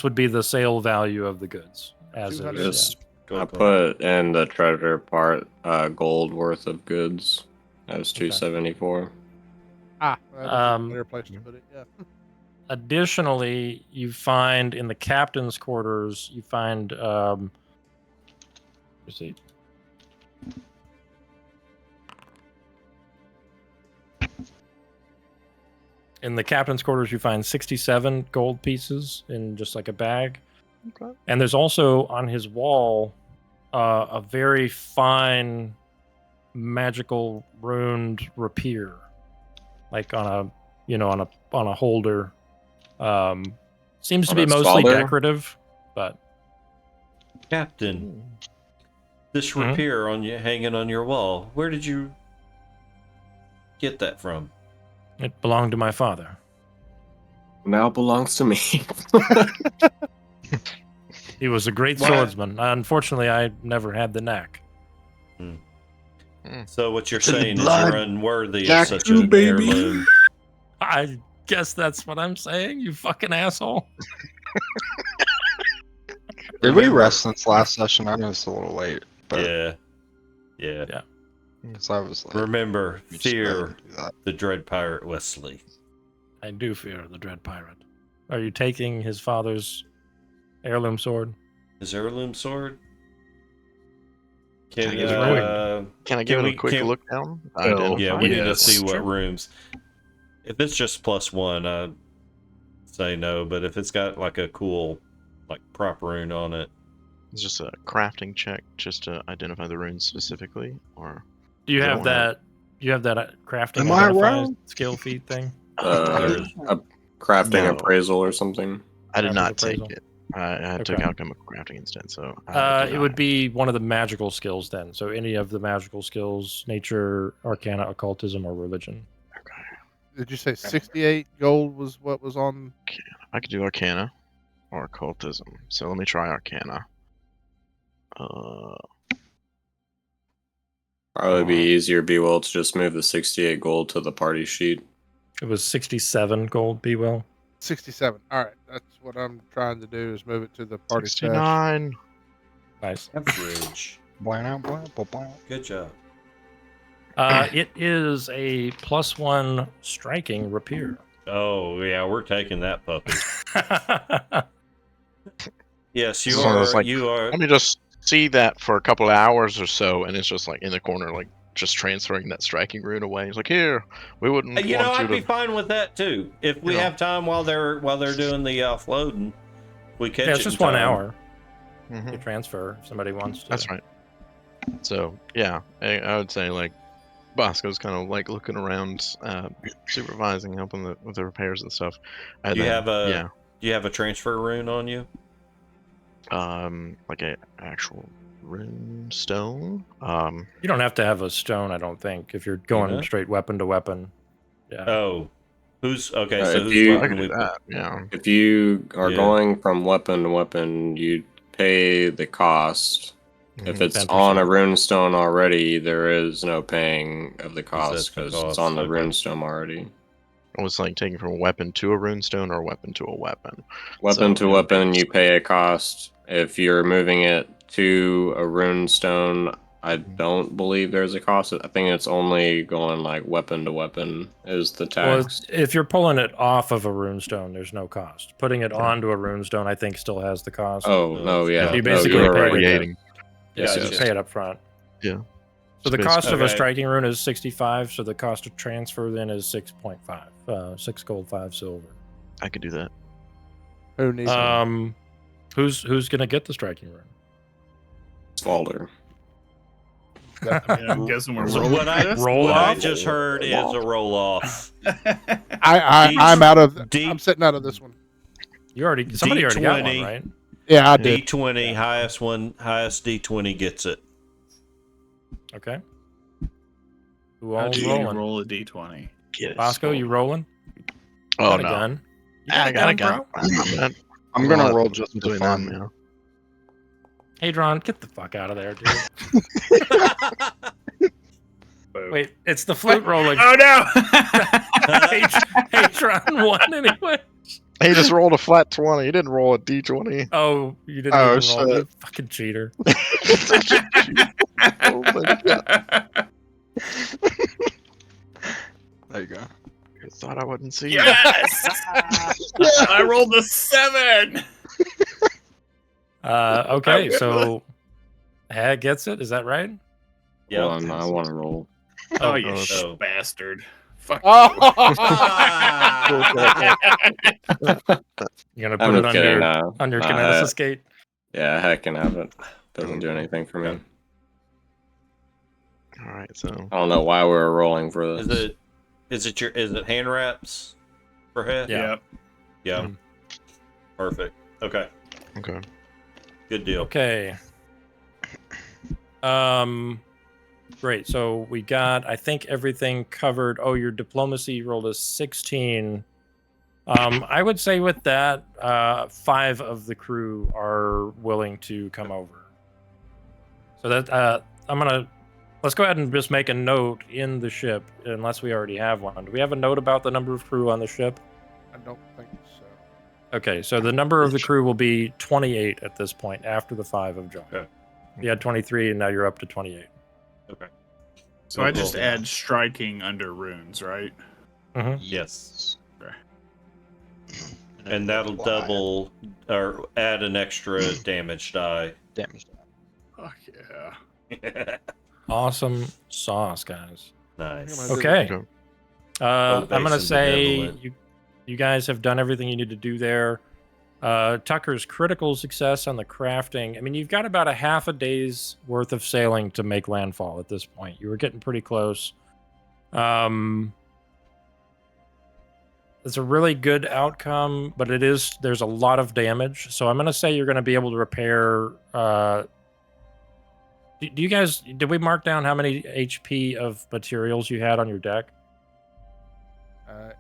A: would be the sale value of the goods as it is.
F: I put in the treasure part gold worth of goods. That was 274.
C: That's a better place to put it. Yeah.
A: Additionally, you find in the captain's quarters, you find let's see. In the captain's quarters, you find 67 gold pieces in just like a bag. Okay. And there's also on his wall a very fine magical runed rapier, like on a holder. Seems to be mostly decorative, but
B: Captain, this rapier hanging on your wall. Where did you get that from?
A: It belonged to my father.
F: Now it belongs to me.
A: He was a great swordsman. Unfortunately, I never had the knack.
B: So what you're
D: It's in the
B: saying is
D: blood.
B: you're unworthy
D: Jack
B: of such
G: Ooh,
B: an
G: baby.
B: heirloom.
A: I guess that's what I'm saying, you fucking asshole.
D: Did we
B: Remember-
D: rest since last session? I know it's a little late, but
B: Yeah.
D: because I was like,
B: Remember,
D: we just go ahead
B: fear
D: and do that.
B: the Dread Pirate Wesley.
A: I do fear the Dread Pirate. Are you taking his father's heirloom sword?
B: His heirloom sword?
E: Can
B: Can,
E: I give Can I give him a quick look down?
B: Yeah, we need to
G: Yes.
B: see what
A: Sure.
B: rooms. If it's just +1, I'd say no. But if it's got like a cool, like prop rune on it,
E: It's just a crafting check just to identify the runes specifically, or
A: Do you
E: I
A: have
E: don't have-
A: that? You have that crafting
D: Am I
A: identify
D: wrong?
A: skill feat thing?
B: there is.
F: A crafting
E: No.
F: appraisal or something.
E: I did
A: Crafting
E: not
A: appraisal?
E: take it. I took
A: Okay.
E: alchemical crafting instead. So I did
A: It
E: not.
A: would be one of the magical skills then. So any of the magical skills: nature, arcana, occultism, or religion.
E: Okay.
C: Did you say 68 gold was what was on?
E: I could do arcana or occultism. So let me try arcana.
F: Probably be easier, be well, to just move the 68 gold to the party sheet.
A: It was 67 gold. Be well.
C: 67. All right, that's what I'm trying to do is move it to the party stash.
E: 69.
A: Nice.
B: Average.
D: Blah, blah, blah, blah.
B: Good job.
A: It is a +1 striking rapier.
B: Oh yeah, we're taking that puppy. Yes, you
E: This is one of those,
B: are.
E: like,
B: You are.
E: Let me just see that for a couple of hours or so, and it's just like in the corner, like just transferring that striking rune away. He's like, here, we wouldn't
B: You know,
E: want you
B: I'd be
E: to.
B: fine with that too. If we
E: You know.
B: have time while they're doing the offloading, we catch
A: Yeah,
B: it.
A: it's just
B: in
A: 1
B: time.
A: hour
E: Mhm.
A: to transfer if somebody wants to.
E: That's right. So yeah, I would say like Bosco's kind of like looking around, supervising, helping with the repairs and stuff. And
B: Do you
E: then,
B: have a transfer rune on you?
E: like a actual rune stone.
A: You don't have to have a stone, I don't think, if you're going
B: not?
A: straight weapon to weapon. Yeah.
B: Oh, who's okay?
F: Uh,
B: So
F: if
B: who's
F: you-
E: I
B: weapon
E: could do
B: we
E: that. Yeah.
F: If you are
B: Yeah.
F: going from weapon to weapon, you pay the cost. If
E: Mhm.
F: it's
A: 10%.
F: on a runestone already, there is no paying of the cost
B: that's the
F: because
B: cost,
F: it's on the
B: okay.
F: runestone already.
E: It was like taking from a weapon to a runestone or a weapon to a weapon.
F: Weapon
E: So,
F: to
E: yeah.
F: weapon, you pay a cost. If you're moving it to a runestone, I don't believe there's a cost. I think it's only going like weapon to weapon is the
A: Well,
F: tax.
A: if you're pulling it off of a runestone, there's no cost. Putting it onto a runestone, I think, still has the cost.
F: Oh no, yeah,
A: You
F: no,
A: basically
F: you were
A: pay
F: right.
A: the-
E: creating.
A: Yeah, so you
B: Gotcha.
A: pay it up front.
E: Yeah.
A: So the
E: It's
A: cost of a
B: Okay.
A: striking rune is 65. So the cost of transfer then is 6.5. 6 gold, 5 silver.
E: I could do that.
C: Who needs it?
A: Who's gonna get the striking rune?
F: Svalder.
G: I mean, I'm guessing we're
B: So
G: rolling
B: what I
G: this.
A: roll
B: what I
A: off?
B: just heard is a roll off.
C: I'm out of.
B: D-
C: I'm sitting out of this one.
A: Somebody already got one,
B: D20.
A: right?
C: Yeah, I did.
B: D20 highest D20 gets it.
A: Okay. Who
G: How
A: all's
G: do you
A: rolling?
G: roll a d20?
E: Get it.
A: Bosco, you rolling? You
E: Oh
A: got a
E: no.
A: gun? You
E: I got a
A: gun,
E: gun.
A: bro?
D: I'm gonna roll just for
E: doing
D: fun.
E: that,
A: Hadron, get the fuck out of there, dude. Wait, it's the flute rolling.
G: Oh no!
A: Hadron won anyway.
E: He just rolled a flat 20. He didn't roll a d20.
A: Oh, you didn't
D: Oh,
A: even roll.
D: shit.
A: You fucking cheater.
E: Oh my god.
D: There you go.
E: I thought I wouldn't see
G: Yes! I rolled a 7.
A: Okay, so Hag gets it. Is that right?
B: Yeah.
F: Hold on, I want to roll.
G: Oh, you
B: oh.
G: bastard! Fuck.
C: Oh,
A: You're gonna
F: I'm
A: put it
F: just
A: on
F: kidding.
A: your
F: No,
A: on your
F: no,
A: kineticist gate.
F: yeah, heck can have it. Doesn't do anything for me.
B: Okay.
E: All right, so
F: I don't know why we were rolling for this.
B: Is it hand wraps for head?
A: Yeah.
G: Yep.
B: Yeah.
A: Mm.
B: Perfect. Okay.
E: okay.
B: Good deal.
A: Okay. Great. So we got, I think, everything covered. Oh, your diplomacy rolled a 16. I would say with that, 5 of the crew are willing to come over. So that I'm gonna let's go ahead and just make a note in the ship, unless we already have one. Do we have a note about the number of crew on the ship?
C: I don't think so.
A: Okay, so the number of the crew will be 28 at this point, after the 5 of John.
B: Okay.
A: You had 23, and now you're up to 28.
B: Okay.
G: So I just
B: Cool.
G: add striking under runes, right?
A: Mm-hmm.
B: Yes.
G: Okay.
B: And that'll double or add an extra damage die.
D: damage.
G: Fuck yeah.
A: Awesome sauce, guys.
B: Nice.
A: Okay.
E: Go.
A: I'm going to
B: Base and
A: say
B: benevolent.
A: you guys have done everything you need to do there. Tucker's critical success on the crafting. I mean, you've got about a half a day's worth of sailing to make landfall at this point. You were getting pretty close. It's a really good outcome, but there's a lot of damage. So I'm going to say you're going to be able to repair. Did we mark down how many HP of materials you had on your deck?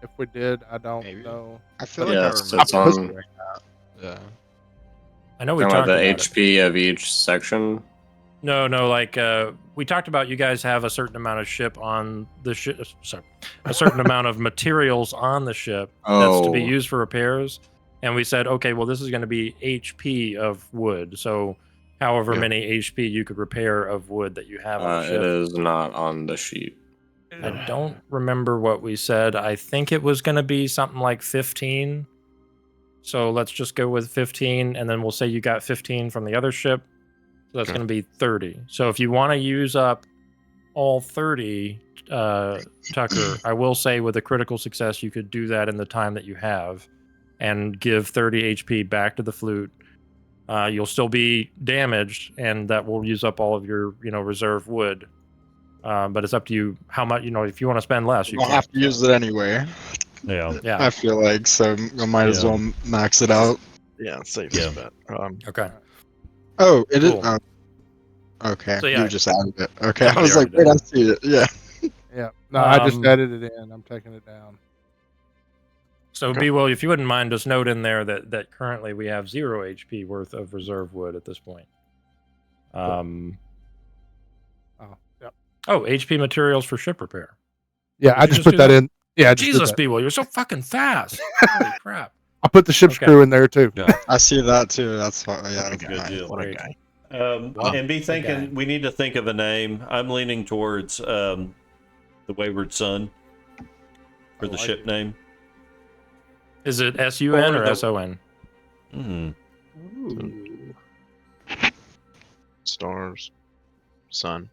C: If we did, I don't
D: Maybe.
C: know.
D: I feel
F: Yeah,
D: like I
F: it's
D: remember
F: on-
D: doing that. Yeah.
A: I know we
F: Talking
A: talked
F: about the
A: about it.
F: HP of each section.
A: No, like we talked about. You guys have a certain amount of ship on the ship. Sorry, a certain amount of materials on the ship that's to be
F: Oh.
A: used for repairs. And we said, okay, well, this is going to be HP of wood. So, however
E: Yeah.
A: many HP you could repair of wood that you have on the ship.
F: It is not on the sheet.
A: I don't remember what we said. I think it was going to be something like 15. So let's just go with 15, and then we'll say you got 15 from the other ship. So that's
E: Okay.
A: going to be 30. So if you want to use up all 30, Tucker, I will say with a critical success, you could do that in the time that you have and give 30 HP back to the flute. You'll still be damaged, and that will use up all of your, reserve wood. But it's up to you how much, if you want to spend less, you
D: I'll
A: can.
D: have to use it anyway.
B: Yeah.
A: Yeah.
D: I feel like so. I might as well max it out.
E: Yeah, it's safe
B: Yeah.
E: bet.
A: Okay.
D: Oh, it is.
A: Cool.
D: Okay,
A: So, yeah.
D: you just added it. Okay, I
A: Somebody
D: was like,
A: already
D: wait,
A: did.
D: I see it. Yeah.
C: Yeah. No, I just
A: Um,
C: added it in. I'm taking it down.
A: So,
E: Okay.
A: B-Will, if you wouldn't mind, just note in there that currently we have 0 HP worth of reserve wood at this point.
C: Oh, yep.
A: Oh, HP materials for ship repair.
C: Yeah,
A: Did
C: I
A: you
C: just
A: just
C: put
A: do
C: that
A: that?
C: in. Yeah, I just did
A: Jesus,
C: that.
A: B-Will, you're so fucking fast. Holy crap.
C: I put the ship's
A: Okay.
C: crew in there too.
D: I see that too. That's why. Yeah.
B: That's a good deal.
E: What a
A: Great.
E: guy.
A: What
B: And be
A: a guy.
B: thinking, we need to think of a name. I'm leaning towards the Wayward Son for
C: I
B: the
C: like
B: ship
C: it.
B: name.
A: Is it S-U-N or
B: the-
A: S-O-N?
E: Stars. Sun.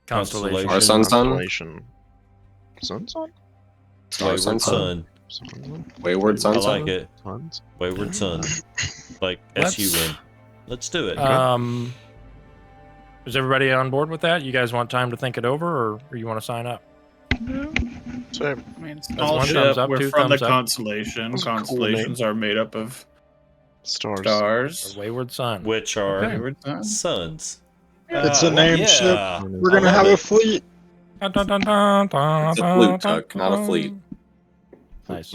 A: Constellation.
F: Our sun.
E: Constellation. Sun?
F: Star
B: Wayward
F: Sun.
B: Son.
F: Wayward
B: I
F: Sun.
B: like it.
E: Suns?
B: Wayward Son. Like
A: Let's-
B: S-U-N. Let's do it.
A: Is everybody on board with that? You guys want time to think it over, or you want to sign up?
E: Same.
G: I mean,
A: That's
G: small
A: one
G: ship.
A: thumbs up,
G: We're
A: two
G: from the
A: thumbs up.
G: constellation.
E: That's a cool
G: Constellations are made up of
E: Stars.
G: stars.
A: Or Wayward Sun.
B: Which are
G: Wayward Sun.
B: sons.
D: It's a named ship.
B: yeah.
D: We're
B: I
D: gonna
B: love
D: have
B: it.
D: a fleet.
A: Dun, dun, dun, dun, dun,
F: It's a
A: dun,
F: flute,
A: dun,
F: Tuck, not a
A: dun.
F: fleet.
A: Nice.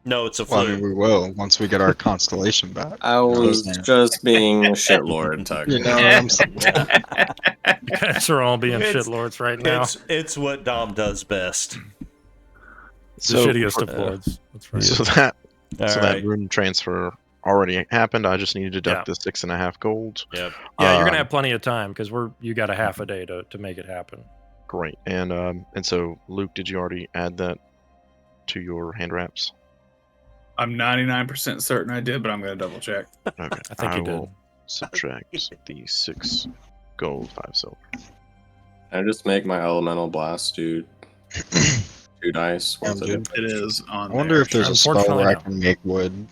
B: No, it's a
D: Well, I
B: flute.
D: mean, we will once we get our constellation back.
F: I was
D: Understand.
F: just being shitlord, Tuck.
D: You know what I'm saying?
A: You guys are all being
B: It's-
A: shitlords right now.
B: It's what Dom does best.
A: The
E: So,
A: shittiest of lords. That's right.
E: so that
B: All
E: so
B: right.
E: that rune transfer already happened. I just need to deduct
A: Yeah.
E: the 6.5 gold.
B: Yep.
A: Yeah, you're gonna
E: Um,
A: have plenty of time because you got a half a day to make it happen.
E: Great. And so Luke, did you already add that to your hand wraps?
G: I'm 99% certain I did, but I'm going to double check.
E: Okay.
A: I think you did.
E: will subtract the 6 gold, 5 silver.
F: I just make my elemental blast, dude. 2 dice. What's the
D: dude.
F: difference?
G: It is on
D: I wonder
G: there.
D: if there's a spell
A: Unfortunately,
D: where I
A: no.
D: can make wood.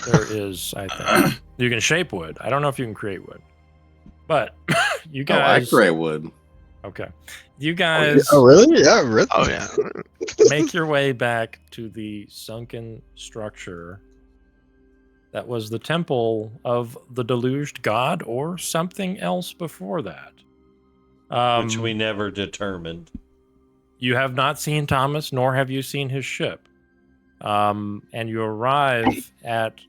A: There is, I think. You can shape wood. I don't know if you can create wood, but you
F: Oh, I
A: guys.
F: create wood.
A: Okay, you guys
D: Oh, really? Yeah, really.
E: Oh yeah.
A: make your way back to the sunken structure that was the temple of the deluged god, or something else before that.
B: Which we never determined.
A: You have not seen Thomas, nor have you seen his ship. And you arrive at,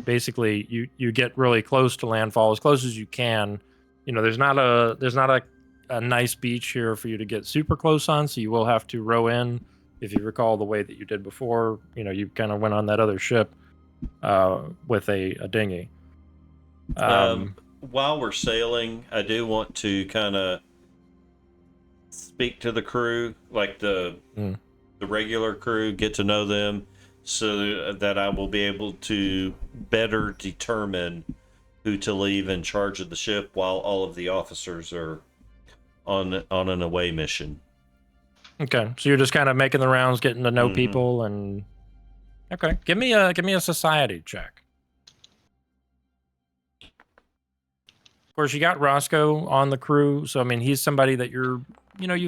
A: basically you get really close to landfall, as close as you can. there's not a nice beach here for you to get super close on, so you will have to row in. If you recall the way that you did before, you kind of went on that other ship with a dinghy.
B: While we're sailing, I do want to kind of speak to the crew, like the regular crew, get to know them, so that I will be able to better determine who to leave in charge of the ship while all of the officers are on an away mission.
A: Okay, so you're just kind of making the rounds, getting to know people, and okay, give me a society check. Of course, you got Roscoe on the crew, so I mean, he's somebody that you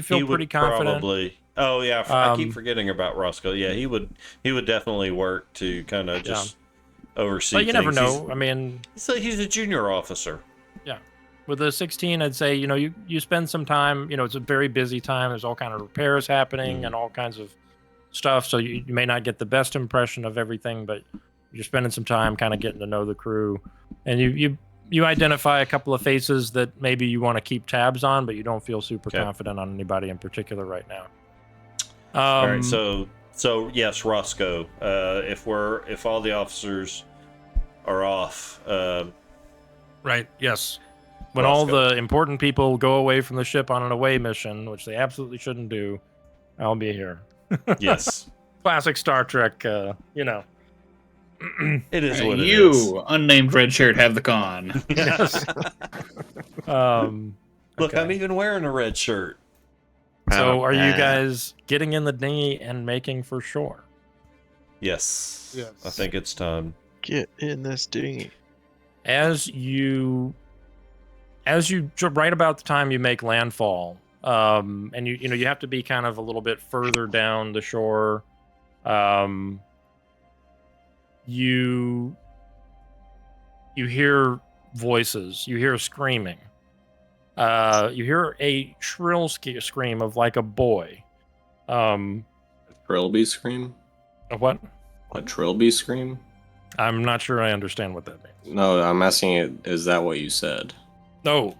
A: feel pretty confident.
B: Probably. Oh yeah, I keep forgetting about Roscoe. Yeah, he would definitely work to kind of just oversee.
A: But you never know. I mean,
B: he's a junior officer.
A: Yeah, with the 16, I'd say you spend some time. It's a very busy time. There's all kind of repairs happening and all kinds of stuff, so you may not get the best impression of everything, but you're spending some time kind of getting to know the crew, and you identify a couple of faces that maybe you want to keep tabs on, but you don't feel super confident on anybody in particular right now.
B: All right, so yes, Roscoe. If all the officers are off,
A: right? Yes. When all the important people go away from the ship on an away mission, which they absolutely shouldn't do, I'll be here.
B: Yes.
A: Classic Star Trek.
B: It is what it is.
G: You, unnamed red shirt, have the con.
A: Yes.
B: Look, I'm even wearing a red shirt.
A: So are you guys getting in the dinghy and making for shore?
B: Yes. I think it's time.
E: Get in this dinghy.
A: As you right about the time you make landfall, and you have to be kind of a little bit further down the shore, you hear voices, you hear screaming. You hear a shrill scream of like a boy.
F: Trilby scream?
A: A what?
F: A Trilby scream?
A: I'm not sure I understand what that means.
F: No, I'm asking it, is that what you said?
A: No,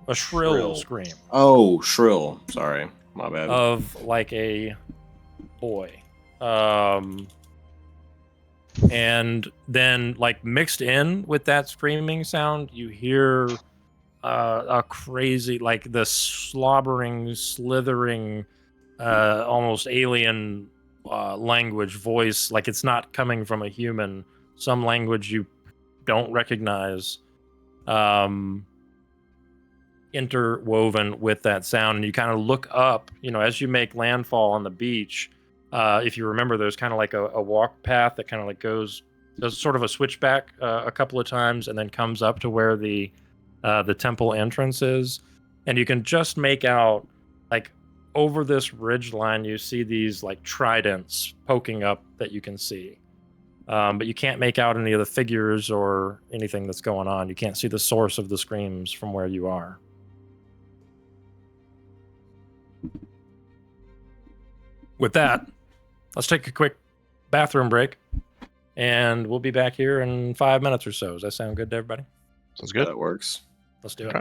A: a shrill scream.
F: Oh, shrill. Sorry, my bad.
A: Of like a boy. And then like mixed in with that screaming sound, you hear a crazy, like the slobbering, slithering, almost alien language voice. Like it's not coming from a human. Some language you don't recognize, interwoven with that sound. And you kind of look up, as you make landfall on the beach. If you remember, there's kind of like a walk path that kind of like does sort of a switchback a couple of times, and then comes up to where the temple entrance is, and you can just make out like over this ridge line you see these like tridents poking up that you can see, but you can't make out any of the figures or anything that's going on. You can't see the source of the screams from where you are. With that, let's take a quick bathroom break, and we'll be back here in 5 minutes or so. Does that sound good to everybody?
E: Sounds good.
F: That works.
A: Let's do it.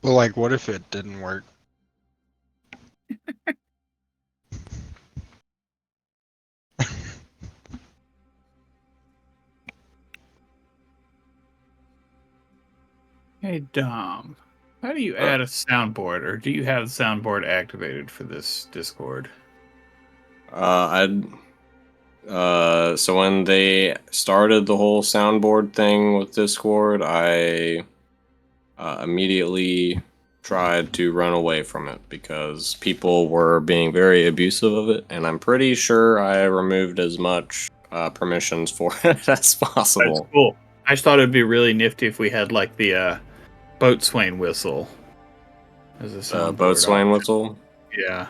D: Well, like, what if it didn't work?
G: Hey, Dom. How do you add a soundboard, or do you have the soundboard activated for this Discord?
F: So when they started the whole soundboard thing with Discord, I immediately tried to run away from it because people were being very abusive of it, and I'm pretty sure I removed as much permissions for it as possible.
G: That's cool. I just thought it'd be really nifty if we had like the boatswain whistle as a soundboard.
F: Boatswain whistle?
G: Yeah.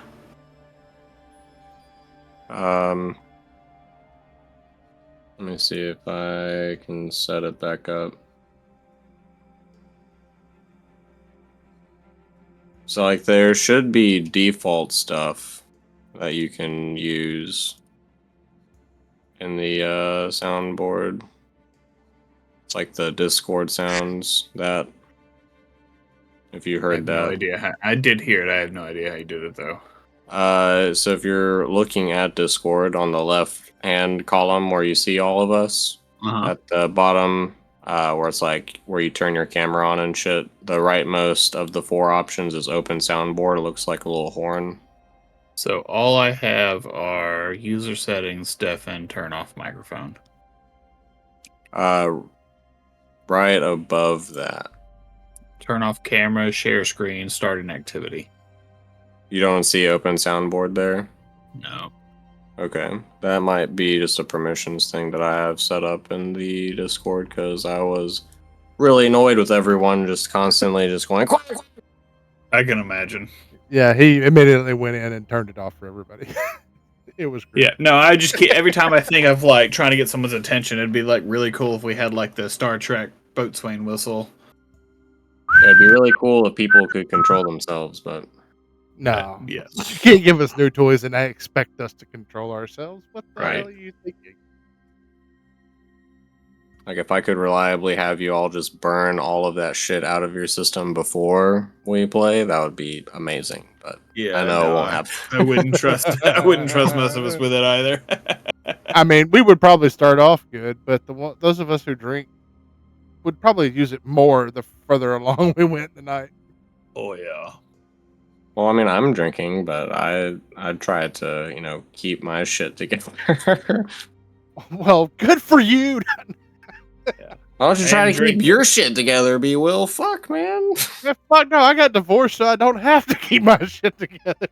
F: Let me see if I can set it back up. So, like, there should be default stuff that you can use in the soundboard. It's like the Discord sounds that. If you
G: I
F: heard
G: have
F: that.
G: no idea. I did hear it. I have no idea how you did it though.
F: So if you're looking at Discord on the left hand column where you see all of us, at the bottom, where it's like where you turn your camera on and shit, the rightmost of the 4 options is open soundboard. It looks like a little horn.
G: So all I have are user settings, deafen, turn off microphone.
F: Right above that.
G: Turn off camera, share screen, start an activity.
F: You don't see open soundboard there?
G: No.
F: Okay. That might be just a permissions thing that I have set up in the Discord because I was really annoyed with everyone just constantly just going, quack, quack.
G: I can imagine.
C: Yeah, he immediately went in and turned it off for everybody. It was great.
G: Yeah, no, I just keep, every time I think of like trying to get someone's attention, it'd be like really cool if we had like the Star Trek boatswain whistle.
F: It'd be really cool if people could control themselves, but
C: No.
G: Yeah.
C: You can't give us new toys and expect us to control ourselves. What the
G: Right.
C: hell are you thinking?
F: like if I could reliably have you all just burn all of that shit out of your system before we play, that would be amazing. But
G: Yeah,
F: I know it won't happen.
G: I wouldn't trust. I wouldn't trust most of us with it either.
C: I mean, we would probably start off good, but those of us who drink would probably use it more the further along we went in the night.
G: Oh yeah.
F: Well, I mean, I'm drinking, but I'd try to keep my shit together.
C: Well, good for you.
F: Why don't you try to
G: drink.
F: keep your shit together, B. Will? Fuck, man.
C: Fuck no, I got divorced, so I don't have to keep my shit together.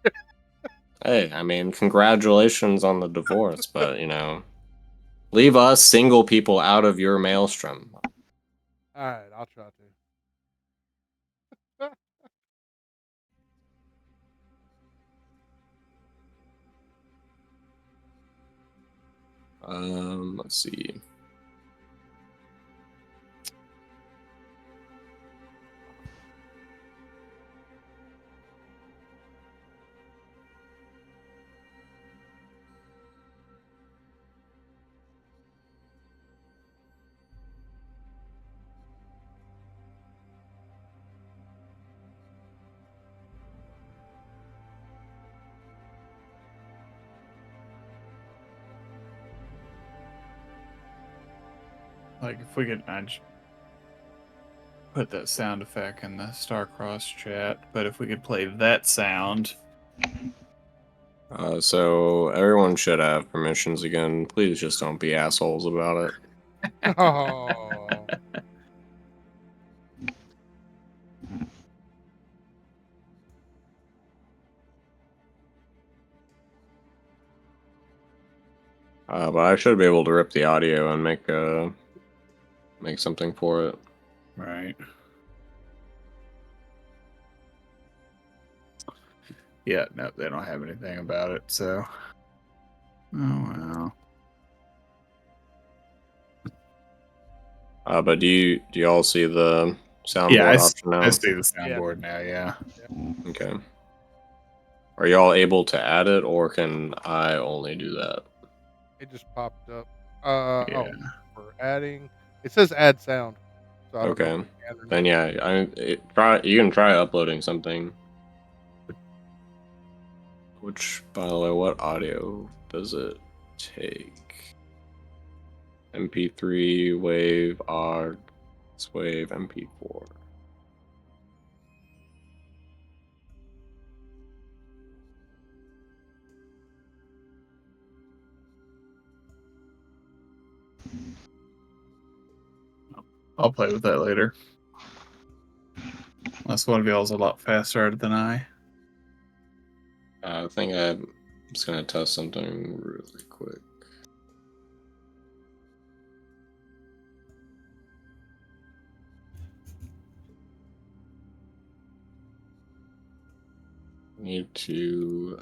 F: Hey, I mean, congratulations on the divorce, but leave us single people out of your maelstrom.
C: All right, I'll try to.
F: Let's see.
G: Like if we could put that sound effect in the Starcross chat, but if we could play that sound.
F: So everyone should have permissions again. Please just don't be assholes about it.
C: Oh.
F: But I should be able to rip the audio and make something for it.
G: Right. Yeah, no, they don't have anything about it, so. Oh
F: well. But do you all see the soundboard option now?
G: I see the soundboard now. Yeah.
F: Okay. Are y'all able to add it, or can I only do that?
C: It just popped up. Oh, for adding. It says add sound. So I don't know
F: Okay.
C: if we can or
F: Then
C: not.
F: yeah, you can try uploading something. Which, by the way, what audio does it take? MP3, wave, AUG, wave, MP4.
G: I'll play with that later. Unless one of y'all's a lot faster at it than I.
F: I think I'm just gonna test something really quick. Need to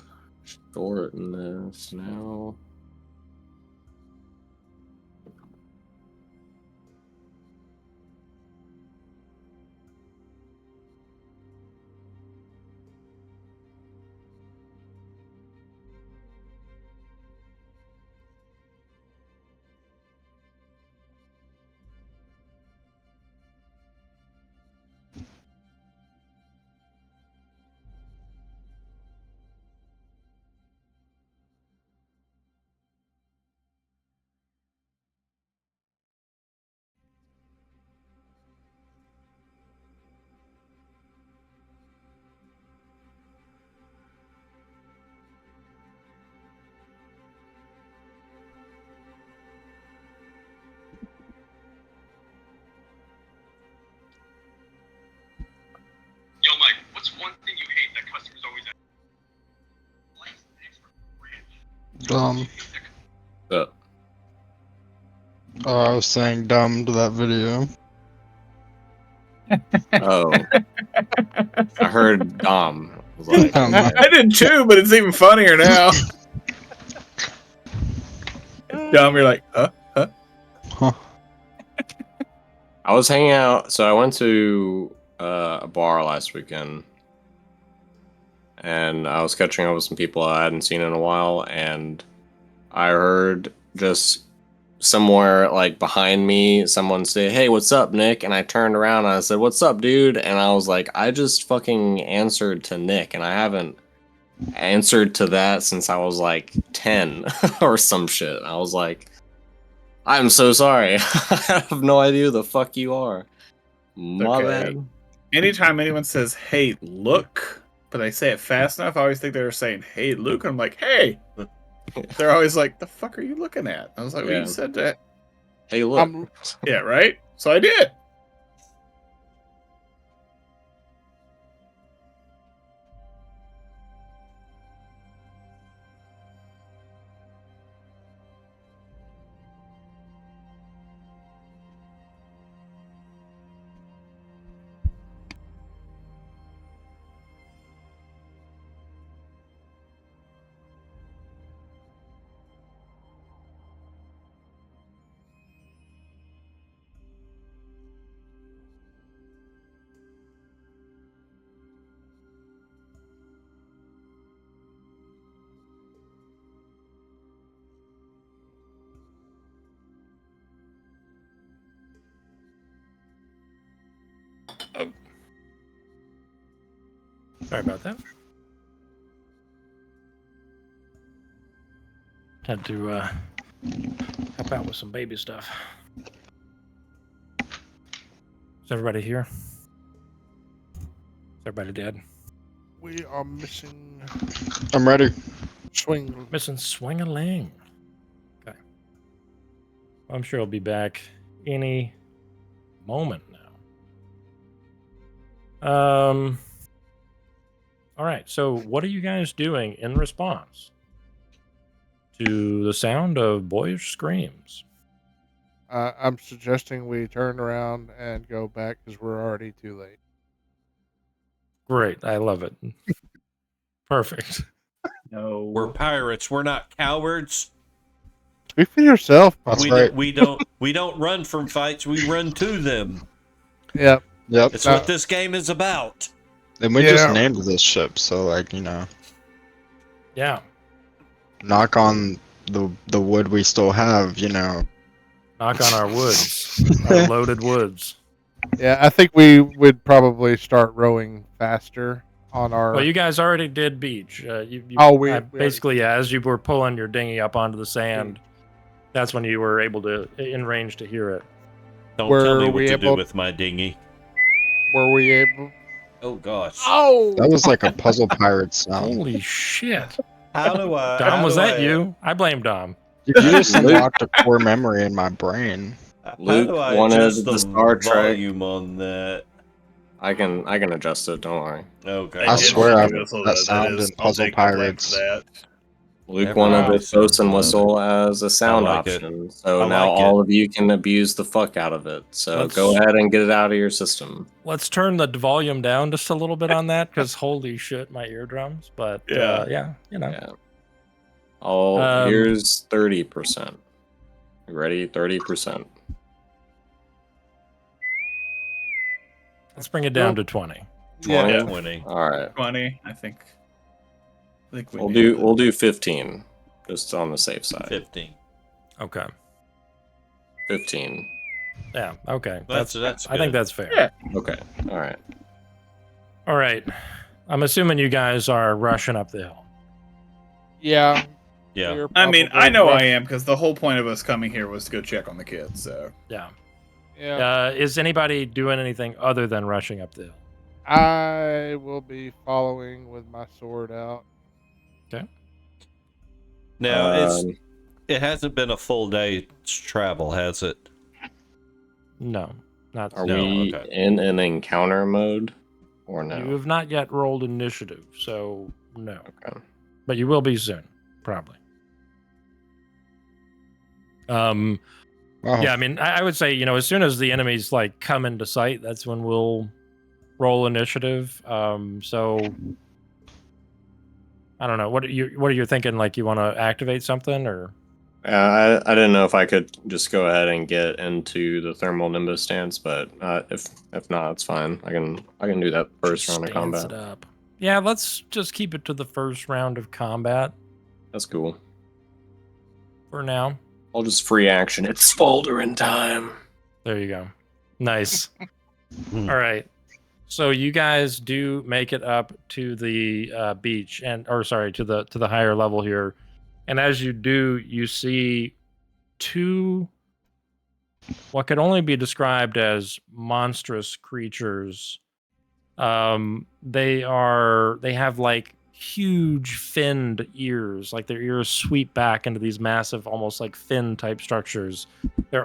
F: shorten this now.
D: Dumb.
F: Uh,
D: Oh, I was saying dumb to that video.
F: oh, I heard Dom. I was like, okay.
G: I did too, but it's even funnier now. Dom, you're like, huh?
D: Huh.
F: I was hanging out. So I went to a bar last weekend, and I was catching up with some people I hadn't seen in a while, and I heard just somewhere like behind me someone say, "Hey, what's up, Nick?" And I turned around and I said, "What's up, dude?" And I was like, I just fucking answered to Nick, and I haven't answered to that since I was like 10 or some shit. I was like, I'm so sorry. I have no idea who the fuck you are. My
G: Okay.
F: bad.
G: Anytime anyone says, "Hey, look," but they say it fast enough, I always think they're saying, "Hey, Luke." And I'm like, "Hey." They're always like, "The fuck are you looking at?" I was like, "Well,
F: Yeah.
G: you said that."
F: Hey, look.
G: Yeah, right? So I did.
A: Sorry about that. Had to help out with some baby stuff. Is everybody here? Is everybody dead?
C: We are missing
D: I'm ready.
C: swing.
A: Missing Swing-a-Ling. Okay. I'm sure he'll be back any moment now. All right. So, what are you guys doing in response to the sound of boyish screams?
C: I'm suggesting we turn around and go back because we're already too late.
A: Great. I love it. Perfect.
G: No.
B: We're pirates. We're not cowards.
C: Speak for yourself.
D: That's
B: We
D: right.
B: we don't run from fights. We run to them.
C: Yep.
D: Yep.
B: It's what this game is about.
D: And we
C: Yeah.
D: just named this ship, so like,
A: Yeah.
D: knock on the wood we still have,
A: Knock on our woods, our loaded woods.
C: Yeah, I think we would probably start rowing faster on our.
A: Well, you guys already did beach.
C: We
A: basically, as you were pulling your dinghy up onto the sand, that's when you were able to, in range, to hear it.
B: Don't tell me what to do with my dinghy.
C: Were we able?
B: Oh gosh.
C: Oh,
D: that was like a puzzle pirate sound.
A: Holy shit!
B: How do I?
A: Dom, was that you? I blame Dom.
D: You just unlocked a core memory in my brain.
F: Luke
B: How do I
F: wanted
B: adjust
F: the Star Trek.
B: volume on that?
F: I can adjust it. Don't worry.
B: Okay.
D: I swear
G: I
D: that sound in Puzzle Pirates.
F: Luke
B: Never
F: wanted
B: mind.
F: the ghost and whistle as a sound
B: I like it.
F: option, so
B: I
F: now
B: like
F: all of you can abuse the fuck out of it. So go ahead and get it out of your system.
A: Let's turn the volume down just a little bit on that, because holy shit, my eardrums. But yeah,
F: Yeah.
A: Yeah.
F: Here's 30%. You ready? 30%.
A: Let's bring it down to 20.
F: 20.
G: Yeah.
B: 20.
F: All right.
G: 20, I think
F: We'll do 15, just on the safe side.
B: 15.
A: Okay.
F: 15.
A: Yeah. Okay.
B: That's
A: I think that's fair.
G: Yeah.
F: Okay. All right.
A: All right. I'm assuming you guys are rushing up the hill.
C: yeah.
B: Yeah.
G: I mean, I know I am, because the whole point of us coming here was to go check on the kids. So
A: Yeah.
C: Yeah.
A: Is anybody doing anything other than rushing up the hill?
C: I will be following with my sword out.
A: Okay.
B: Now it hasn't been a full day's travel, has it?
A: No, not.
F: Are
A: no.
F: we
B: okay.
F: in an encounter mode or no?
A: You have not yet rolled initiative, so no.
F: Okay.
A: But you will be soon, probably.
D: Wow.
A: Yeah, I mean, I would say, as soon as the enemies like come into sight, that's when we'll roll initiative. So I don't know. What are you thinking? Like, you want to activate something, or?
F: I didn't know if I could just go ahead and get into the thermal nimbus stance, but if not, it's fine. I can do that first round of
A: Stance
F: combat.
A: it up. Yeah, let's just keep it to the first round of combat
F: That's cool.
A: for now.
F: I'll just free action. It's folder in time.
A: There you go. Nice. All right. So you guys do make it up to the beach, to the higher level here, and as you do, you see two what could only be described as monstrous creatures. They have like huge finned ears, like their ears sweep back into these massive, almost like fin type structures. Their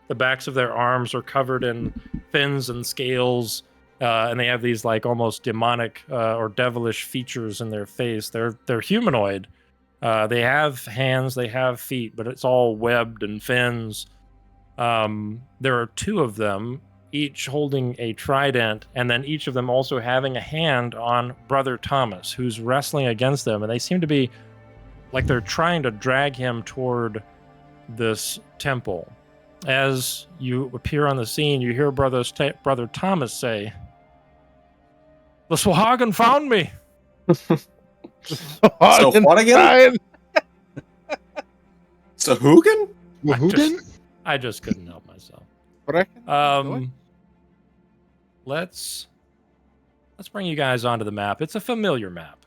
A: the backs of their arms are covered in fins and scales, and they have these like almost demonic or devilish features in their face. They're humanoid. They have hands, they have feet, but it's all webbed and fins. There are two of them, each holding a trident, and then each of them also having a hand on Brother Thomas, who's wrestling against them, and they seem to be like they're trying to drag him toward this temple. As you appear on the scene, you hear Brother Thomas say, "The Swahagan found me."
F: So what again? So Hoogan?
A: I just couldn't help myself.
C: But
A: Let's bring you guys onto the map. It's a familiar map.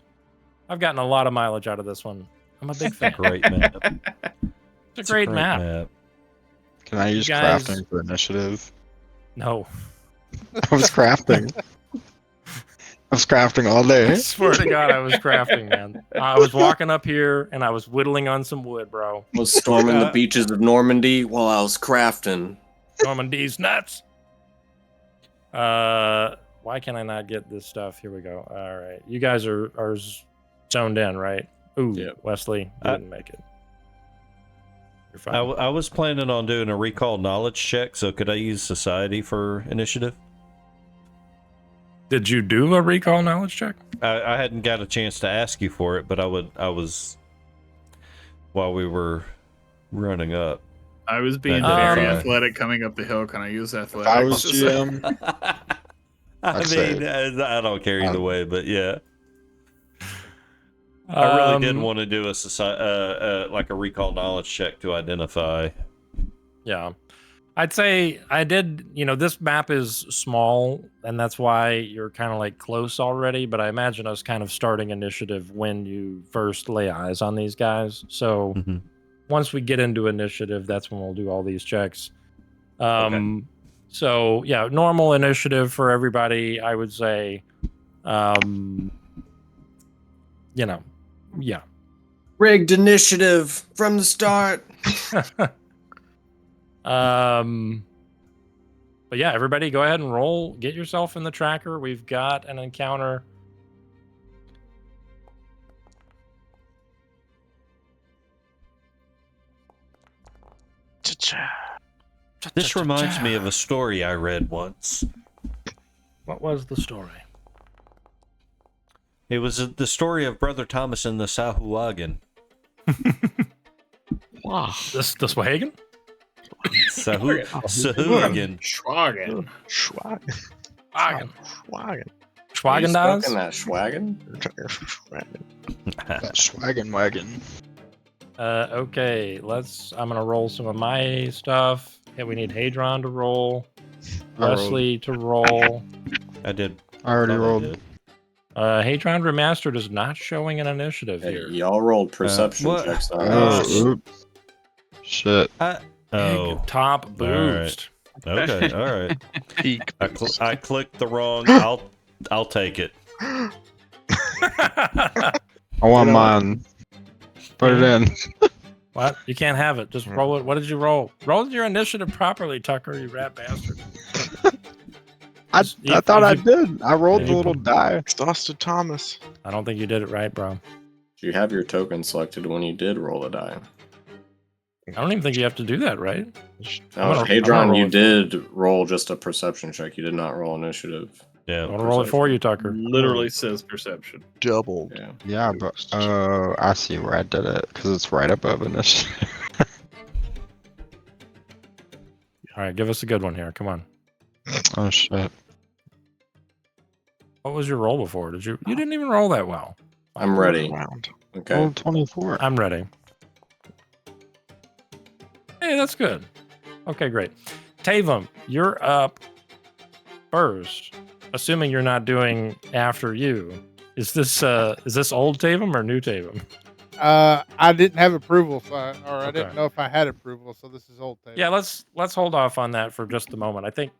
A: I've gotten a lot of mileage out of this one. I'm a big fan.
B: Great map.
A: It's a great map.
D: Can I use
A: guys-
D: crafting for initiative?
A: No.
D: I was crafting. I was crafting all day.
A: I swear to God, I was crafting, man. I was walking up here and I was whittling on some wood, bro.
F: I was storming the beaches of Normandy while I was crafting.
A: Normandy's nuts. Why can I not get this stuff? Here we go. All right, you guys are zoned in, right? Ooh,
B: Yep.
A: Wesley, you didn't make it. You're fine.
B: I was planning on doing a recall knowledge check, so could I use society for initiative?
A: Did you do a recall knowledge check?
B: I hadn't got a chance to ask you for it, but I was while we were running up.
G: I was being
B: That'd be
G: very
B: fine.
G: athletic coming up the hill. Can I use athletics?
D: If I was GM,
B: I
D: I'd say-
B: mean, I don't care either way, but yeah. I really did want to do like a recall knowledge check to identify.
A: Yeah. I'd say I did, this map is small, and that's why you're kind of like close already, but I imagine us kind of starting initiative when you first lay eyes on these guys. So
B: Mhm.
A: once we get into initiative, that's when we'll do all these checks.
B: Okay.
A: So yeah, normal initiative for everybody, I would say, yeah.
F: Rigged initiative from the start.
A: But yeah, everybody go ahead and roll. Get yourself in the tracker. We've got an encounter.
B: This reminds me of a story I read once.
A: What was the story?
B: It was the story of Brother Thomas and the Sahuagin.
E: Wow.
A: This Swahagan?
B: Sahuagin.
G: Schwagen.
E: Schwagen.
A: Schwagen
F: Are you
A: does?
F: smoking that schwagon?
D: that swaggin' wagon.
A: Okay, I'm gonna roll some of my stuff. Okay, we need Hadron to roll.
D: I rolled.
A: Wesley to roll.
B: I did.
D: I already
B: thought I
D: rolled.
B: did.
A: Hadron Remastered is not showing an initiative
F: Hey,
A: here.
F: y'all rolled perception
B: what?
F: checks on
D: Oh,
F: that.
D: oops. Shit.
B: Oh,
A: Top boost.
B: okay, all right.
E: Peak.
B: I clicked the wrong. I'll take it.
D: I want mine. Put it in.
A: What? You can't have it. Just roll it. What did you roll? Roll your initiative properly, Tucker, you rat bastard.
D: I
A: You-
D: thought I
A: you-
D: did. I rolled
A: Yeah,
D: the
A: you
D: little die.
E: Exhausted Thomas.
A: I don't think you did it right, bro.
F: You have your token selected when you did roll a die.
A: I don't even think you have to do that, right?
F: Hadron,
A: roll
F: you
A: it.
F: did roll just a perception check. You did not roll initiative.
B: Yeah.
A: I'm gonna roll it for you, Tucker.
G: Literally says perception.
E: Doubled.
F: Yeah.
D: Yeah, but I see where I did it because it's right above initiative.
A: All right, give us a good one here. Come on.
D: Oh shit!
A: What was your roll before? You didn't even roll that well.
F: I'm ready.
E: Round.
F: Okay.
D: Roll 24.
A: I'm ready. Hey, that's good. Okay, great. Tavam, you're up first. Assuming you're not doing after you. Is this old Tavam or new Tavam?
C: I didn't have approval, I
A: Okay.
C: didn't know if I had approval, so this is old tape.
A: Yeah, let's hold off on that for just a moment. I think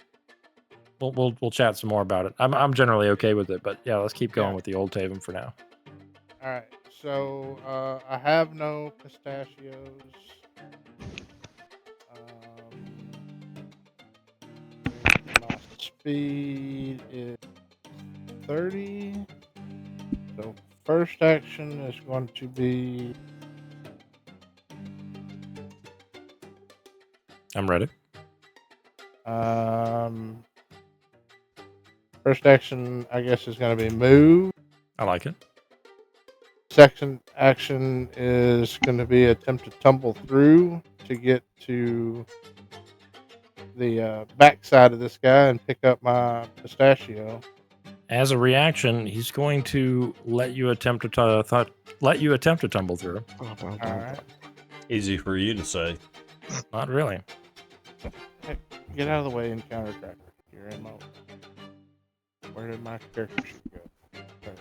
A: we'll chat some more about it. I'm generally okay with it, but yeah, let's keep going with the old Tavam for now.
C: All right, so I have no pistachios. My speed is 30. So first action is going to be.
A: I'm ready.
C: First action, I guess, is going to be move.
A: I like it.
C: Second action is going to be attempt to tumble through to get to the backside of this guy and pick up my pistachio.
A: As a reaction, he's going to let you attempt to tumble through.
C: All right.
B: Easy for you to say.
A: Not really.
C: Hey, get out of the way and counter tracker. You're in mode. Where did my character sheet go? There it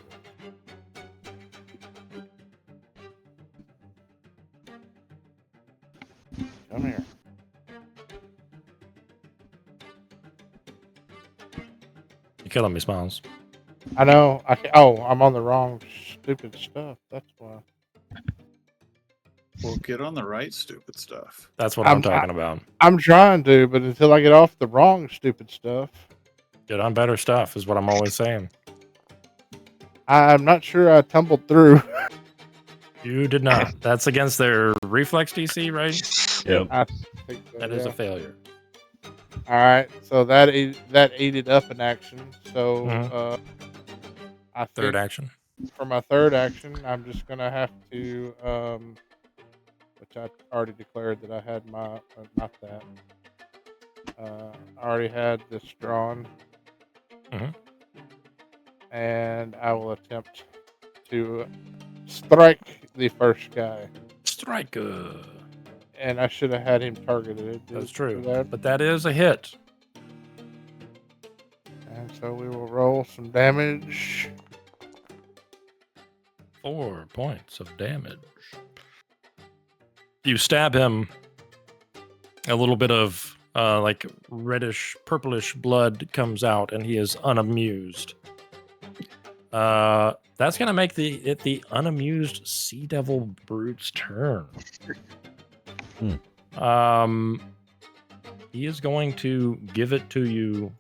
C: is. Come here.
A: You're killing me, Smiles.
C: I know. I'm on the wrong stupid stuff. That's why.
G: Well, get on the right stupid stuff.
A: That's what I'm talking about.
C: I'm trying to, but until I get off the wrong stupid stuff,
A: Get on better stuff is what I'm always saying.
C: I'm not sure I tumbled through.
A: You did not. That's against their reflex DC, right?
B: Yep.
C: I think so,
A: That is a failure.
C: All right, so that aided up an action. So I think
A: Third action.
C: for my third action, I'm just gonna have to, which I already declared that I had my not that. I already had this drawn, and I will attempt to strike the first guy.
A: Strike.
C: And I should have had him targeted.
A: That's true. But that is a hit.
C: And so we will roll some damage.
A: 4 points of damage. You stab him. A little bit of like reddish, purplish blood comes out, and he is unamused. That's gonna make the unamused Sea Devil Brute's turn. He is going to give it to you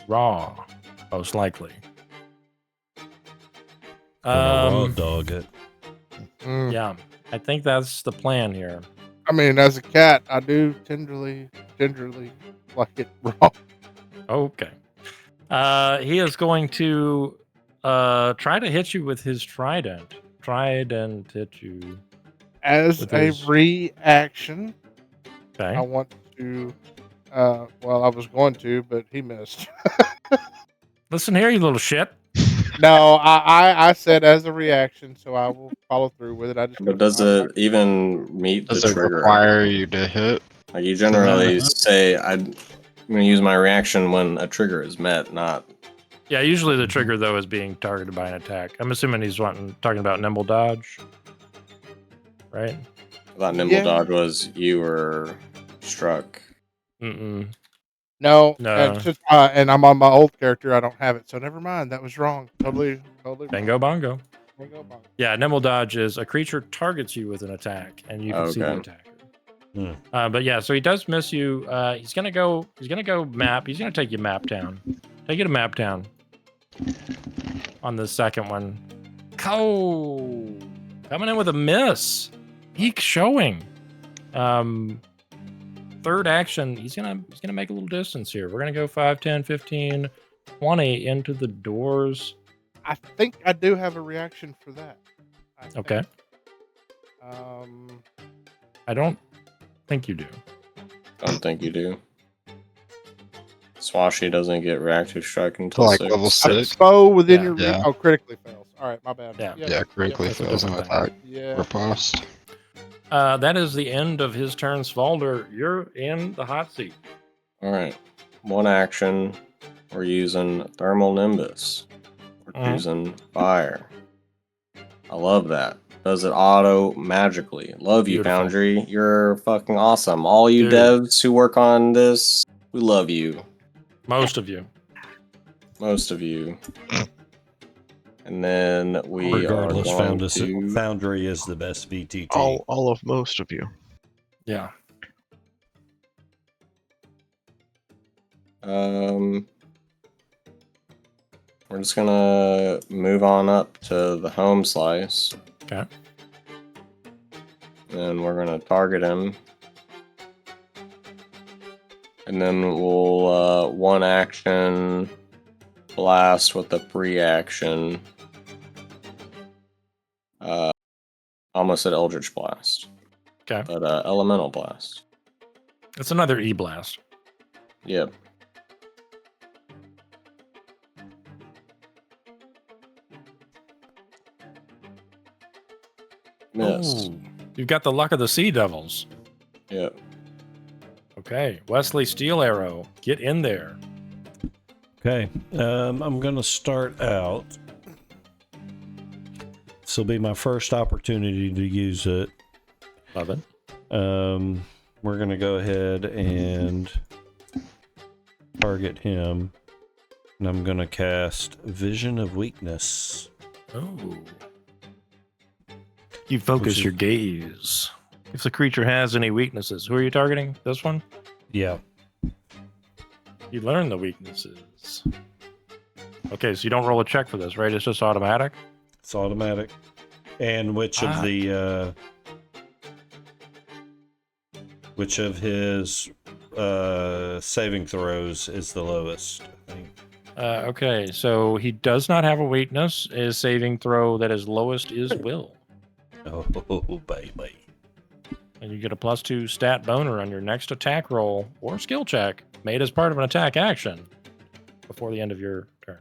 A: raw, most likely.
B: Raw dog it.
A: Yeah, I think that's the plan here.
C: I mean, as a cat, I do tenderly like it raw.
A: Okay. He is going to try to hit you with his trident. Trident hit you.
C: As a reaction,
A: Okay.
C: I want to. Well, I was going to, but he missed.
A: Listen here, you little shit.
C: No, I said as a reaction, so I will follow through with it.
F: But does it even meet the
D: Does it
F: trigger?
D: require you to hit?
F: Like you generally say, I'm going to use my reaction when a trigger is met, not.
A: Yeah, usually the trigger though is being targeted by an attack. I'm assuming he's talking about nimble dodge, right?
F: I thought nimble dodge was you were struck.
C: No.
A: No.
C: And I'm on my old character. I don't have it, so never mind. That was wrong. Totally.
A: Bingo bongo.
C: Bingo bongo.
A: Yeah, nimble dodge is a creature targets you with an attack, and you can see the attacker. But yeah, so he does miss you. He's gonna go map. He's gonna take you map down. Take you to map down. On the second one, coming in with a miss. Peak showing. Third action, he's gonna make a little distance here. We're gonna go 5, 10, 15, 20 into the doors.
C: I think I do have a reaction for that.
A: Okay. I don't think you do.
F: Don't think you do. Swashy doesn't get reactive strike until
D: Like
F: 6.
D: level 6.
C: Foe within your
D: Yeah.
C: Oh, critically fails. All right, my bad.
A: Yeah.
C: Yep,
D: Yeah, critically
A: That's a
D: fails on
A: different thing.
D: attack.
C: Yeah.
D: Riposte.
A: That is the end of his turn. Svalder, you're in the hot seat.
F: Alright. One action. We're using Thermal Nimbus. We're choosing fire. I love that. Does it auto magically. Love you,
A: Beautiful.
F: Foundry. You're fucking awesome. All you
A: Dude.
F: devs who work on this, we love you.
A: Most of you.
F: Most of you. And then we
B: Regardless,
F: are going to...
B: Foundry is the best VTT.
E: All of most of you.
A: Yeah.
F: We're just gonna move on up to the home slice.
A: Okay.
F: And we're gonna target him. And then we'll one action blast with the pre-action. Almost said Eldritch Blast.
A: Okay.
F: But Elemental Blast.
A: It's another E-Blast.
F: Yep. Missed.
A: Ooh, you've got the luck of the Sea Devils.
F: Yep.
A: Okay. Wesley Steel Arrow, get in there.
B: Okay, I'm gonna start out. This will be my first opportunity to use it.
A: Love it.
B: We're gonna go ahead and target him, and I'm gonna cast Vision of Weakness.
A: Oh. You focus your gaze. If the creature has any weaknesses, who are you targeting? This one?
B: Yeah.
A: You learn the weaknesses. Okay, so you don't roll a check for this, right? It's just automatic?
B: It's automatic. And which of his saving throws is the lowest, I think.
A: Okay, so he does not have a weakness. His saving throw that is lowest is will.
B: Oh, baby.
A: And you get a +2 stat boner on your next attack roll or skill check made as part of an attack action before the end of your turn.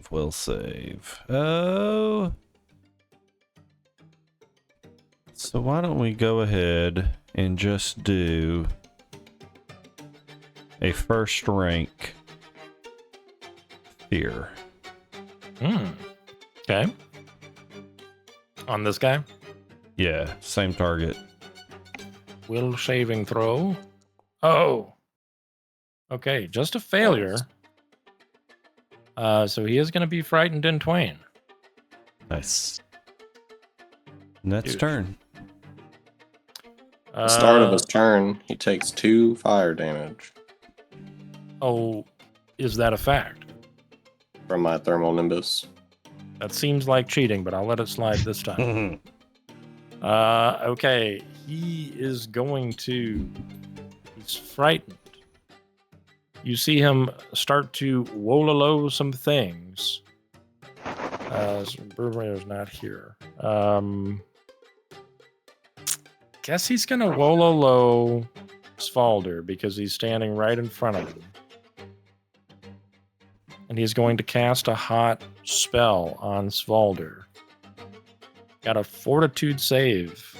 B: We'll save. Oh. So why don't we go ahead and just do a first rank fear.
A: Okay. On this guy?
B: Yeah, same target.
A: Will saving throw. Oh. Okay, just a failure. So he is going to be frightened in twain.
B: Nice. Next
A: Huge.
B: turn.
F: The start of his turn, he takes 2 fire damage
A: Oh, is that a fact?
F: from my Thermal Nimbus.
A: That seems like cheating, but I'll let it slide this time. Okay, he is going to... He's frightened. You see him start to wololo some things. Burberry's not here. Guess he's gonna wololo Svalder because he's standing right in front of him. And he's going to cast a hot spell on Svalder. Got a fortitude save.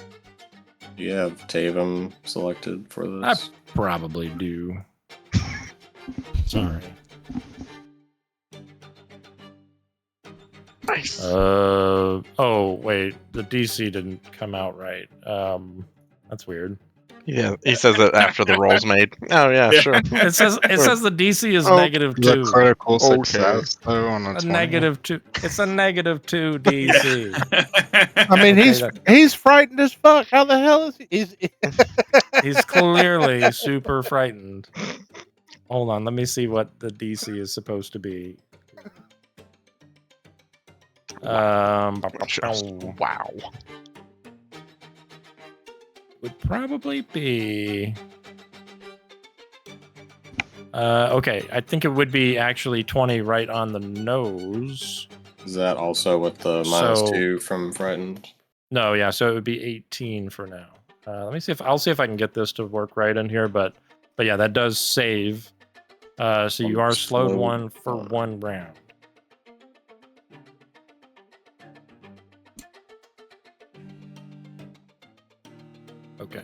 F: Do you have Taven selected for
A: I
F: this?
A: probably do. Sorry.
E: Nice.
A: Oh wait, the DC didn't come out right. That's weird.
E: Yeah, he says it after the roll's made. Oh yeah, sure.
A: It says the DC is
E: Oh,
D: The
A: -2.
D: critical
E: Okay.
D: success, though, on a
A: A
D: 20.
A: -2. It's a -2 DC.
C: I mean,
A: Okay,
C: he's frightened as fuck. How the hell is he?
A: He's clearly super frightened. Hold on, let me see what the DC is supposed to be.
E: Wow.
A: would probably be... okay, I think it would be actually 20 right on the nose.
F: Is that also with the -2 from Frightened?
A: No, yeah, so it would be 18 for now. Let me see if I'll see if I can get this to work right in here, but yeah, that does save. So you are slowed one for 1 round. Okay.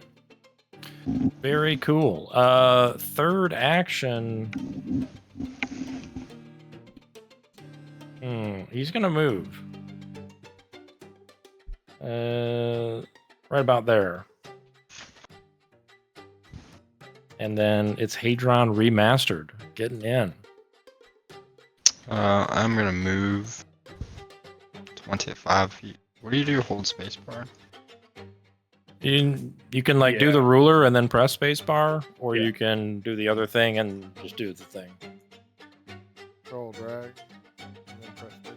A: Very cool. Third action. He's gonna move. Right about there. And then it's Hadron Remastered. Getting in.
D: I'm gonna move 25 feet. What do you do? Hold spacebar?
A: You can like do the ruler and then press spacebar, or
G: Yeah.
A: you can do the other thing and just do the thing.
C: Control drag. And then press spacebar.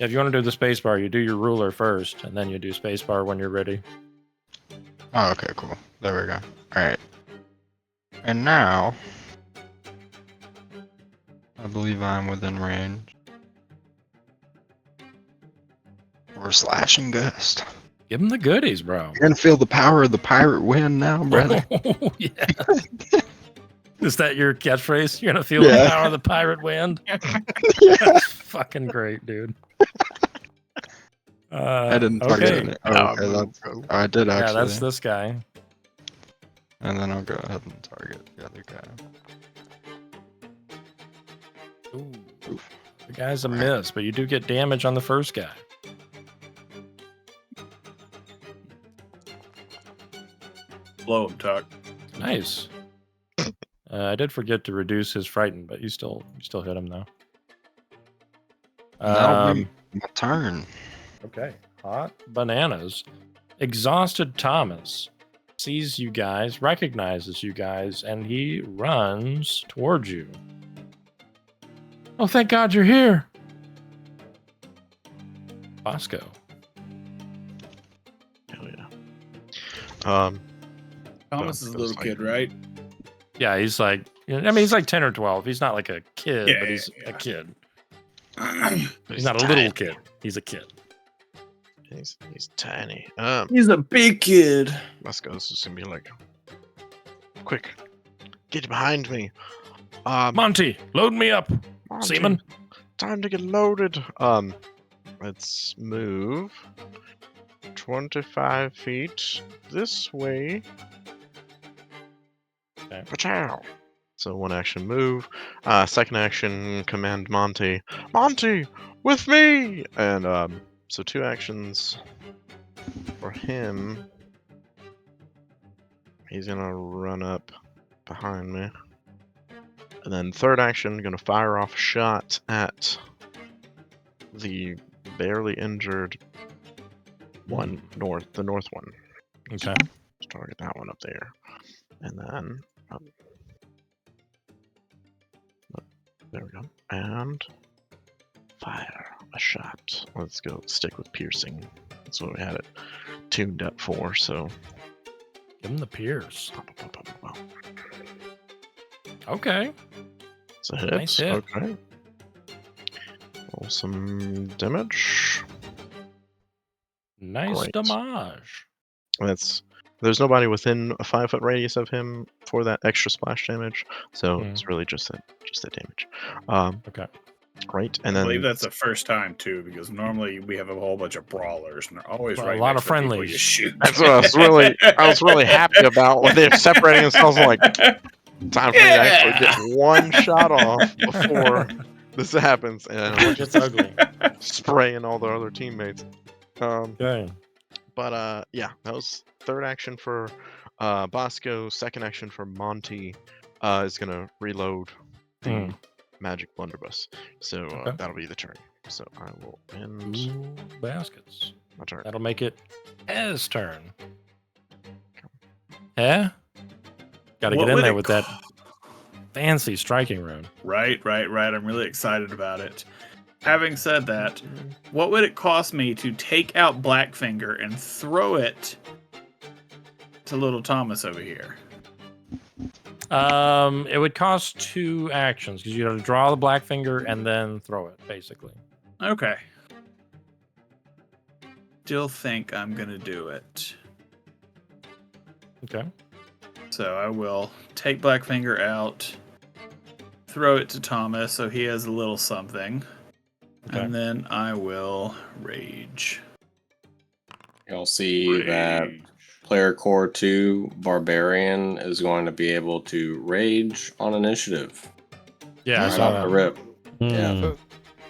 A: If you want to do the spacebar, you do your ruler first, and then you do spacebar when you're ready.
D: Oh, okay, cool. There we go. Alright. And now, I believe I'm within range. We're slashing gust.
A: Give him the goodies, bro.
D: You're gonna feel the power of the pirate wind now, brother.
A: Oh, yeah. Is that your catchphrase? You're gonna feel
D: Yeah.
A: the power of the pirate wind?
D: Yeah.
A: That's fucking great, dude.
D: I didn't target it. Oh, okay, I did actually.
A: Yeah, that's this guy.
D: And then I'll go ahead and target the other guy.
A: Ooh. The guy's a miss, but you do get damage on the first guy.
G: Blow him, Tuck.
A: Nice. I did forget to reduce his frightened, but you still hit him though.
D: That'll be my turn.
A: Okay. Hot bananas. Exhausted Thomas sees you guys, recognizes you guys, and he runs towards you. Oh, thank God you're here. Bosco.
E: Hell yeah.
G: Thomas is a
E: Goes
G: little
E: like-
G: kid, right?
A: Yeah, he's like, I mean, he's like 10 or 12. He's not like a kid,
G: Yeah,
A: but he's
G: yeah.
A: a kid.
E: But
A: He's not a little kid. He's a kid.
E: He's tiny.
F: He's a big kid.
E: Musco's just gonna be like, quick, get behind me.
A: Monty, load me up.
E: Monty,
A: Seaman.
E: time to get loaded. Let's move 25 feet this way.
A: Okay.
E: Pachow. So 1 action move. Second action command Monty. Monty, with me. And so 2 actions for him. He's gonna run up behind me. And then third action, gonna fire off a shot at the barely injured one the north one.
A: Okay.
E: Let's target that one up there. And then there we go. And fire a shot. Let's go stick with piercing. That's what we had it tuned up for, so
A: Give him the Pierce. Okay.
E: it's a hit.
A: Nice hit.
E: Okay. Roll some damage.
A: Nice
E: Great.
A: damage.
E: There's nobody within a 5-foot radius of him for that extra splash damage, so
A: Mhm.
E: it's really just that damage.
A: Okay.
E: Great, and
G: I
E: then
G: believe that's the first time too, because normally we have a whole bunch of brawlers and they're always
A: Well,
G: right
A: a lot
G: next
A: of
G: to people you
A: friendlies.
G: shoot.
E: that's what I was really happy about when they're separating themselves. I'm like, time for me to actually get one shot off before this happens, and I'm
A: It's ugly.
E: spraying all the other teammates.
A: Okay.
E: But yeah, that was third action for Bosco. Second action for Monty is gonna reload the magic blunderbuss. So
A: Okay.
E: that'll be the turn. So I will end
A: Ooh, baskets.
E: my turn.
A: That'll make it his turn. Yeah? Gotta
G: What
A: get in
G: would
A: there
G: it
A: with that fancy striking rune.
G: Right. I'm really excited about it. Having said that, what would it cost me to take out Blackfinger and throw it to little Thomas over here?
A: It would cost 2 actions because you got to draw the black finger and then throw it, basically.
G: Okay. Still think I'm gonna do it.
A: Okay.
G: So I will take Blackfinger out, throw it to Thomas so he has a little something, and then I will rage.
F: You'll see that player core 2 Barbarian is going to be able to rage on initiative.
A: Yeah, I
F: Right
A: saw
F: off
A: that.
F: the rip.
B: Yeah.
C: So,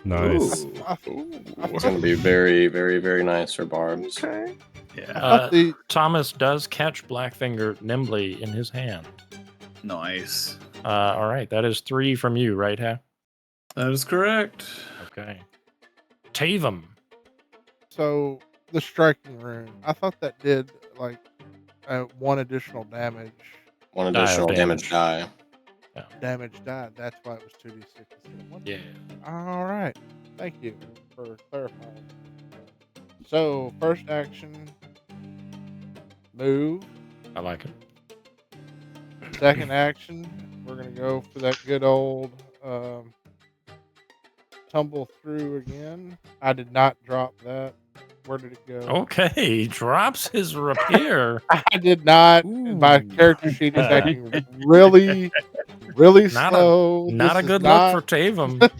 B: Nice.
F: It's going to be very, very, very nice for Barbs.
E: Okay.
G: Yeah.
A: Thomas does catch Blackfinger nimbly in his hand.
G: Nice.
A: All right, that is 3 from you, right, Ha?
G: That is correct.
A: Okay. Taven.
C: So the striking rune, I thought that did like 1 additional damage.
F: 1
A: Die of
F: additional
A: damage.
F: damage die.
A: Yeah.
C: Damage died. That's why it was 2d6 instead of 1.
A: Yeah.
C: All right. Thank you for clarifying. So first action, move.
A: I like it.
C: Second action, we're gonna go for that good old tumble through again. I did not drop that. Where did it go?
A: Okay, he drops his rapier.
C: I did not. My
A: Ooh.
C: character sheet is acting really, really
A: Not
C: slow.
A: Not
C: This
A: a
C: is
A: good
C: not,
A: look for Taven.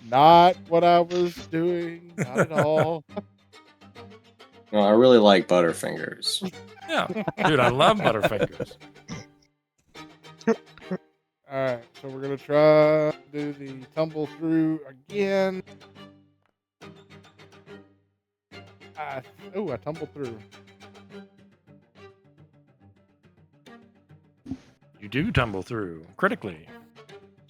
C: not what I was doing. Not at all.
F: No, I really like Butterfingers.
A: Yeah. Dude, I love Butterfingers.
C: All right, so we're gonna try to do the tumble through again. I tumbled through.
A: You do tumble through critically.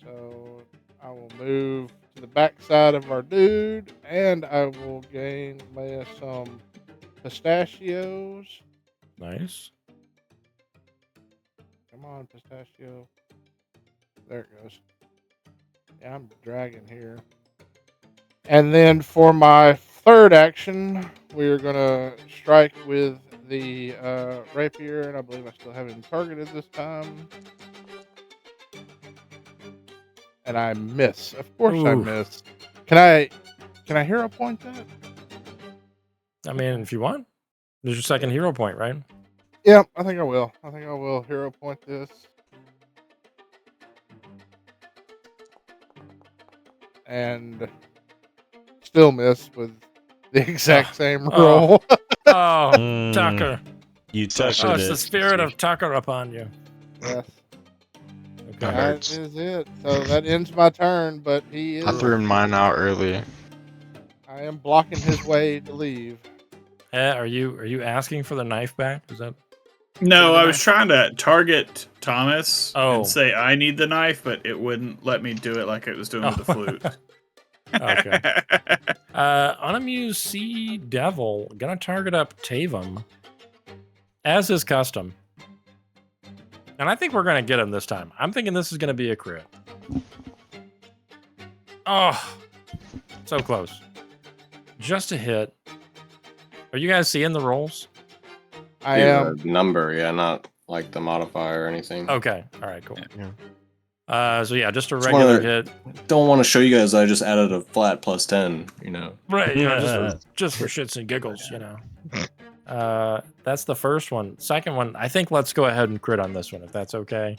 C: So I will move to the back side of our dude, and I will gain some pistachios.
A: Nice.
C: Come on, pistachio. There it goes. Yeah, I'm dragging here. And then for my third action, we are going to strike with the rapier, and I believe I still have him targeted this time. And I miss. Of course I
A: Ooh.
C: miss. Can I hero point that?
A: I mean, if you want. There's your second hero point, right?
C: Yeah, I think I will. I think I will hero point this. And still miss with the exact same roll.
A: Oh, Tucker.
B: You touched
A: Oh,
B: it.
A: it's the spirit of Tucker upon you.
C: Yes.
A: Okay.
D: That
C: That
D: hurts.
C: is it. So that ends my turn, but he is.
D: I threw mine out early.
C: I am blocking his way to leave.
A: Are you asking for the knife back? Is that?
G: No, I was trying to target Thomas
A: Oh.
G: and say I need the knife, but it wouldn't let me do it like it was doing with the flute.
A: Okay. Unamuse Sea Devil gonna target up Taven as his custom, and I think we're gonna get him this time. I'm thinking this is gonna be a crit. Oh, so close. Just a hit. Are you guys seeing the rolls?
C: I am.
F: The number, yeah, not like the modifier or anything.
A: Okay. All right. Cool.
E: Yeah.
A: So yeah, just a
F: Just
A: regular
F: wanna-
A: hit.
F: Don't want to show you guys I just added a flat plus 10, you know.
A: Right. You know, just for shits and giggles. You know. That's the first one. Second one, I think let's go ahead and crit on this one if that's okay.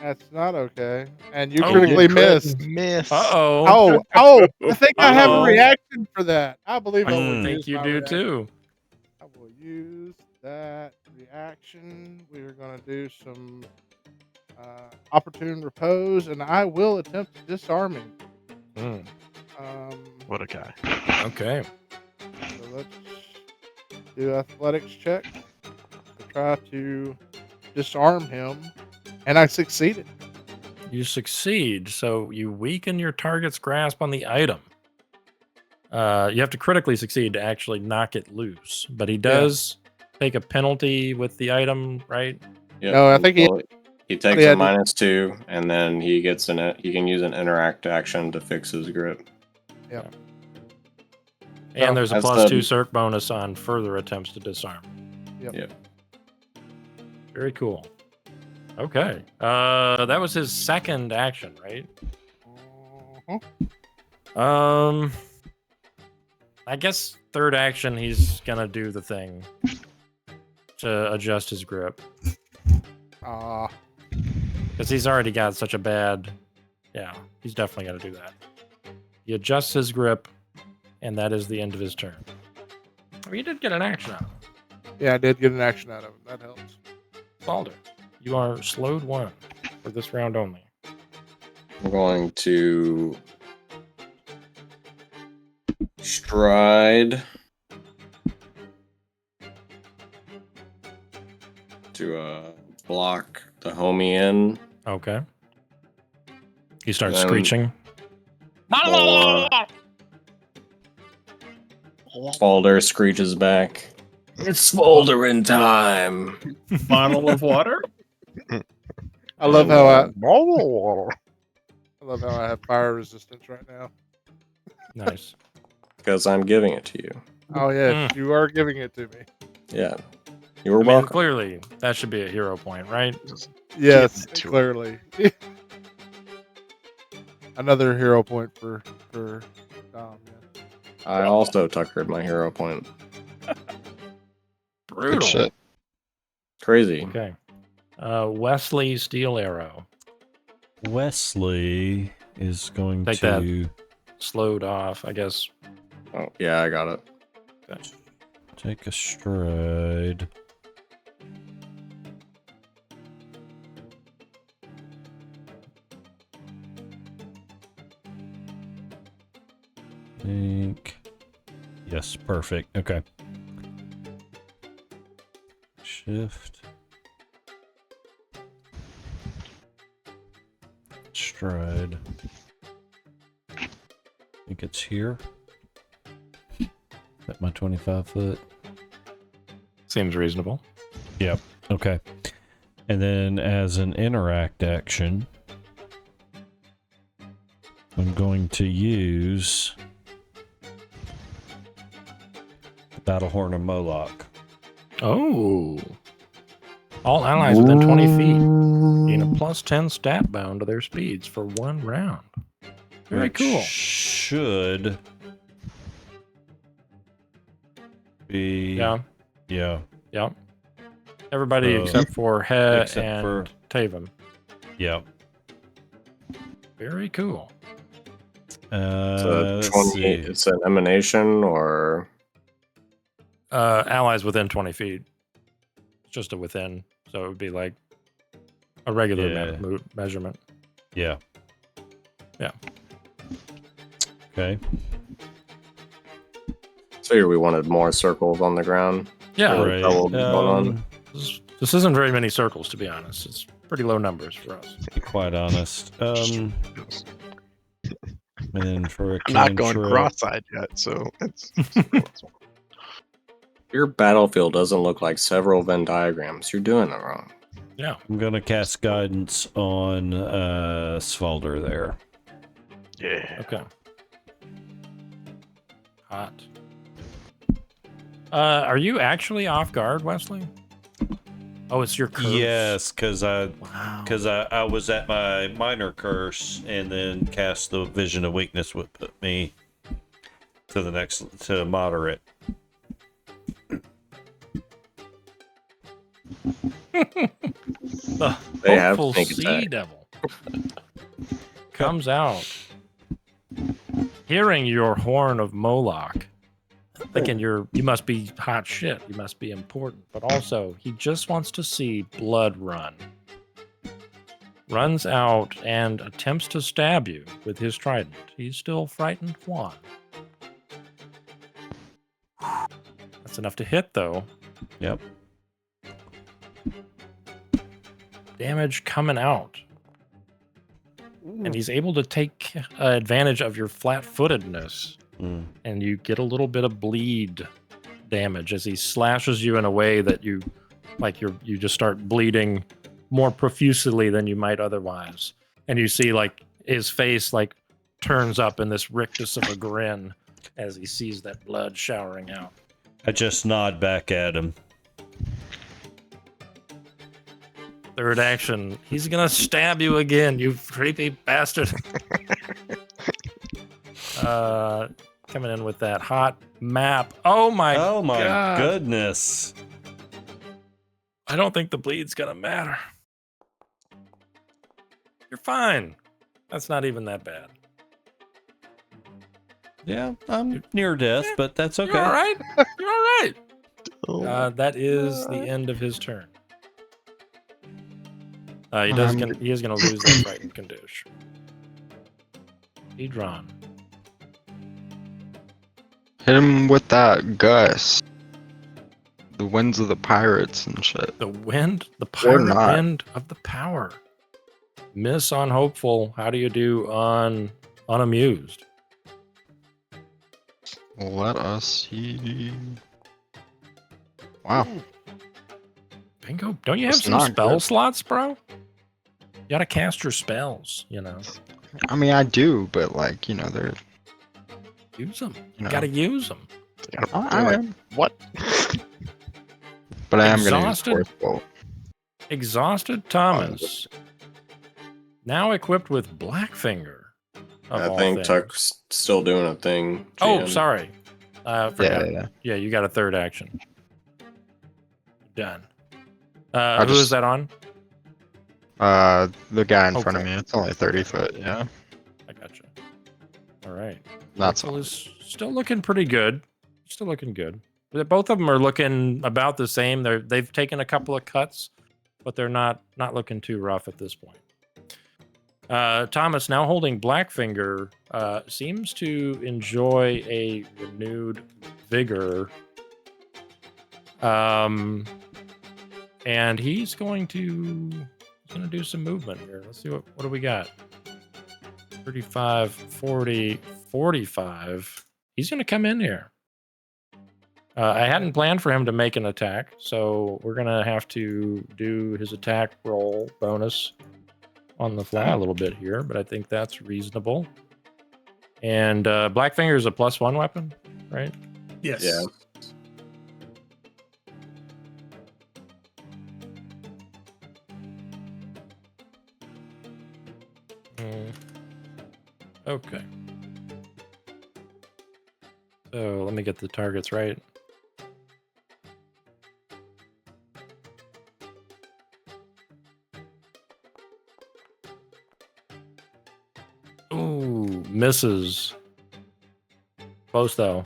C: That's not okay. And you
A: Oh,
C: critically
A: you
C: missed.
E: Miss.
A: Uh-oh.
C: Oh! I think I have a
A: Uh-oh.
C: reaction for that. I believe I will
A: I think
C: use
A: you
C: my
A: do
C: reaction.
A: too.
C: I will use that reaction. We are going to do some opportune repose, and I will attempt to disarm him.
A: Mm,
E: What a guy.
A: okay.
C: So let's do athletics check to try to disarm him, and I succeeded.
A: You succeed, so you weaken your target's grasp on the item. You have to critically succeed to actually knock it loose, but he does take a penalty with the item, right?
F: Yep.
C: No, I think
F: he takes
C: he
F: a
C: had to-
F: -2, and then he can use an interact action to fix his grip.
A: And there's a
F: That's
A: +2
F: the-
A: circ bonus on further attempts to disarm.
F: Yep.
A: Very cool. Okay. That was his second action, right? I guess third action, he's gonna do the thing to adjust his grip. Because he's already got such a bad... Yeah, he's definitely got to do that. He adjusts his grip, and that is the end of his turn. I mean, you did get an action out of him.
C: Yeah, I did get an action out of it. That helps.
A: Balder, you are slowed 1 for this round only.
F: I'm going to stride to block the homie in.
A: Okay. You start
F: Then-
A: screeching.
F: Balder screeches back. It's smoldering time.
G: Bottle of water?
C: I love how I have fire resistance right now.
A: Nice.
F: Because I'm giving it to you.
C: Oh yes, you are giving it to me.
F: Yeah. You're
A: I mean,
F: welcome.
A: clearly, that should be a hero point, right?
C: Yes,
E: Give it to
C: clearly. Another hero point for Dom. Yeah.
F: I also tuckered my hero point.
A: Brutal.
D: Good shit.
F: Crazy.
A: Okay. Wesley Steel Arrow.
H: Wesley is going
A: Take
H: to
A: Slowed off, I guess.
F: Oh, yeah, I got it.
H: take a stride. Think. Yes, perfect. Okay. Shift. Stride. I think it's here. At my 25 foot.
A: Seems reasonable.
H: Yep. Okay. And then as an interact action, I'm going to use Battle Horn of Moloch.
A: Oh. All allies within 20 feet gain a plus 10 stat bound to their speeds for 1 round. Very
H: Which
A: cool.
H: Should be.
A: Yeah.
H: Yeah.
A: Yeah. Everybody
H: So-
A: except for He
H: except
A: and
H: for-
A: Taven.
H: Yeah.
A: Very cool.
F: So
H: Let's
F: 28,
H: see.
F: it's an emanation or
A: Allies within 20 feet. It's just a within, so it would be like a regular
H: Yeah.
A: measurement.
H: Yeah.
A: Yeah.
H: Okay.
F: figured we wanted more circles on the ground.
A: Yeah.
F: Really tell what's going on.
A: This isn't very many circles, to be honest. It's pretty low numbers for us.
H: To be quite honest. And then for a
E: I'm not going
H: cantrip-
E: cross-eyed yet, so it's
F: Your battlefield doesn't look like several Venn diagrams. You're doing it wrong.
A: Yeah.
H: I'm gonna cast guidance on Svalder there.
E: yeah.
A: Okay. Hot. Are you actually off guard, Wesley? Oh, it's your curse.
H: Yes, because
A: Wow.
H: I was at my minor curse and then cast the vision of weakness would put me to the next to moderate.
A: The
F: They have
A: hopeful
F: sneak
A: sea
F: attack.
A: devil comes out, hearing your horn of Moloch, thinking you must be hot shit, you must be important, but also he just wants to see blood run. Runs out and attempts to stab you with his trident. He's still frightened one. That's enough to hit, though.
H: Yep.
A: Damage coming out. And he's able to take advantage of your flat-footedness.
H: Mm.
A: And you get a little bit of bleed damage as he slashes you in a way that you just start bleeding more profusely than you might otherwise. And you see like his face like turns up in this rictus of a grin as he sees that blood showering out.
H: I just nod back at him.
A: Third action. He's gonna stab you again, you creepy bastard. Coming in with that hot map. Oh my God.
H: Goodness.
A: I don't think the bleed's gonna matter. You're fine. That's not even that bad.
H: Yeah, I'm near death, but that's okay.
A: You're all right. You're all right.
E: Oh,
A: That is the end of his turn. He is gonna lose that frightened condition. Edron.
D: Hit him with that gust. The winds of the pirates and shit.
A: The wind, the pirate wind of the power. Miss on hopeful. How do you do on unamused?
D: Let us see. Wow.
A: Bingo. Don't you have
D: That's
A: some
D: not
A: spell
D: good.
A: slots, bro? You gotta cast your spells, you know.
D: I mean, I do, but like, you know, they're.
A: Use them.
D: You know.
A: Gotta use them.
D: I am.
E: what?
D: But I am going to use
A: Exhausted?
D: fourth bolt.
A: Exhausted Thomas. Now equipped with Blackfinger.
F: I think Tuck's still doing a thing.
A: Oh,
F: GM.
A: sorry. Forgot.
D: Yeah.
A: Yeah, you got a third action. Done.
D: I
A: Who is
D: just-
A: that on?
D: The guy in front of
A: Okay.
D: me. It's only 30 foot. Yeah.
A: I gotcha. All right.
D: That's
A: Rifle is still looking pretty good. Still looking good. Both of them are looking about the same. They've taken a couple of cuts, but they're not looking too rough at this point. Thomas, now holding Blackfinger, seems to enjoy a renewed vigor. And he's going to do some movement here. Let's see what do we got? 35, 40, 45. He's going to come in here. I hadn't planned for him to make an attack, so we're going to have to do his attack roll bonus on the fly a little bit here, but I think that's reasonable. And Blackfinger is a +1 weapon, right?
G: Yes.
F: Yeah.
A: Okay. So let me get the targets right. Ooh, misses. Close though.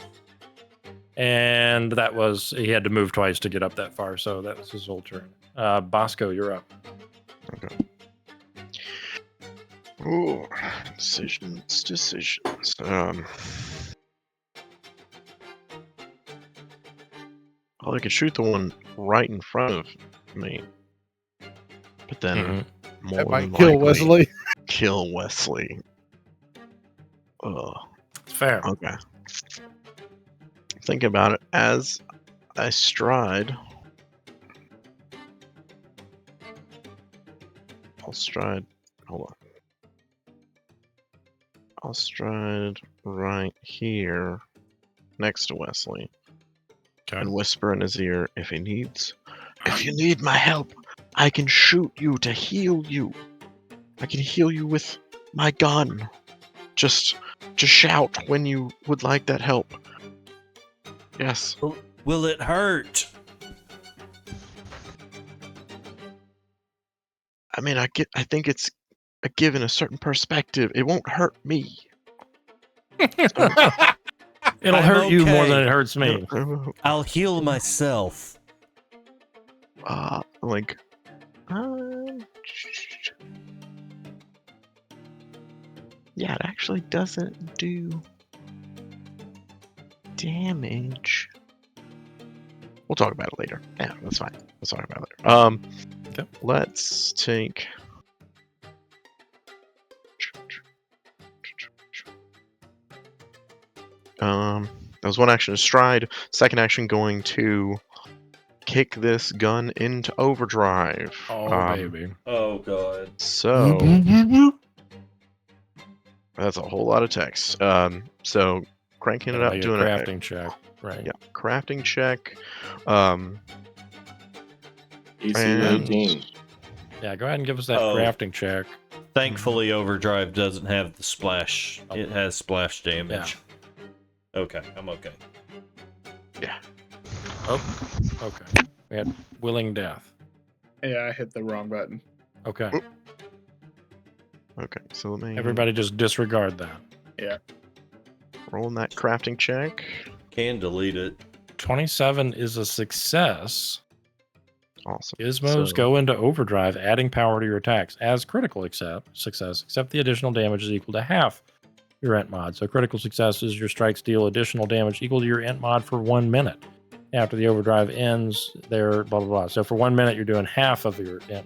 A: And that was, he had to move twice to get up that far, so that was his whole turn. Bosco, you're up.
E: Okay. Ooh, decisions. Well, I could shoot the one right in front of me, but then more
C: That might
E: than
C: kill
E: likely
C: Wesley.
E: kill Wesley. Ugh.
A: It's fair.
E: Okay. Think about it as I stride. I'll stride. Hold on. I'll stride right here next to Wesley and whisper in his ear if you need my help, I can shoot you to heal you. I can heal you with my gun. Just shout when you would like that help. Yes.
H: Will it hurt?
E: I mean, I think it's a given a certain perspective. It won't hurt me.
A: It'll
H: I'm
A: hurt you more than
H: okay.
A: it hurts me.
H: I'll heal myself.
E: Like, yeah, it actually doesn't do damage. We'll talk about it later. Yeah, that's fine. Let's talk about it later.
A: Okay.
E: Let's take. That was one action to stride. Second action going to kick this gun into overdrive.
A: Oh, baby.
H: Oh god.
E: So that's a whole lot of text. So cranking it up,
A: Like
E: doing
A: a crafting check. Right.
E: Yeah, crafting check.
F: DC
E: And
F: 19.
A: Yeah, go ahead and give us that
H: Oh.
A: crafting check.
H: Thankfully, Overdrive doesn't have the splash. It has splash damage. Okay, I'm okay.
E: Yeah.
A: Oh, okay. We had Willing Death.
G: Yeah, I hit the wrong button.
A: Okay.
E: Okay, so let me
A: Everybody just disregard that.
G: Yeah.
E: roll that crafting check.
H: Can delete it.
A: 27 is a success.
E: Awesome.
A: Gizmos
E: So-
A: go into overdrive, adding power to your attacks. As critical success, except the additional damage is equal to half your int mod. So critical success is your strikes deal additional damage equal to your int mod for 1 minute. After the overdrive ends, they're blah, blah, blah. So for 1 minute, you're doing half of your int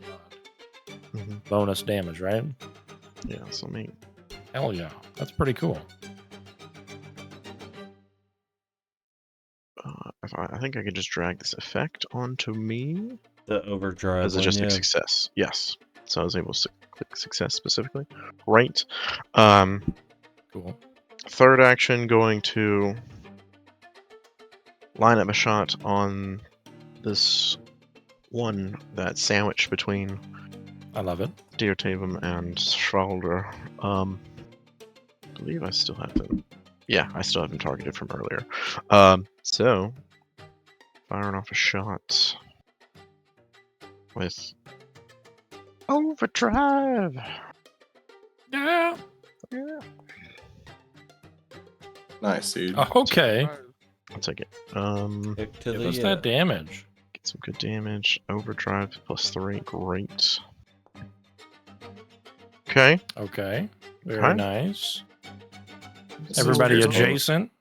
A: mod. Bonus damage, right?
E: Yeah, so let me...
A: Hell yeah. That's pretty cool.
E: I think I could just drag this effect onto me.
H: The Overdrive
E: Is it
H: one,
E: just a
H: yeah.
E: success? Yes. So I was able to click success specifically. Right. Cool. Third action, going to line up a shot on this one that's sandwiched between
A: I love it.
E: Deertaven and Schwalder. I believe I still have them. Yeah, I still have them targeted from earlier. So firing off a shot with Overdrive.
A: Yeah.
E: Yeah.
F: Nice, dude.
A: Okay.
E: I'll take it.
A: Give us that damage.
E: Get some good damage. Overdrive +3. Great. Okay.
A: Okay. Very
E: Okay.
A: nice.
E: This
A: Everybody
E: is-
A: adjacent.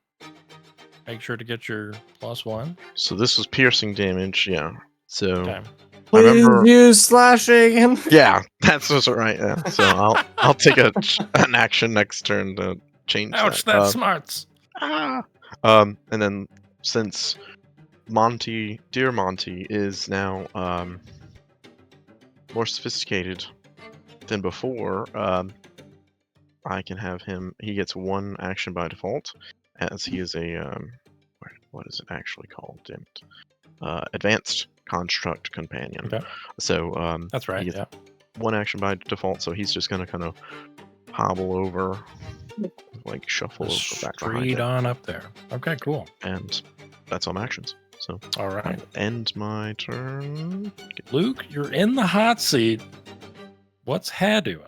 A: Make sure to get your +1.
E: So this was piercing damage, yeah. So
A: Okay.
E: I
F: Please
E: remember.
F: use slashing.
E: Yeah, that's what's right. Yeah. So I'll take an action next turn to change
A: Ouch,
E: that.
A: that smarts.
E: And then since Dear Monty is now more sophisticated than before, I can have him. He gets 1 action by default, as he is a what is it actually called? Damn it. Advanced Construct Companion.
A: Okay.
E: So
A: That's right.
E: he gets
A: Yeah.
E: 1 action by default, so he's just gonna kind of hobble over, like shuffle over back behind
A: Straight
E: it.
A: on up there. Okay, cool.
E: And that's all my actions. So
A: All right.
E: end my turn.
A: Luke, you're in the hot seat. What's Ha doing?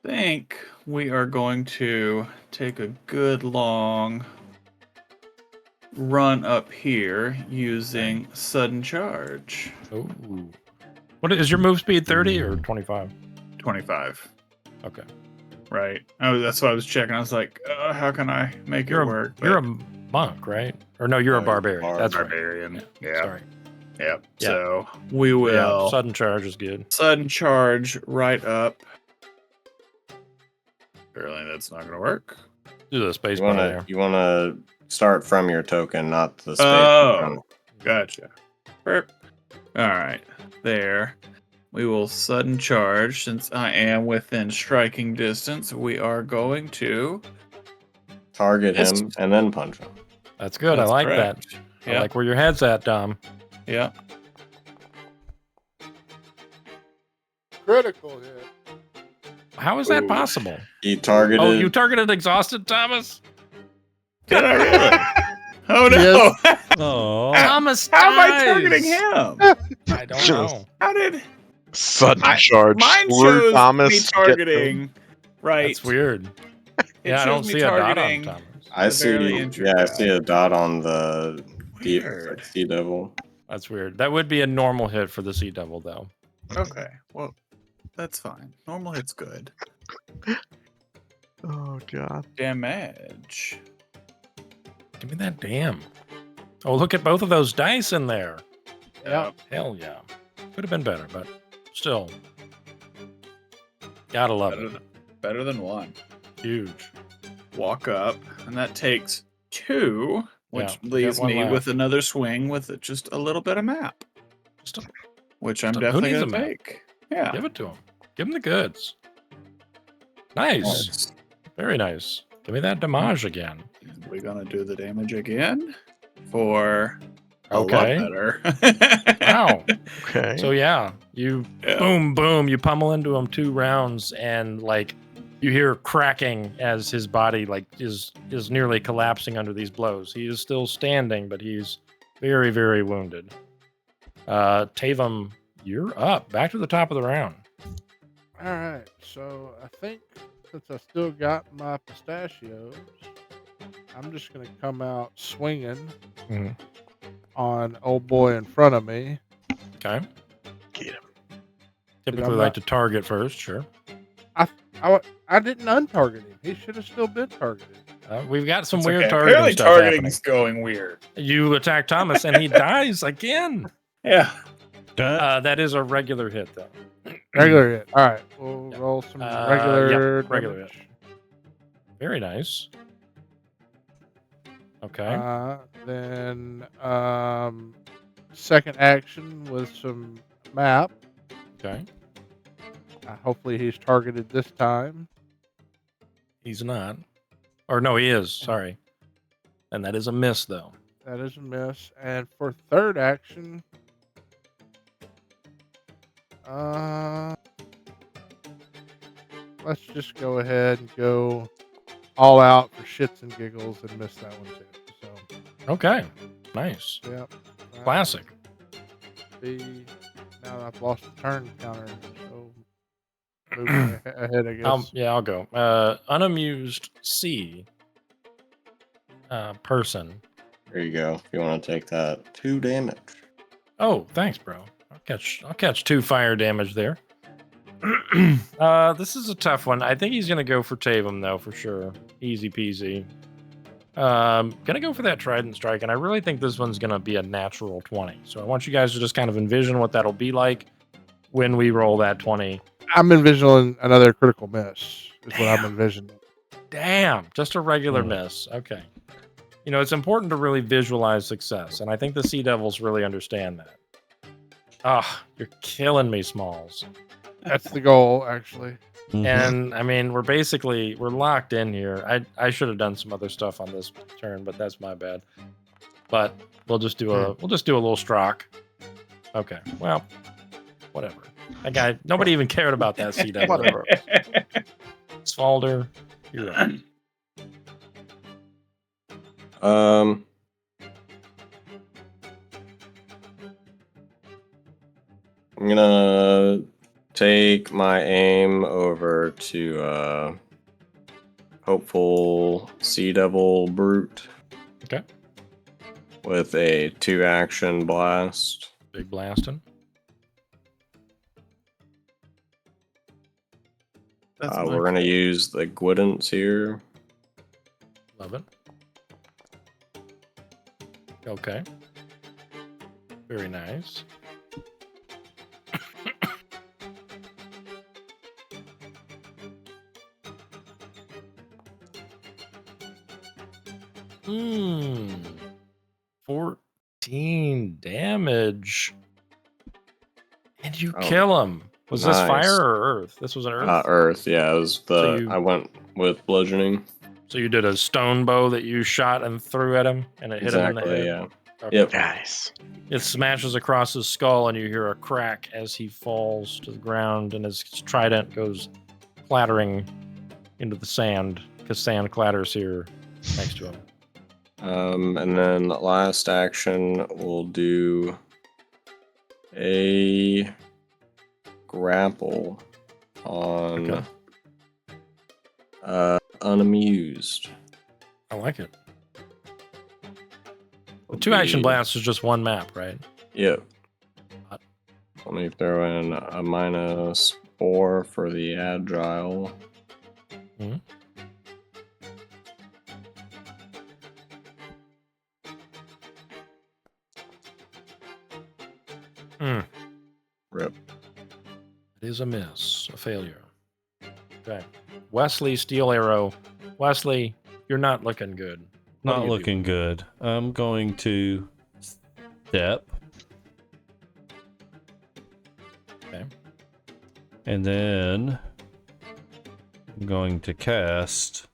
G: Think we are going to take a good long run up here using sudden charge.
A: Oh. What is your move speed? 30 or 25?
G: 25.
A: Okay.
G: Right. That's what I was checking. I was like, how can I make it work?
A: You're a monk, right? Or no, you're a barbarian. That's right.
G: Barbarian. Yeah.
A: Sorry.
G: Yep.
A: Yeah.
G: So we will
A: Yeah, sudden charge is good.
G: sudden charge right up. Apparently that's not gonna work.
A: Do the space
F: You
A: bar
F: wanna
A: there.
F: you wanna start from your token, not the space.
G: Oh, gotcha. Perfect. All right, there. We will sudden charge since I am within striking distance. We are going to
F: Target him and then punch him.
A: That's good.
G: That's
A: I like
G: correct.
A: that.
G: Yeah.
A: I like where your head's at, Dom.
G: Yeah.
C: Critical hit.
A: How is that
G: Ooh.
A: possible?
F: He targeted.
A: Oh, you targeted exhausted Thomas?
G: Did I really? Oh no!
H: Oh,
A: Thomas
G: How am I
A: dies.
G: targeting him?
A: I don't know.
G: How did
E: Sudden
G: I-
E: charge.
G: mine
E: Lure
G: shows
E: Thomas
G: me
E: get
G: targeting? Right.
A: That's weird.
G: It
A: Yeah, I don't
G: shows me
A: see a dot on
G: targeting
A: Thomas.
F: I
G: the
F: see.
G: barely injured
F: Yeah, I
G: guy.
F: see a dot on the
G: Weird.
F: Sea Devil.
A: That's weird. That would be a normal hit for the Sea Devil, though.
G: Okay, well, that's fine. Normal hit's good.
E: Oh god.
G: Damage.
A: Give me that damn. Oh, look at both of those dice in there.
G: Yeah.
A: Hell yeah. Could have been better, but still. Gotta love it.
G: Better than 1.
A: Huge.
G: Walk up, and that takes 2, which
A: Yeah, you
G: leaves
A: got one
G: me
A: left.
G: with another swing with just a little bit of map,
A: Just
G: which I'm
A: who
G: definitely
A: needs
G: going
A: a
G: to
A: map?
G: take. Yeah.
A: give it to him. Give him the goods. Nice. Very nice. Give me that damage again.
G: We're going to do the damage again for a
A: Okay.
G: lot better.
A: Wow.
E: Okay.
A: So yeah, you boom, you pummel into him 2 rounds, and like you hear cracking as his body like is nearly collapsing under these blows. He is still standing, but he's very, very wounded. Tavam, you're up. Back to the top of the round.
C: All right, so I think since I still got my pistachios, I'm just gonna come out swinging on old boy in front of me.
A: Okay.
E: Get him.
A: Typically like to target first, sure.
C: I didn't untarget him. He should have still been targeted.
A: We've got some
G: It's
A: weird
G: okay.
A: targeting
G: Apparently
A: stuff happening.
G: targeting's going weird.
A: You attack Thomas, and he dies again.
G: Yeah.
A: That is a regular hit, though.
C: Regular hit. All right, we'll roll some regular
A: regular
C: damage.
A: hit. Very nice. Okay.
C: Then second action with some map.
A: Okay.
C: Hopefully he's targeted this time.
A: He's not. Or no, he is. Sorry. And that is a miss, though.
C: That is a miss. And for third action, let's just go ahead and go all out for shits and giggles and miss that one too. So
A: Okay. Nice.
C: yep.
A: Classic.
C: Now I've lost the turn counter, so moving ahead, I guess.
A: I'll go. Unamused C person.
F: There you go. If you want to take that 2 damage.
A: Oh, thanks, bro. I'll catch 2 fire damage there. This is a tough one. I think he's gonna go for Tavam though, for sure. Easy peasy. Gonna go for that Trident Strike, and I really think this one's gonna be a natural 20. So I want you guys to just kind of envision what that'll be like when we roll that 20.
C: I'm envisioning another critical miss. Is what I'm envisioning.
A: Damn, just a regular miss. Okay. You know, it's important to really visualize success, and I think the Sea Devils really understand that. Ah, you're killing me, Smalls.
C: That's the goal, actually.
A: And I mean, we're locked in here. I should have done some other stuff on this turn, but that's my bad. But we'll just do a little strock. Okay. Well, whatever. That guy, nobody even cared about that Sea Devil.
E: Whatever.
A: Svalder, you're up.
F: I'm gonna take my aim over to Hopeful Sea Devil Brute.
A: Okay.
F: With a 2-action blast.
A: Big blasting.
F: We're gonna use the Guidance here.
A: Love it. Okay. Very nice. Hmm. 14 damage. And you kill him. Was this fire or earth? This was an earth?
F: Earth, yeah. It was I went with bludgeoning.
A: So you did a stone bow that you shot and threw at him, and it hit him in the head?
F: Yeah.
A: Okay.
F: Yep.
E: Nice.
A: It smashes across his skull, and you hear a crack as he falls to the ground, and his trident goes clattering into the sand, because sand clatters here next to him.
F: And then last action, we'll do a grapple on Unamused.
A: I like it. The 2-action blast is just one map, right?
F: Yep. Let me throw in a -4 for the agile. Rip.
A: It is a miss, a failure. Okay. Wesley, Steel Arrow. Wesley, you're not looking good.
H: Not looking good. I'm going to step.
A: Okay.
H: And then I'm going to cast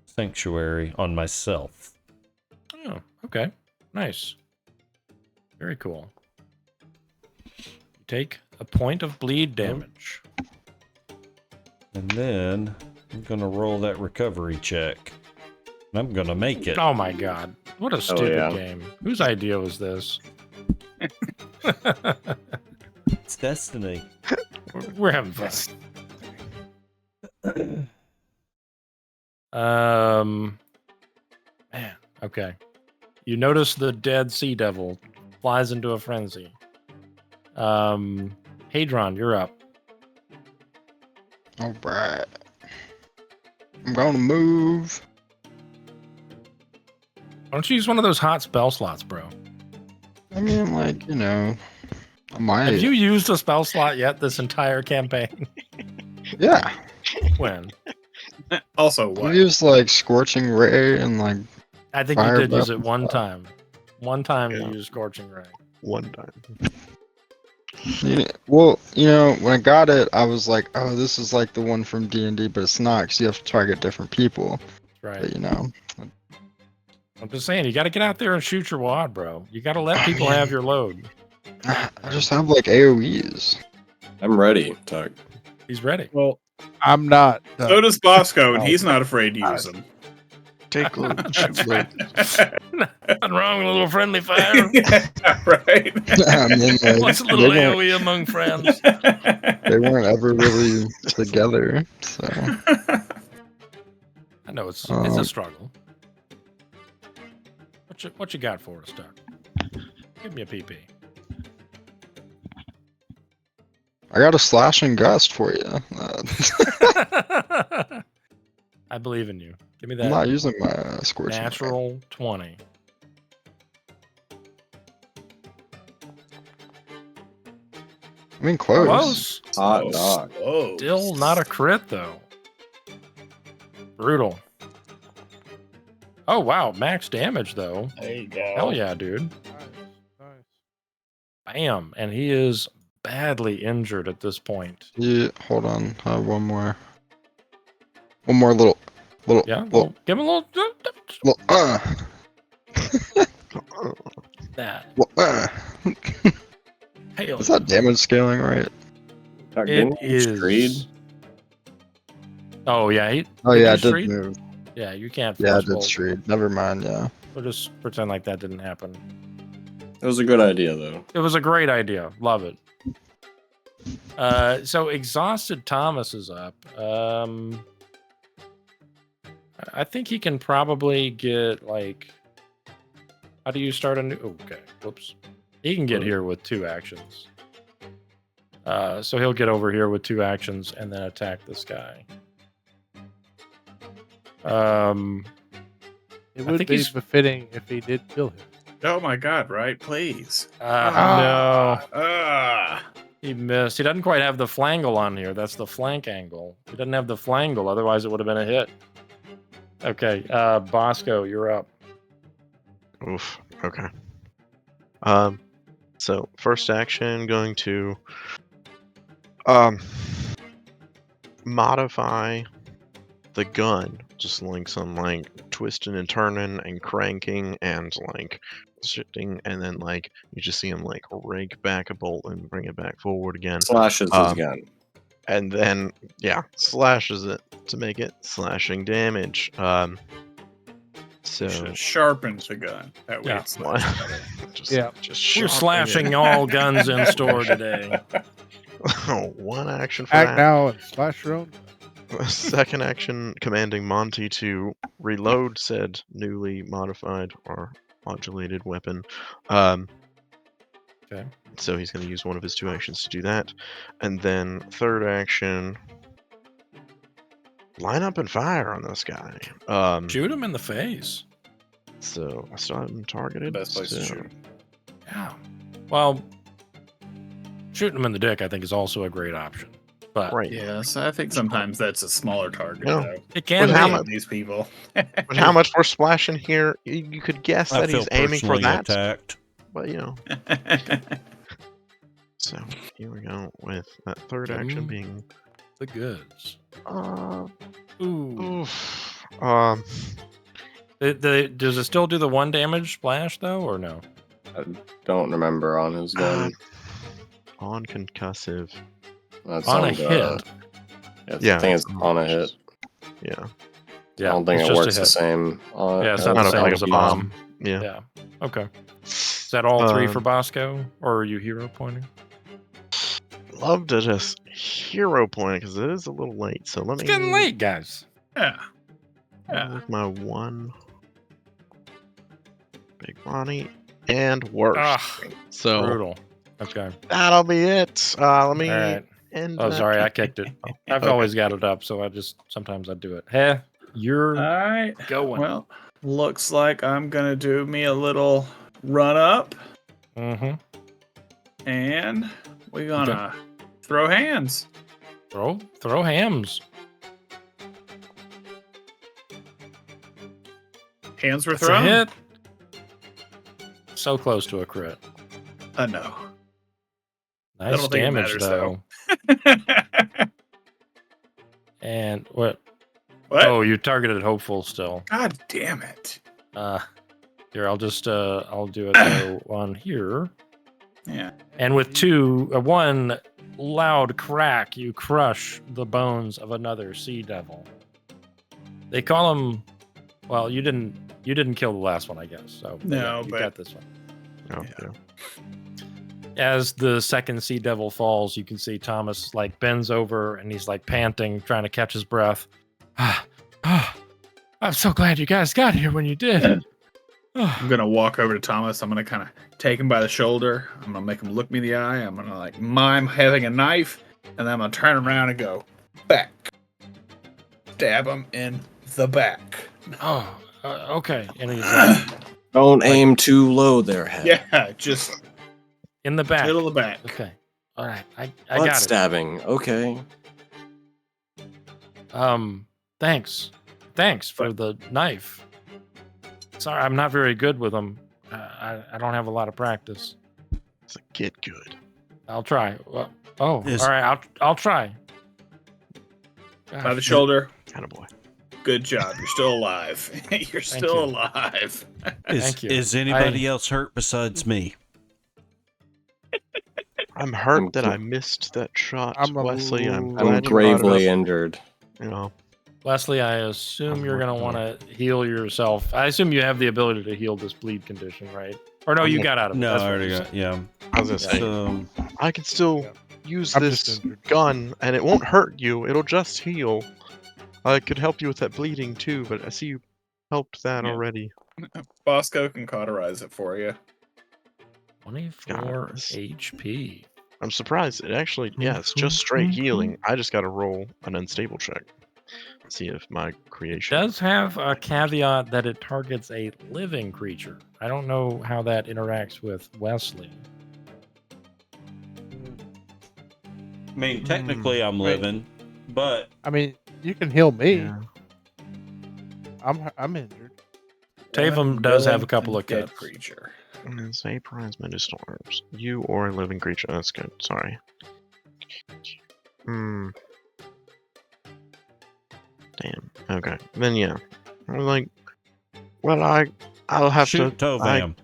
H: Sanctuary on myself.
A: Oh, okay. Nice. Very cool. take a point of bleed damage.
H: And then I'm gonna roll that recovery check. And I'm gonna make it.
A: Oh my god. What a stupid
F: yeah.
A: game. Whose idea was this?
H: It's destiny.
A: We're having fun. Man, okay. You notice the dead sea devil flies into a frenzy. Hadron, you're up.
D: All right. I'm gonna move.
A: Why don't you use one of those hot spell slots, bro?
D: I mean, like, you know, I might.
A: Have you used a spell slot yet this entire campaign?
D: Yeah.
A: When?
G: Also,
D: I
G: what?
D: used like Scorching Ray and like.
A: I think you
D: Fire
A: did use it
D: breath
A: one
D: and
A: time. One time
E: Yeah.
A: you used Scorching Ray.
E: One time.
D: Well, you know, when I got it, I was like, oh, this is like the one from D&D, but it's not, because you have to target different people.
A: Right.
D: But, you know.
A: I'm just saying, you got to get out there and shoot your wad, bro. You got to let people have your load.
D: I just have like AoEs.
F: I'm ready, Tuck.
A: He's ready.
C: Well, I'm not.
G: So does Bosco, and he's not afraid to use them.
E: Take load. Shoot load.
A: Nothing wrong with a little friendly fire.
G: Yeah, right.
D: I mean, like,
A: What's a little AoE among friends?
D: they weren't ever really together, so.
A: I know it's a struggle. What you got for us, Doc? Give me a PP.
D: I got a slashing gust for you.
A: I believe in you. Give me
D: I'm
A: that
D: not using my Scorching Ray.
A: natural 20.
D: I mean, close.
F: Hot dog.
G: Whoa.
A: Still not a crit, though. Brutal. Oh, wow. Max damage, though.
G: There you go.
A: Hell yeah, dude.
C: Nice.
A: Bam. And he is badly injured at this point.
D: Yeah, hold on. I have one more. One more little.
A: Yeah, well, give him a little. That. Hell
D: Is that damage scaling right?
F: Tuck,
A: It
F: didn't you
A: is.
F: Creed?
A: Oh, yeah.
D: Oh,
A: did
D: yeah,
A: you
D: I did
A: Shriek?
D: move.
A: Yeah, you can't.
D: Yeah, I
A: force
D: did
A: bolt.
D: street. Never mind, yeah.
A: We'll just pretend like that didn't happen.
F: It was a good idea, though.
A: It was a great idea. Love it. So Exhausted Thomas is up. I think he can probably get like. How do you start a new? Okay, whoops. He can get here with 2 actions. So he'll get over here with 2 actions and then attack this guy.
C: It
A: I
C: would
A: think
C: be
A: he's-
C: befitting if he did kill him.
G: Oh my god, right? Please.
A: No,
G: Ah.
A: he missed. He doesn't quite have the flangle on here. That's the flank angle. He doesn't have the flangle. Otherwise, it would have been a hit. Okay, Bosco, you're up.
E: Oof. Okay. So first action, going to modify the gun, just like some like twisting and turning and cranking and like shifting, and then like you just see him like rake back a bolt and bring it back forward again,
F: Slashes his gun.
E: and then slashes it to make it slashing damage. So
G: Should have sharpened the gun. That way
A: Yeah.
G: it's
E: one,
G: slashed
C: Yeah.
E: just
A: We're
E: sharpening
A: slashing
E: it.
A: all guns in store today.
E: One action for
C: Act
E: that.
C: now and slash your own.
E: Second action, commanding Monty to reload said newly modified or modulated weapon.
A: Okay.
E: So he's going to use one of his 2 actions to do that. And then third action, line up and fire on this guy.
A: Shoot him in the face.
E: So I still have him targeted.
G: the best place to
E: so-
G: shoot.
A: Yeah. Well, shooting him in the dick, I think, is also a great option. But
E: Right.
G: Yes, I think sometimes that's a smaller target,
E: Yeah.
G: though.
A: it can
E: But how
A: be.
E: much-
G: These people.
E: But how much we're splashing here? You could guess
H: I
E: that
H: feel
E: he's aiming for
H: personally
E: that.
H: attacked.
E: But you know. So here we go with that third
A: Give
E: action
A: him
E: being.
A: the goods.
E: Oof.
A: Ooh.
E: Does
A: Does it still do the 1 damage splash though, or no?
F: Don't remember on his gun.
E: On concussive.
F: That's
A: On a
F: on
A: hit.
F: I think it's on a hit.
E: Yeah.
F: I
A: Yeah,
F: don't think
A: it's
F: it
A: just a
F: works the
A: hit.
F: same.
A: Yeah, it's not the
E: Not
A: same
E: like
A: as
E: a
A: a bomb.
E: Yeah.
A: Yeah. Okay. Is that all three for Bosco, or are you hero pointing?
E: Love to just hero point because it is a little late. So let
A: It's
E: me.
A: getting late, guys.
G: Yeah. Yeah.
E: With my one big Bonnie and worst.
A: Ah,
E: So
A: brutal. Okay.
E: that'll be it. Let me
A: All right.
E: end.
A: Oh,
E: that
A: sorry, I
E: campaign.
A: kicked it.
E: Oh,
A: I've
E: okay.
A: always got it up, so sometimes I do it. Hey, you're
G: All right.
A: going.
G: Well, looks like I'm gonna do me a little run up,
A: Mm-hmm.
G: and we're gonna throw hands.
A: Throw hams.
G: Hands were
A: That's a
G: thrown.
A: hit. So close to a crit.
G: No.
A: Nice
G: don't think it
A: damage,
G: matters,
A: though. And what?
G: What?
A: Oh, you targeted hopeful still.
G: God damn it.
A: Here, I'll just I'll do it though on here.
G: Yeah.
A: And with one loud crack, you crush the bones of another sea devil. They call him. Well, you didn't kill the last one, I guess. So
G: No,
A: you
G: but
A: got this one.
E: Oh,
G: Yeah.
A: As the second sea devil falls, you can see Thomas like bends over and he's like panting, trying to catch his breath. I'm so glad you guys got here when you did.
G: I'm gonna walk over to Thomas. I'm gonna kind of take him by the shoulder. I'm gonna make him look me in the eye. I'm gonna like mime having a knife, and then I'm gonna turn around and go back. Stab him in the back.
A: Okay. And he's like,
F: Don't aim too low there, head.
G: Yeah, just
A: in the back.
G: middle of the back.
A: Okay. All right. I
F: Butt
A: got
F: stabbing. Okay.
A: it. Thanks for the knife. Sorry, I'm not very good with them. I don't have a lot of practice.
E: It's like, get good.
A: I'll try. Well, all right. I'll try.
G: By the shoulder.
E: Attaboy.
G: Good job. You're still alive. You're still alive.
A: Thank you.
H: Is anybody else hurt besides me?
E: I'm hurt that I missed that shot, Wesley. I'm glad
F: I'm
E: you
F: gravely
E: brought it up.
F: injured.
E: You know,
A: Leslie, I assume
E: I'm
A: you're going to
E: working
A: want to heal yourself. I assume you have the ability to heal this bleed condition, right? Or no,
E: I'm
A: you
E: not-
A: got out of it.
H: No,
A: That's
H: I
A: what
H: already
A: you
H: got.
A: said.
H: Yeah.
E: I was gonna say
H: So,
E: I can still use
C: I'm
E: this
C: just injured.
E: gun, and it won't hurt you. It'll just heal. I could help you with that bleeding too, but I see you helped that
G: Yeah.
E: already.
G: Bosco can cauterize it for you.
A: 24
E: God, this-
A: HP.
E: I'm surprised. It actually, yeah, it's just straight healing. I just got to roll an unstable check. See if my creation.
A: Does have a caveat that it targets a living creature. I don't know how that interacts with Wesley.
H: I mean, technically I'm
C: Wait.
H: living, but
C: I mean, you can heal me.
E: Yeah.
C: I'm injured.
A: Tavam does have a
G: Living
A: couple of
G: dead
A: cuts.
G: creature.
E: Say prize medicinal herbs. You or a living creature. That's good. Sorry. Damn. Okay. Then yeah. I'm like, well, I'll have
H: shoot
E: to.
H: Tovam.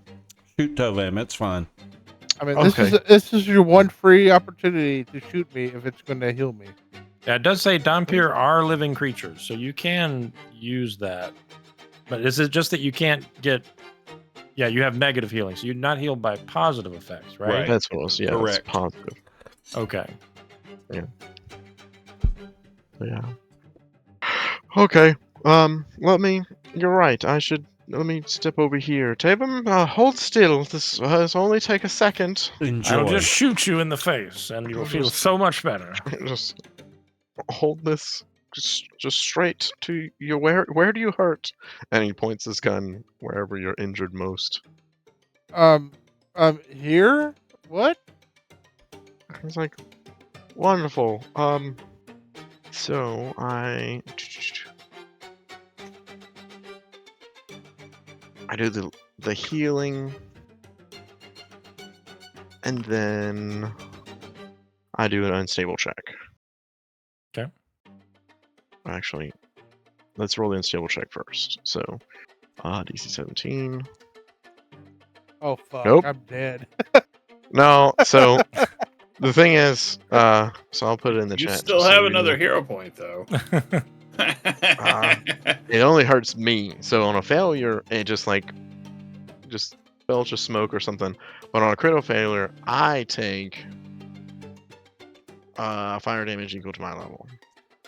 H: Shoot Tovam. It's fine.
C: I mean,
E: Okay.
C: this is your one free opportunity to shoot me if it's going to heal me.
A: Yeah, it does say Dhampir are living creatures, so you can use that. But is it just that you can't get... Yeah, you have negative healing, so you're not healed by positive effects, right?
H: Right.
E: That's what it was. Yeah,
H: Correct.
E: that's positive.
A: Okay.
E: Yeah. Okay. You're right. Let me step over here. Tavam, hold still. This only take a second.
H: Enjoy.
A: I'll just shoot you in the face, and you'll feel so much better.
E: Just hold this just straight to your where do you hurt? And he points his gun wherever you're injured most.
C: Here? What?
E: He's like, wonderful. So I do the healing, and then I do an unstable check.
A: Okay.
E: Actually, let's roll the unstable check first. So, DC 17.
C: Oh fuck!
E: Nope.
C: I'm dead.
E: No, so The thing is, so I'll put it in the
G: You
E: chat.
G: still
E: just so
G: have
E: you
G: another
E: know.
G: hero point, though.
E: It only hurts me. So on a failure, it just belch of smoke or something. But on a critical failure, I take fire damage equal to my level.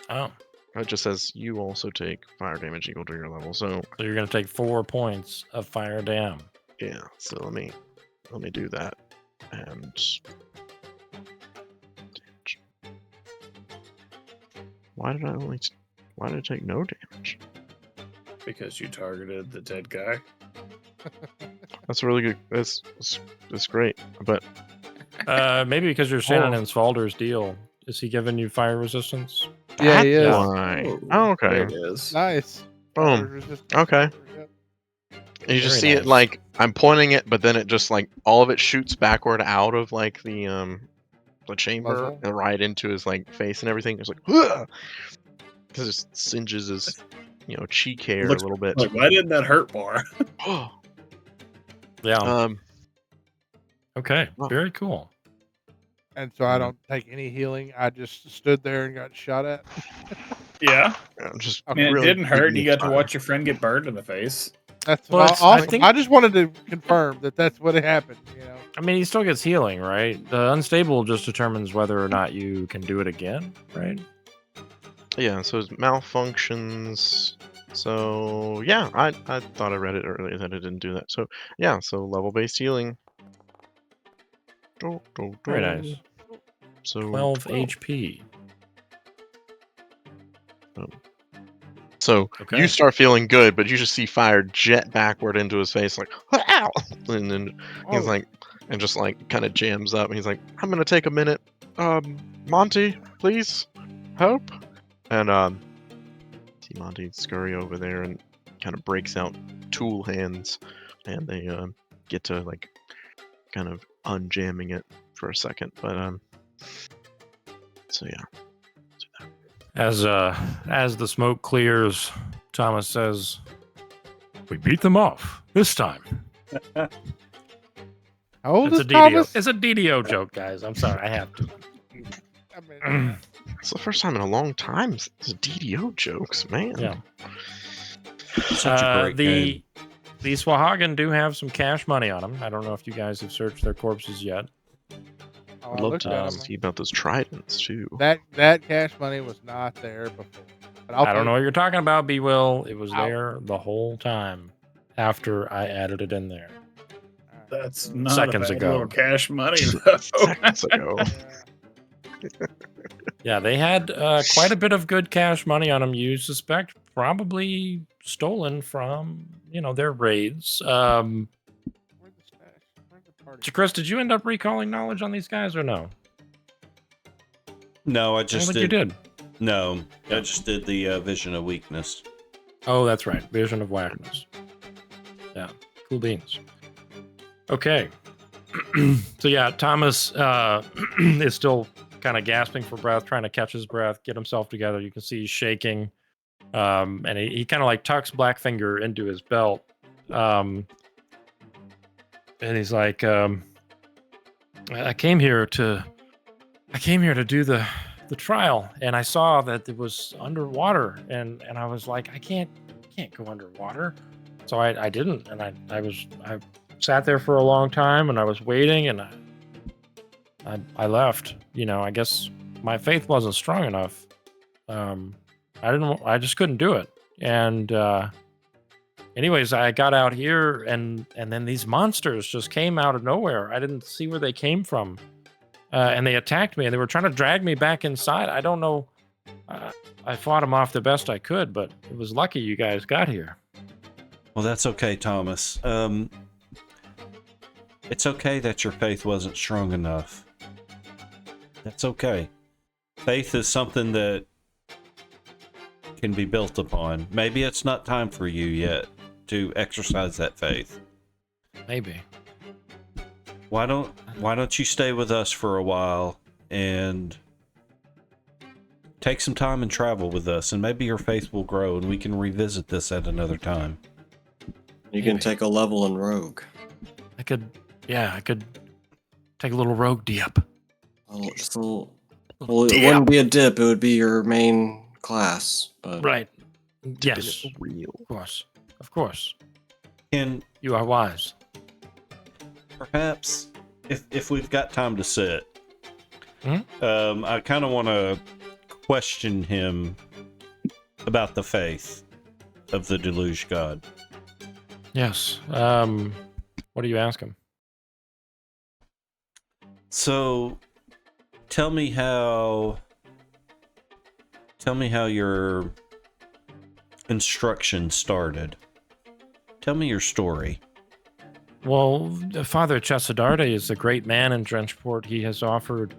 A: Oh,
E: It just says you also take fire damage equal to your level. So
A: so you're gonna take 4 points of fire dam.
E: yeah. So let me do that. And why did I take no damage?
G: Because you targeted the dead guy.
E: That's really good. That's great. But
A: Maybe because you're standing in Svalder's deal. Is he giving you fire resistance?
C: Yeah, he is.
A: Yeah.
E: why? Oh, okay.
G: There it is.
C: Nice.
E: Boom. Okay.
C: Yep.
E: And you just
A: Very
E: see
A: nice.
E: it like I'm pointing it, but then it just like all of it shoots backward out of like the chamber
C: Muzzle?
E: and right into his like face and everything. It's like because it singes his cheek hair
G: Looks
E: a little bit.
G: like, why didn't that hurt more?
A: Yeah. Okay.
E: Wow.
A: Very cool.
C: And so I don't take any healing. I just stood there and got shot at.
G: Yeah.
E: Just
G: I mean,
E: really
G: it didn't hurt.
E: big
G: You got to
E: fire.
G: watch your friend get burned in the face.
C: That's
A: Well, it's-
C: awesome.
A: I
C: I,
A: think-
C: just wanted to confirm that that's what happened.
A: I mean, he still gets healing, right? The unstable just determines whether or not you can do it again, right?
E: Yeah, so it malfunctions. So yeah, I thought I read it earlier that it didn't do that. So yeah, so level based healing.
A: Very nice.
E: So
A: 12 HP.
E: So
A: Okay.
E: you start feeling good, but you just see fire jet backward into his face, like ow, and then he's like, and just like kind of jams up. And he's like, I'm gonna take a minute, Monty, please, help. And see Monty scurry over there and kind of breaks out tool hands, and they get to like kind of unjamming it for a second, but so yeah.
A: As the smoke clears, Thomas says, "We beat them off this time."
C: How old
A: It's
C: is
A: a DDO.
C: Thomas?
A: It's a DDO joke, guys. I'm sorry, I have to.
C: I mean,
E: It's the first time in a long time there's DDO jokes, man.
A: Yeah.
H: Such a great game.
A: The Swahagan do have some cash money on them. I don't know if you guys have searched their corpses yet.
C: oh,
E: I'd
C: I
E: love
C: looked
E: to
C: at him.
E: see about those tridents too.
C: That cash money was not there before. But
A: I don't know what you're talking about, B. Will. It was
C: Ow.
A: there the whole time after I added it in there.
G: That's not
A: Seconds
G: a bad
A: ago.
G: little cash money, though.
E: Seconds ago.
A: Yeah, they had quite a bit of good cash money on them. You suspect probably stolen from their raids.
C: Where'd the stash? Where'd the party?
A: So, Chris, did you end up recalling knowledge on these guys or no?
H: No, I
A: I
H: just
A: don't think
H: did.
A: you did.
H: No, I just did the vision of weakness.
A: Oh, that's right. Vision of whackness. Yeah, cool beans. Okay. So yeah, Thomas is still kind of gasping for breath, trying to catch his breath, get himself together. You can see he's shaking. And he kind of like tucks Blackfinger into his belt. And he's like, I came here to do the trial, and I saw that it was underwater, and I was like, I can't go underwater. So I didn't, and I sat there for a long time, and I was waiting, and I left. I guess my faith wasn't strong enough. I just couldn't do it. And anyways, I got out here, and then these monsters just came out of nowhere. I didn't see where they came from. And they attacked me, and they were trying to drag me back inside. I don't know. I fought them off the best I could, but it was lucky you guys got here.
H: Well, that's okay, Thomas. It's okay that your faith wasn't strong enough. That's okay. Faith is something that can be built upon. Maybe it's not time for you yet to exercise that faith.
A: Maybe.
H: Why don't you stay with us for a while and take some time and travel with us, and maybe your faith will grow, and we can revisit this at another time.
F: You can take a level in Rogue.
A: I could take a little rogue dip.
F: Just a little. Well, it wouldn't be a dip. It would be your main class. But
A: Right.
E: Keeping
A: Yes.
E: it real.
A: Of course. Of course.
H: Can
A: You are wise.
H: perhaps, if we've got time to sit,
A: Mhm.
H: I kind of want to question him about the faith of the Deluge God.
A: Yes. What do you ask him?
H: So, tell me how your instruction started. Tell me your story.
A: Well, Father Chesadarde is a great man in Drenchport. He has offered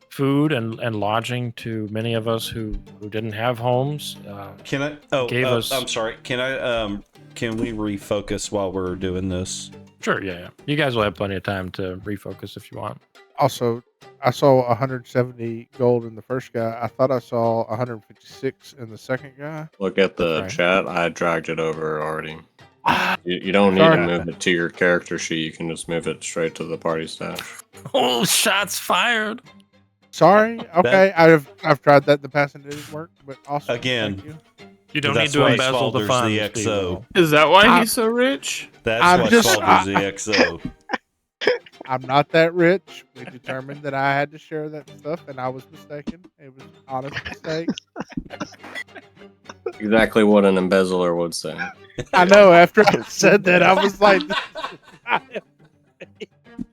A: food and lodging to many of us who didn't have homes.
H: Can I? Oh,
A: gave us-
H: I'm sorry. Can I? Can we refocus while we're doing this?
A: Sure, yeah. You guys will have plenty of time to refocus if you want.
C: Also, I saw 170 gold in the first guy. I thought I saw 156 in the second guy.
F: look at the
A: Okay.
F: chat. I dragged it over already. You don't need to
C: Sorry.
F: move it to your character sheet. You can just move it straight to the party stash.
A: Oh, shots fired!
C: Sorry. Okay, I've tried that in the past and it didn't work. But awesome.
H: Again.
C: Thank you.
A: You don't
H: That's
A: need to
H: why
A: embezzle the
H: Svalder's
A: funds,
H: the XO.
A: people.
G: Is that why
C: I-
G: he's so rich?
H: That's
C: I'm
H: why
C: just-
H: Svalder's the XO.
C: I'm not that rich. We determined that I had to share that stuff, and I was mistaken. It was an honest mistake.
F: Exactly what an embezzler would say.
C: I know. After I said that, I was like,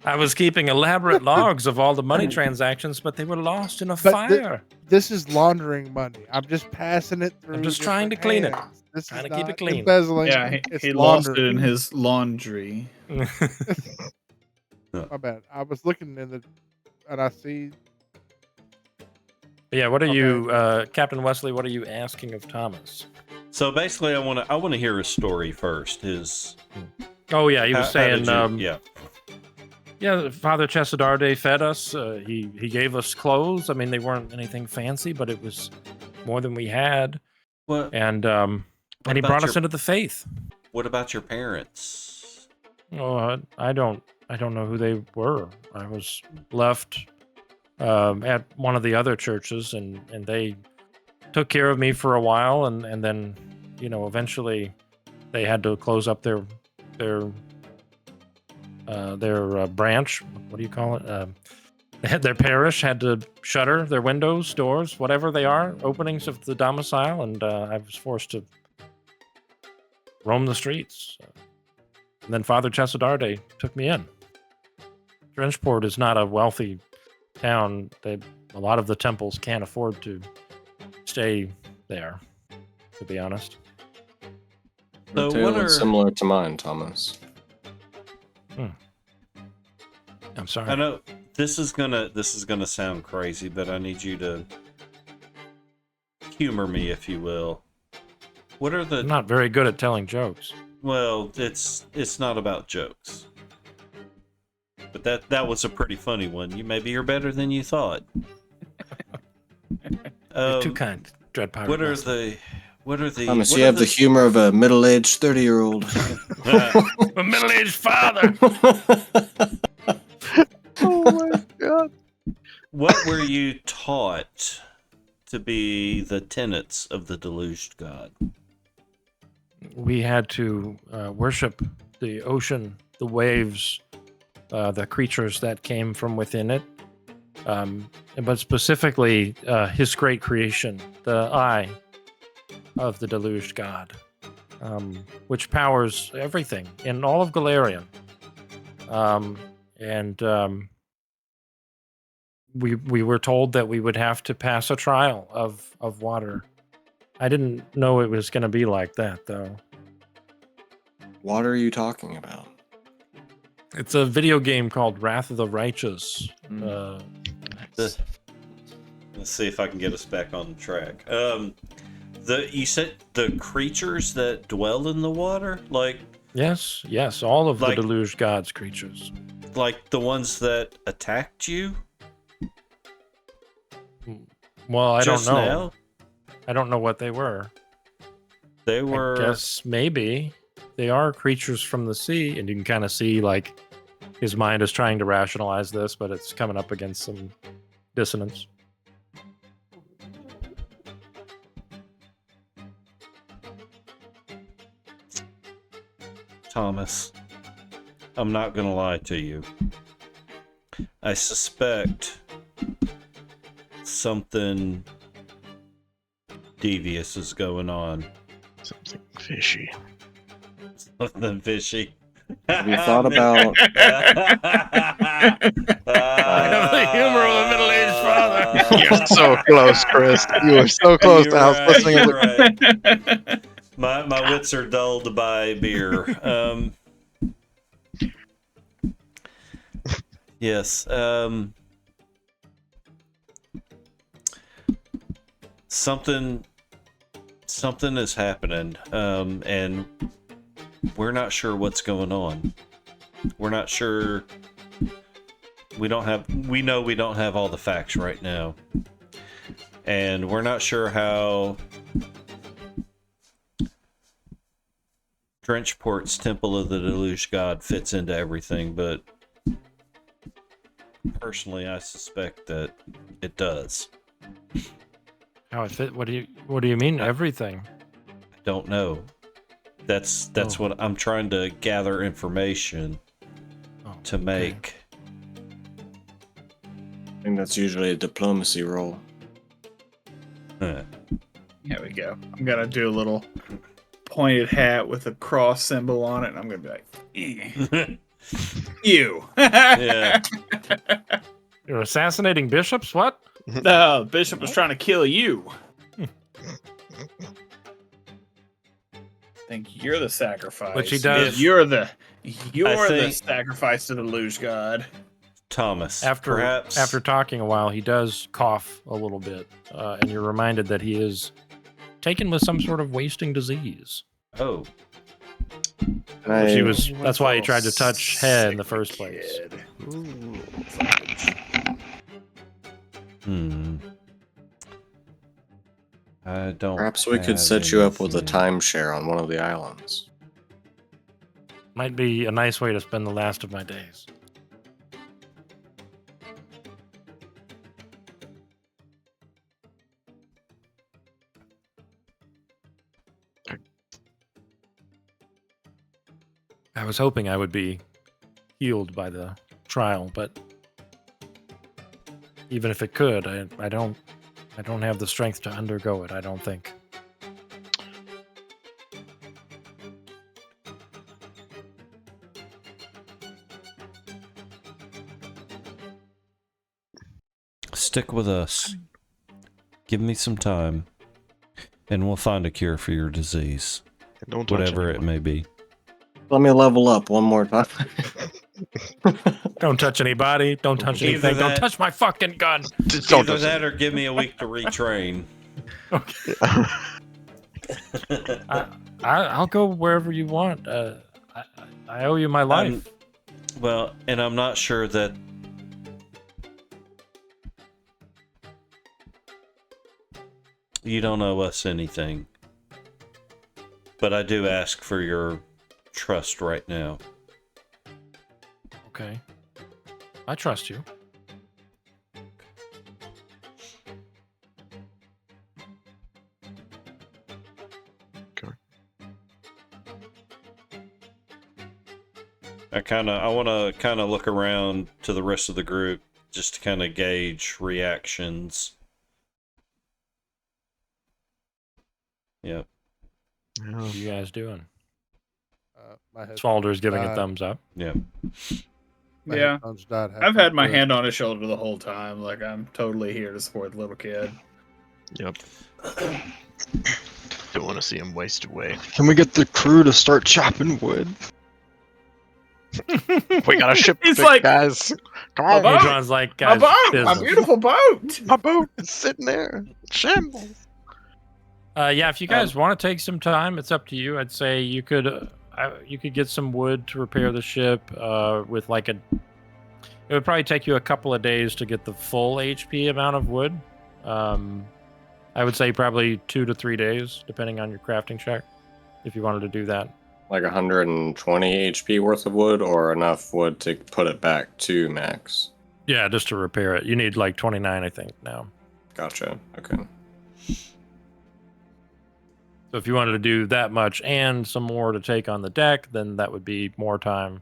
A: I was keeping elaborate logs of all the money transactions, but they were lost in a
C: But
A: fire.
C: "This is laundering money. I'm just passing it through.
A: I'm just trying to
C: different
A: clean it.
C: hands. This
A: Trying
C: is
A: to keep it
C: not
A: clean."
C: Embezzling.
G: Yeah,
C: it's
G: he lost it
C: laundering.
G: in his laundry.
C: My bad. I was looking and I see.
A: Yeah, what are
C: Okay.
A: you, Captain Wesley? What are you asking of Thomas?
H: So basically, I want to hear his story first. His
A: Oh yeah, he was
H: how
A: saying,
H: did you-
A: yeah, Father Chesadarde fed us. He gave us clothes. I mean, they weren't anything fancy, but it was more than we had.
H: What
A: And
H: What
A: he
H: about
A: brought us
H: your-
A: into the faith.
H: What about your parents?
A: Oh, I don't know who they were. I was left at one of the other churches, and they took care of me for a while, and then, eventually they had to close up their branch. What do you call it? They had their parish had to shutter their windows, doors, whatever they are, openings of the domicile, and I was forced to roam the streets. And then Father Chesadarde took me in. Drenchport is not a wealthy town. A lot of the temples can't afford to stay there, to be honest.
H: So
F: Your tale
H: what
F: is
H: are-
F: similar to mine, Thomas.
A: I'm sorry.
H: I know this is gonna sound crazy, but I need you to humor me, if you will. What are the
A: I'm not very good at telling jokes.
H: Well, it's not about jokes. But that was a pretty funny one. You're better than you thought.
A: You're too kind, Dread Pirate.
H: What are
A: Wesley.
H: the
F: Thomas,
H: what
F: you
H: are
F: have the humor of a middle-aged 30-year-old.
A: A middle-aged father.
E: Oh my god.
H: What were you taught to be the tenets of the deluged god?
A: We had to worship the ocean, the waves, the creatures that came from within it, but specifically his great creation, the eye of the deluged god, which powers everything in all of Galarian. We were told that we would have to pass a trial of water. I didn't know it was going to be like that, though.
F: What are you talking about?
A: It's a video game called Wrath of the Righteous.
H: Let's see if I can get us back on track. You said the creatures that dwell in the water,
A: Yes, all of the
H: Like-
A: deluged gods creatures.
H: like the ones that attacked you.
A: Well, I
H: just
A: don't know.
H: Now?
A: I don't know what they were.
H: They were.
A: I guess maybe they are creatures from the sea, and you can kind of see like his mind is trying to rationalize this, but it's coming up against some dissonance.
H: Thomas, I'm not gonna lie to you. I suspect something devious is going on.
E: Something fishy.
H: Something fishy.
F: Have you thought about?
A: The humor of a middle-aged father.
E: You're so close, Chris. You were so close to house listening.
H: You're right. My wits are dulled by beer. Yes. Something is happening, and we're not sure what's going on. We're not sure. We know we don't have all the facts right now, and we're not sure how Drenchport's Temple of the Deluge God fits into everything, but personally, I suspect that it does.
A: How it fit? What do you mean everything?
H: I don't know. That's what I'm trying to gather information to make.
F: I think that's usually a diplomacy role.
G: There we go. I'm gonna do a little pointed hat with a cross symbol on it, and I'm gonna be like, you.
H: Yeah.
A: You're assassinating bishops? What?
G: No, the bishop was trying to kill you. I think you're the sacrifice.
A: Which he does.
G: You're the
H: think-
G: sacrifice to the luge god.
H: Thomas,
A: After
H: perhaps
A: talking a while, he does cough a little bit, and you're reminded that he is taken with some sort of wasting disease.
H: Oh,
A: Which he was. That's why he tried to touch Head in the first place.
H: I don't.
F: Perhaps we could set you up with a timeshare on one of the islands.
A: Might be a nice way to spend the last of my days. I was hoping I would be healed by the trial, but even if it could, I don't have the strength to undergo it, I don't think.
H: Stick with us. Give me some time, and we'll find a cure for your disease,
E: Don't touch
H: whatever it
E: anyone.
H: may be.
F: Let me level up one more time.
A: Don't touch anybody. Don't touch
H: Either
A: anything. Don't
H: that-
A: touch my fucking gun.
E: Just don't
H: Either
E: touch
H: that or give me a week to retrain.
A: I'll go wherever you want. I owe you my life.
H: Well, and I'm not sure that you don't owe us anything. But I do ask for your trust right now.
A: Okay. I trust you.
H: I want to kind of look around to the rest of the group just to kind of gauge reactions. Yep.
A: What are you guys doing?
C: My headphones
A: Smolder's giving a
C: died.
A: thumbs up.
H: Yep.
C: My
G: Yeah.
C: headphones died
G: I've had my
C: halfway through.
G: hand on his shoulder the whole time. Like, I'm totally here to support the little kid.
E: Yep. Don't want to see him waste away.
D: Can we get the crew to start chopping wood?
E: We got a ship
G: He's
E: fix,
G: like,
E: guys. Come
G: "My
E: on,
G: boat!
A: Adron's like,
G: My
A: guys,
G: boat! My
A: business.
G: beautiful boat!
E: my boat is sitting there. Shambles.
A: Yeah, if you guys want to take some time, it's up to you. I'd say you could get some wood to repair the ship with like a. It would probably take you a couple of days to get the full HP amount of wood. I would say probably 2 to 3 days, depending on your crafting check, if you wanted to do that.
F: Like 120 HP worth of wood, or enough wood to put it back to max?
A: Yeah, just to repair it. You need like 29, I think, now.
F: Gotcha. Okay.
A: So if you wanted to do that much and some more to take on the deck, then that would be more time.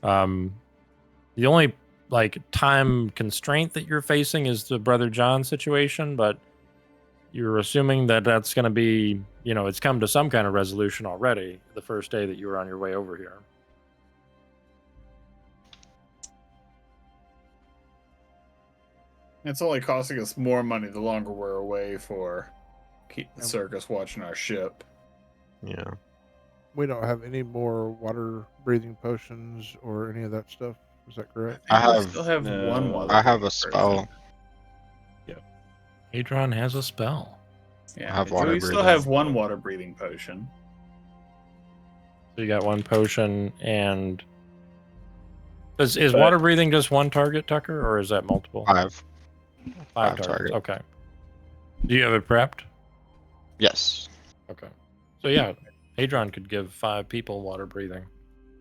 A: The only like time constraint that you're facing is the Brother John situation, but you're assuming that that's going to be, it's come to some kind of resolution already the first day that you were on your way over here.
G: It's only costing us more money the longer we're away for keep the circus watching our ship.
E: Yeah.
C: We don't have any more water breathing potions or any of that stuff. Is that correct?
G: I think we still have one water.
D: I have
G: breathing
D: a spell.
A: Hadron has a spell.
G: Yeah,
D: I have
G: so
D: water
G: we still
D: breathing.
G: have one water breathing potion.
A: So you got one potion, and is water breathing just one target, Tucker, or is that multiple?
D: Five
A: targets.
D: target.
A: Okay. Do you have it prepped?
D: Yes.
A: Okay. So yeah, Hadron could give 5 people water breathing.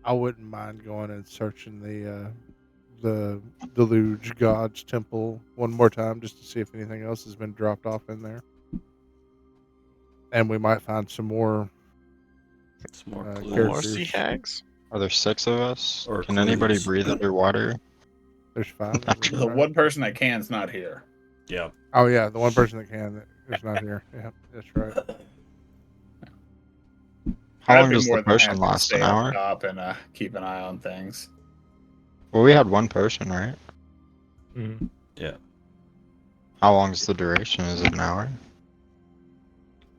C: I wouldn't mind going and searching the Deluge God's Temple one more time just to see if anything else has been dropped off in there. And we might find some more
E: More sea
C: characters.
E: hags?
D: Are there 6 of us?
B: Or
D: Can anybody
B: clues.
D: breathe underwater?
C: There's 5.
G: The one person that can's not here.
B: Yeah.
C: Oh yeah, the one person that can is not here. Yeah, that's right.
D: How
G: I'd
D: long
G: be
D: does
G: more
D: the
G: than
D: potion
G: happy to
D: last?
G: stay
D: An
G: up
D: hour?
G: top and keep an eye on things.
D: Well, we had one potion, right?
A: Mm-hmm.
B: Yeah.
D: How long's the duration? Is it an hour?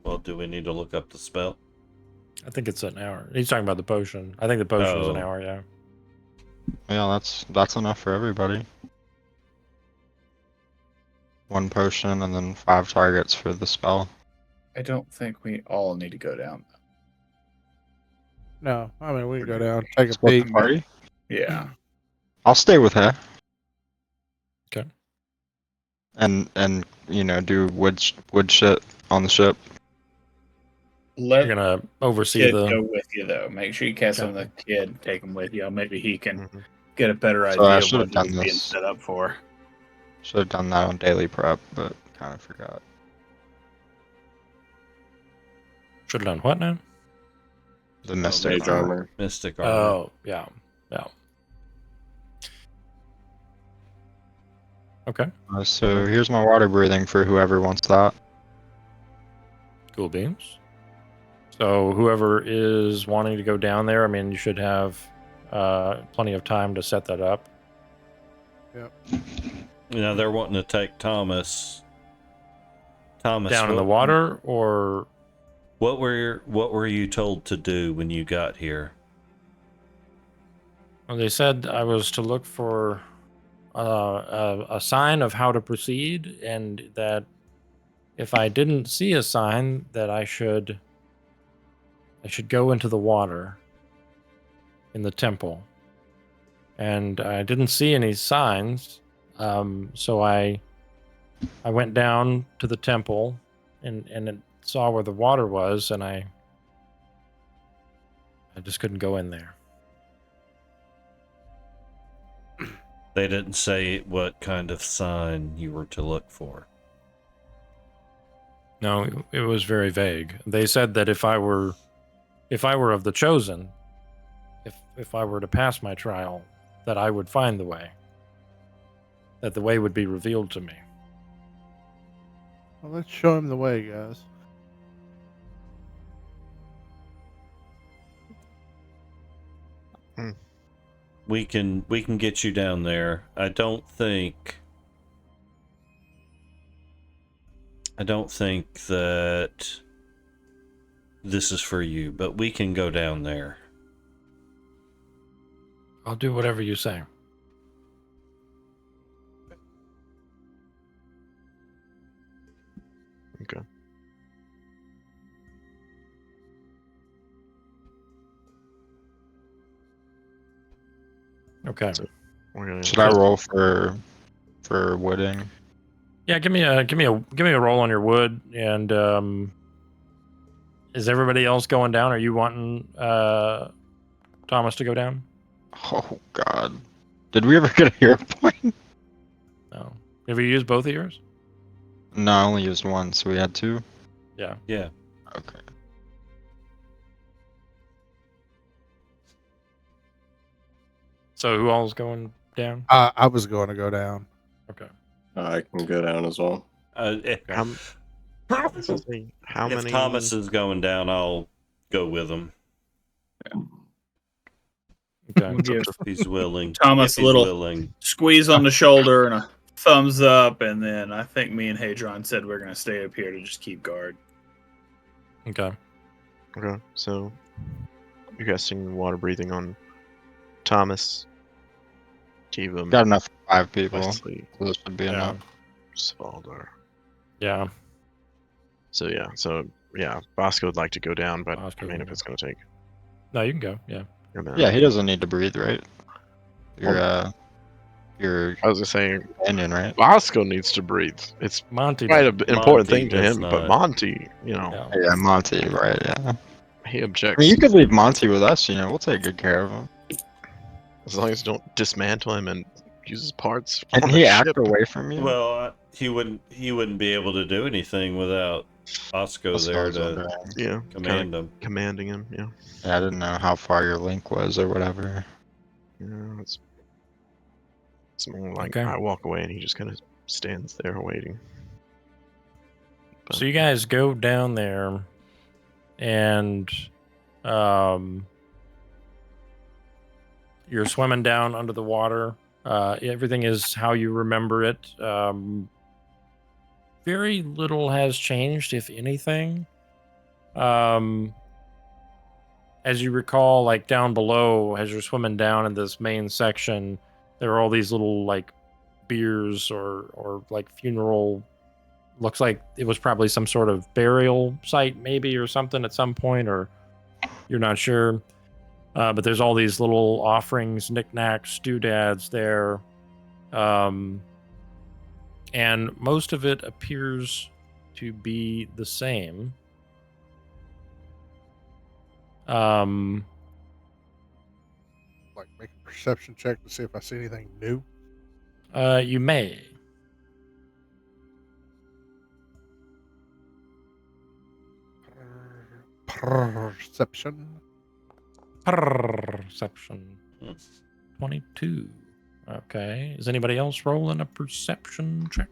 B: Well, do we need to look up the spell?
A: I think it's an hour. He's talking about the potion. I think the potion is an
B: Oh.
A: hour, yeah.
D: Yeah, that's enough for everybody. One potion and then 5 targets for the spell.
G: I don't think we all need to go down.
C: No, I mean we can go down, take a
D: Split the
C: peek.
D: party?
G: Yeah.
D: I'll stay with her.
A: Okay.
D: And do wood shit on the ship.
G: Let
A: You're gonna oversee
G: kid
A: the.
G: go with you though. Make sure you catch
A: Okay.
G: on the kid, take him with you. Maybe he can
E: Mhm.
G: get a better
D: So I
G: idea of
D: should
G: what
D: have done
G: he's being
D: this.
G: set up for.
D: Should have done that on daily prep, but kind of forgot.
A: Should have done what now?
D: The mystic
F: Mage
D: armor.
F: armor.
B: Mystic armor.
A: Oh, yeah. Okay.
D: So here's my water breathing for whoever wants that.
A: Cool beans. So whoever is wanting to go down there, I mean, you should have plenty of time to set that up.
B: They're wanting to take Thomas.
A: Down in the water, or
B: what were you told to do when you got here?
A: well, they said I was to look for a sign of how to proceed, and that if I didn't see a sign, that I should go into the water in the temple. And I didn't see any signs, so I went down to the temple and saw where the water was, and I just couldn't go in there.
B: They didn't say what kind of sign you were to look for.
A: No, it was very vague. They said that if I were of the chosen, if I were to pass my trial, that I would find the way. That the way would be revealed to me.
C: Well, let's show him the way, guys.
B: We can get you down there. I don't think that this is for you, but we can go down there.
A: I'll do whatever you say.
E: Okay.
A: Okay.
E: So we're gonna
D: Should I roll for wooding?
A: Yeah, give me a roll on your wood, and is everybody else going down? Are you wanting Thomas to go down?
D: Oh God. Did we ever get a hero point?
A: Have you used both of yours?
D: No, I only used one, so we had two.
A: Yeah.
H: Yeah.
D: Okay.
A: So who all's going down?
C: I was going to go down.
A: Okay.
F: I can go down as well.
B: If
E: How many?
B: Thomas is going down, I'll go with him
A: Okay.
G: Give
B: if he's willing.
G: Thomas
B: if
G: a
B: he's
G: little
B: willing.
G: squeeze on the shoulder and a thumbs up, and then I think me and Hadron said we're gonna stay up here to just keep guard.
A: Okay.
E: Okay, so you're casting water breathing on Thomas, Tiva,
D: Got enough for 5 people.
E: Wesley,
D: So this would be
A: Yeah.
D: enough.
E: Svaldar.
A: Yeah.
E: So Bosco would like to go down, but
A: Bosco
E: I mean,
A: can
E: if
A: go.
E: it's going to take
A: No, you can go. Yeah.
E: a minute.
D: Yeah, he doesn't need to breathe, right? Your
E: I was gonna say
D: companion, right?
E: Bosco needs to breathe. It's
A: Monty.
E: quite
A: does.
E: an important
B: Monty
E: thing to
B: does
E: him, but
B: not.
E: Monty,
A: Yeah.
D: Yeah, Monty, right? Yeah.
E: he
D: I
E: objects.
D: mean, you could leave Monty with us. We'll take good care of him.
E: As long as you don't dismantle him and use his parts.
D: Can
E: on
D: he
E: a
D: act
E: ship.
D: away from you?
B: Well, he wouldn't be able to do anything without Bosco
D: That's what I
B: there
D: was
B: to
D: wondering.
E: Yeah,
B: command him.
E: commanding him. Yeah,
D: Yeah, I didn't know how far your link was or whatever.
E: it's more like
A: Okay.
E: I walk away and he just kind of stands there waiting.
A: So you guys go down there, and you're swimming down under the water. Everything is how you remember it. Very little has changed, if anything. As you recall, like down below, as you're swimming down in this main section, there are all these little like biers or like funeral. Looks like it was probably some sort of burial site, maybe, or something at some point, or you're not sure. But there's all these little offerings, knickknacks, doodads there. And most of it appears to be the same.
C: Like make a perception check to see if I see anything new.
A: You may.
C: Perception.
A: Perception. 22. Okay. Is anybody else rolling a perception check?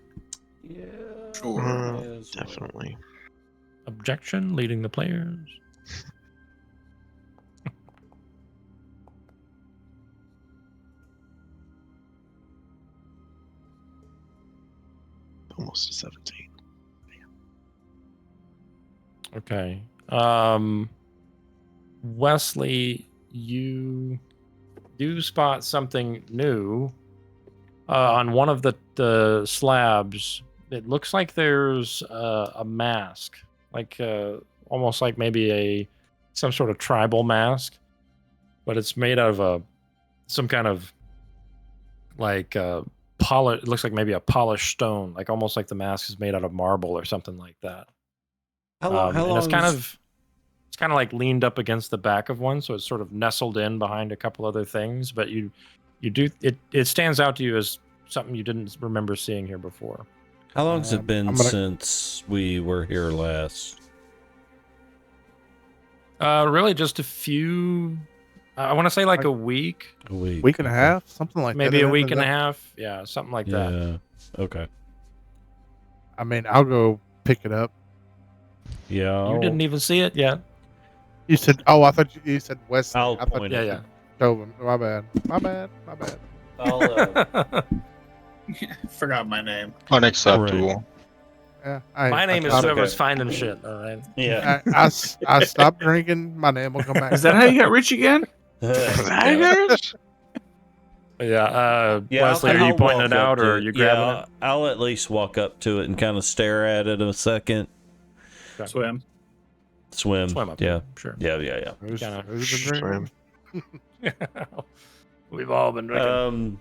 B: Yeah.
F: Sure.
E: Definitely.
A: Objection, leading the players.
E: Almost a 17.
A: Okay. Wesley, you do spot something new on one of the slabs. It looks like there's a mask, like almost like maybe some sort of tribal mask, but it's made out of some kind of like it looks like maybe a polished stone, like almost like the mask is made out of marble or something like that.
B: How long?
A: And it's kind of like leaned up against the back of one, so it's sort of nestled in behind a couple other things. But you do it stands out to you as something you didn't remember seeing here before.
H: How long's it been
C: I'm gonna-
H: since we were here last?
A: Really, just a few. I want to say like a week,
H: A week.
C: Week and a half, something like that.
A: maybe a
C: It
A: week and a
C: happens
A: half. Yeah, something like that.
H: Yeah. Okay.
C: I mean, I'll go pick it up.
H: Yeah.
A: You didn't even see it yet.
C: You said, "Oh, I thought you said West."
B: I'll
C: I thought
B: point
C: you
B: it.
A: Yeah,
C: said Tobin. My bad. My bad. My bad.
B: I'll,
G: Forgot my name.
D: Unacceptable.
C: Yeah,
A: My name is
C: stopped-
A: whoever's finding shit. All right.
B: yeah.
C: I stopped drinking. My name will come back.
G: Is that how you got rich again?
A: Yeah. Wesley, are you
B: I'll
A: pointing
B: walk
A: it
B: up
A: out,
B: to
A: or are you grabbing
B: yeah, I'll at least walk up to it and kind of stare at it a second.
A: it?
G: Swim.
B: Swim.
A: Swim up.
B: Yeah.
A: Sure.
B: Yeah. Yeah.
C: Who's,
A: Kinda-
C: who's been drinking?
E: Swim.
A: We've all been drinking.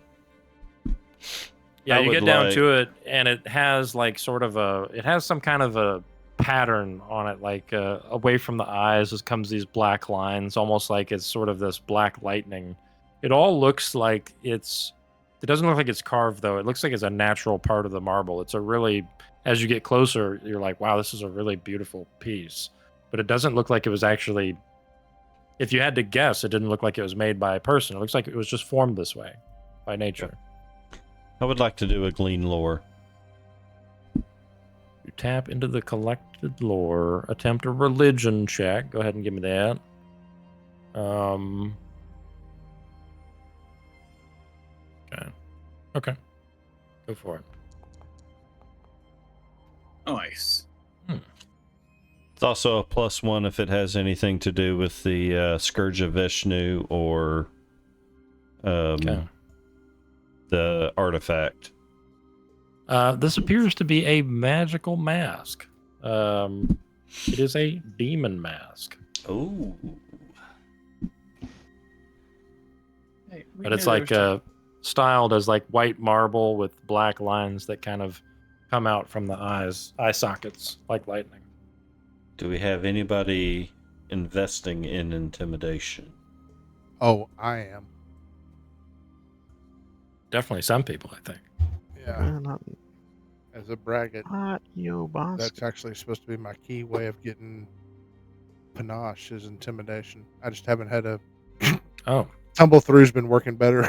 A: Yeah,
B: I
A: you get
B: would
A: down
B: like-
A: to it, and it has like sort of it has some kind of a pattern on it, like away from the eyes comes these black lines, almost like it's sort of this black lightning. It all looks like it's It doesn't look like it's carved, though. It looks like it's a natural part of the marble. It's a really, as you get closer, you're like, wow, this is a really beautiful piece. But it doesn't look like it was actually, if you had to guess, it didn't look like it was made by a person. It looks like it was just formed this way by nature.
H: I would like to do a glean lore.
A: You tap into the collected lore, attempt a religion check. Go ahead and give me that. Okay. Go for it.
G: Nice.
H: It's also a +1 if it has anything to do with the Scourge of Vishnu or the artifact.
A: This appears to be a magical mask. It is a demon mask.
H: Ooh.
G: Hey,
A: But it's like styled as like white marble with black lines that kind of come out from the eye sockets like lightning.
H: Do we have anybody investing in intimidation?
C: Oh, I am.
A: Definitely some people, I think.
C: Yeah. As a braggart,
E: boss.
C: that's actually supposed to be my key way of getting panache is intimidation. I just haven't had a. Tumble through's been working better.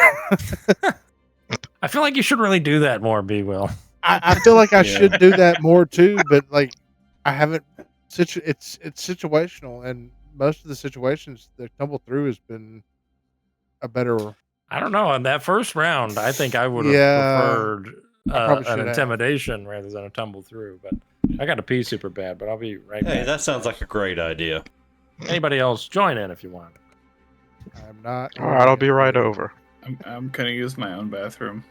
A: I feel like you should really do that more, B. Will.
C: I feel like I should do that more too, but like I haven't. It's situational, and most of the situations the tumble through has been a better.
A: I don't know. In that first round, I think I would have preferred an intimidation rather than a tumble through. But I got to pee super bad, but I'll be right back.
H: Hey, that sounds like a great idea.
A: Anybody else, join in if you want.
C: I'm not.
E: All right, I'll be right over.
G: I'm gonna use my own bathroom.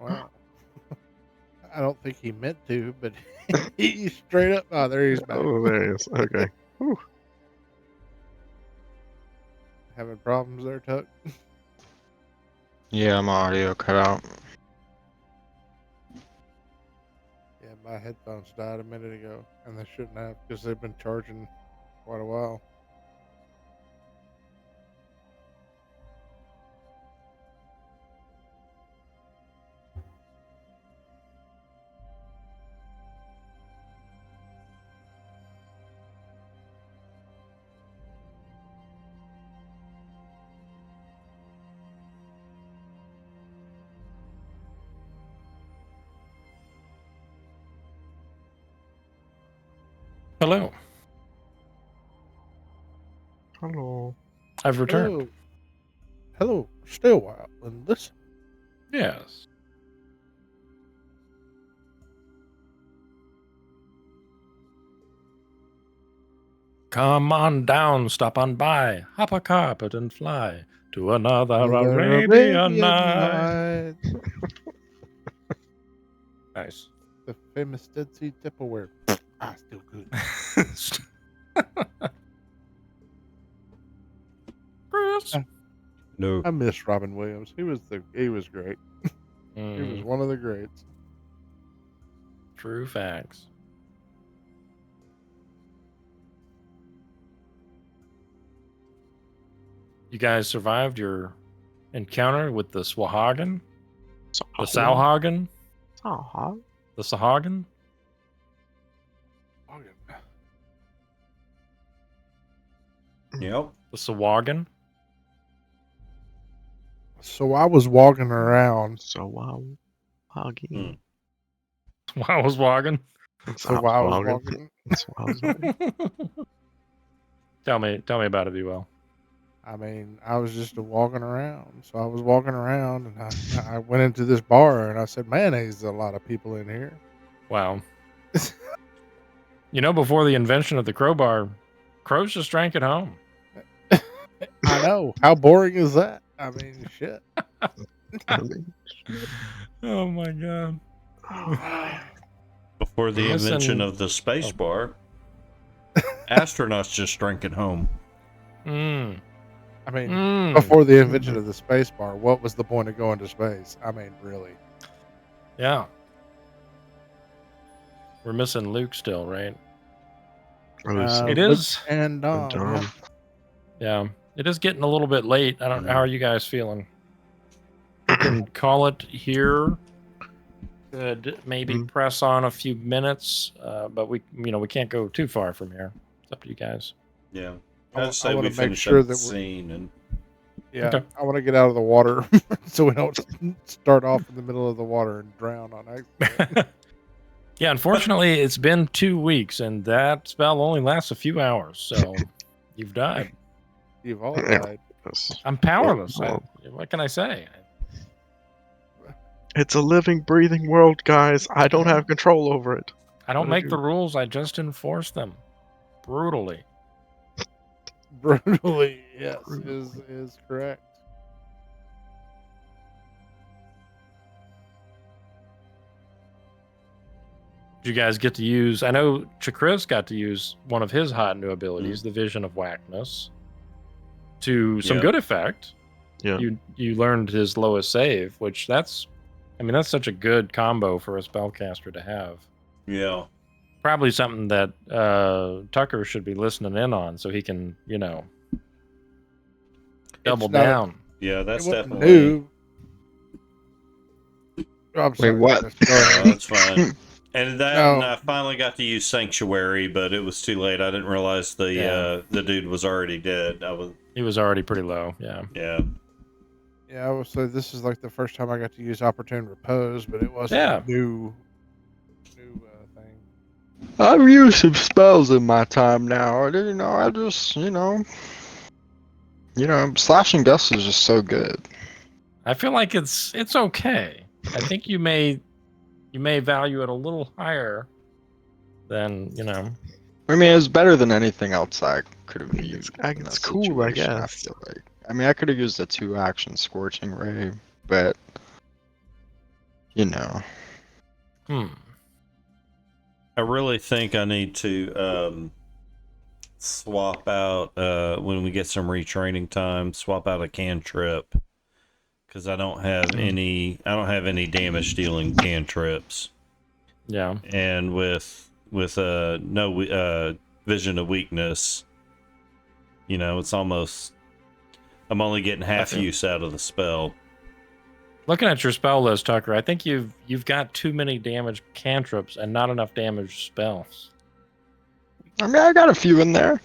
C: Wow. I don't think he meant to, but he straight up. Oh, there he's back.
E: Oh, there he is. Okay. Whew.
C: Having problems there, Tuck?
D: Yeah, my audio cut out.
C: Yeah, my headphones died a minute ago, and they shouldn't have because they've been charging quite a while.
A: Hello.
E: Hello.
A: I've returned.
C: Hello. Stay a while and listen.
A: Yes. Come on down, stop on by, hop a carpet and fly to another Arabian night. Nice.
C: The famous Dead Sea Tupperware. Still good.
A: Chris.
H: No.
C: I miss Robin Williams. He was great. He was one of the greats.
A: True facts. You guys survived your encounter with the Swahagan? The Salhagan? The Sahagan?
H: Yep.
A: The Sawagan?
C: So I was walking around.
E: So wow. Huggy.
A: I was walking.
C: So I was walking.
A: Tell me about it, if you will.
C: I mean, I was just walking around. So I was walking around and I went into this bar and I said, man, there's a lot of people in here.
A: Wow. Before the invention of the crowbar, crows just drank at home.
C: I know. How boring is that? I mean, shit.
A: Oh my god.
H: Before the invention of the space bar, astronauts just drank at home.
C: I mean, before the invention of the space bar, what was the point of going to space? I mean, really?
A: Yeah. We're missing Luke still, right? It
C: Luke
A: is.
C: and Dom.
A: Yeah. It is getting a little bit late. I don't know. How are you guys feeling? We can call it here. Could maybe press on a few minutes, but we can't go too far from here. It's up to you guys.
B: Yeah.
C: I
B: say
C: want
B: we
C: to make
B: finish
C: sure
B: up
C: that
B: the scene and
C: I want to get out of the water so we don't start off in the middle of the water and drown on accident.
A: Yeah, unfortunately, it's been 2 weeks, and that spell only lasts a few hours, so you've died.
C: You've all died.
A: I'm powerless. What can I say?
E: It's a living, breathing world, guys. I don't have control over it.
A: I don't make the rules. I just enforce them brutally.
C: Brutally, yes, is correct.
A: Did you guys get to use? I know Chakris got to use one of his hot new abilities, the Vision of Whackness, to some good effect.
E: Yeah.
A: You learned his lowest save, which that's such a good combo for a spellcaster to have.
B: Yeah.
A: Probably something that Tucker should be listening in on, so he can, double down.
B: Yeah, that's definitely
C: new. I'm sorry.
D: Wait, what?
B: That's fine. And I finally got to use Sanctuary, but it was too late. I didn't realize the dude was already dead.
A: He was already pretty low. Yeah.
B: Yeah.
C: Yeah, I would say this is like the first time I got to use Opportune Repose, but it wasn't a new thing.
D: I've used some spells in my time now. I just, Slashing Gust is just so good.
A: I feel like it's okay. I think you may value it a little higher than,
D: I mean, it's better than anything else I could have used.
E: It's cool, I guess.
D: I feel like. I could have used a 2-action Scorching Ray, but
H: I really think I need to swap out when we get some retraining time. Swap out a cantrip because I don't have any. I don't have any damage dealing cantrips.
A: Yeah,
H: and with no Vision of Weakness, it's almost. I'm only getting half use out of the spell.
A: Looking at your spell list, Tucker, I think you've got too many damage cantrips and not enough damage spells.
D: I mean, I got a few in there.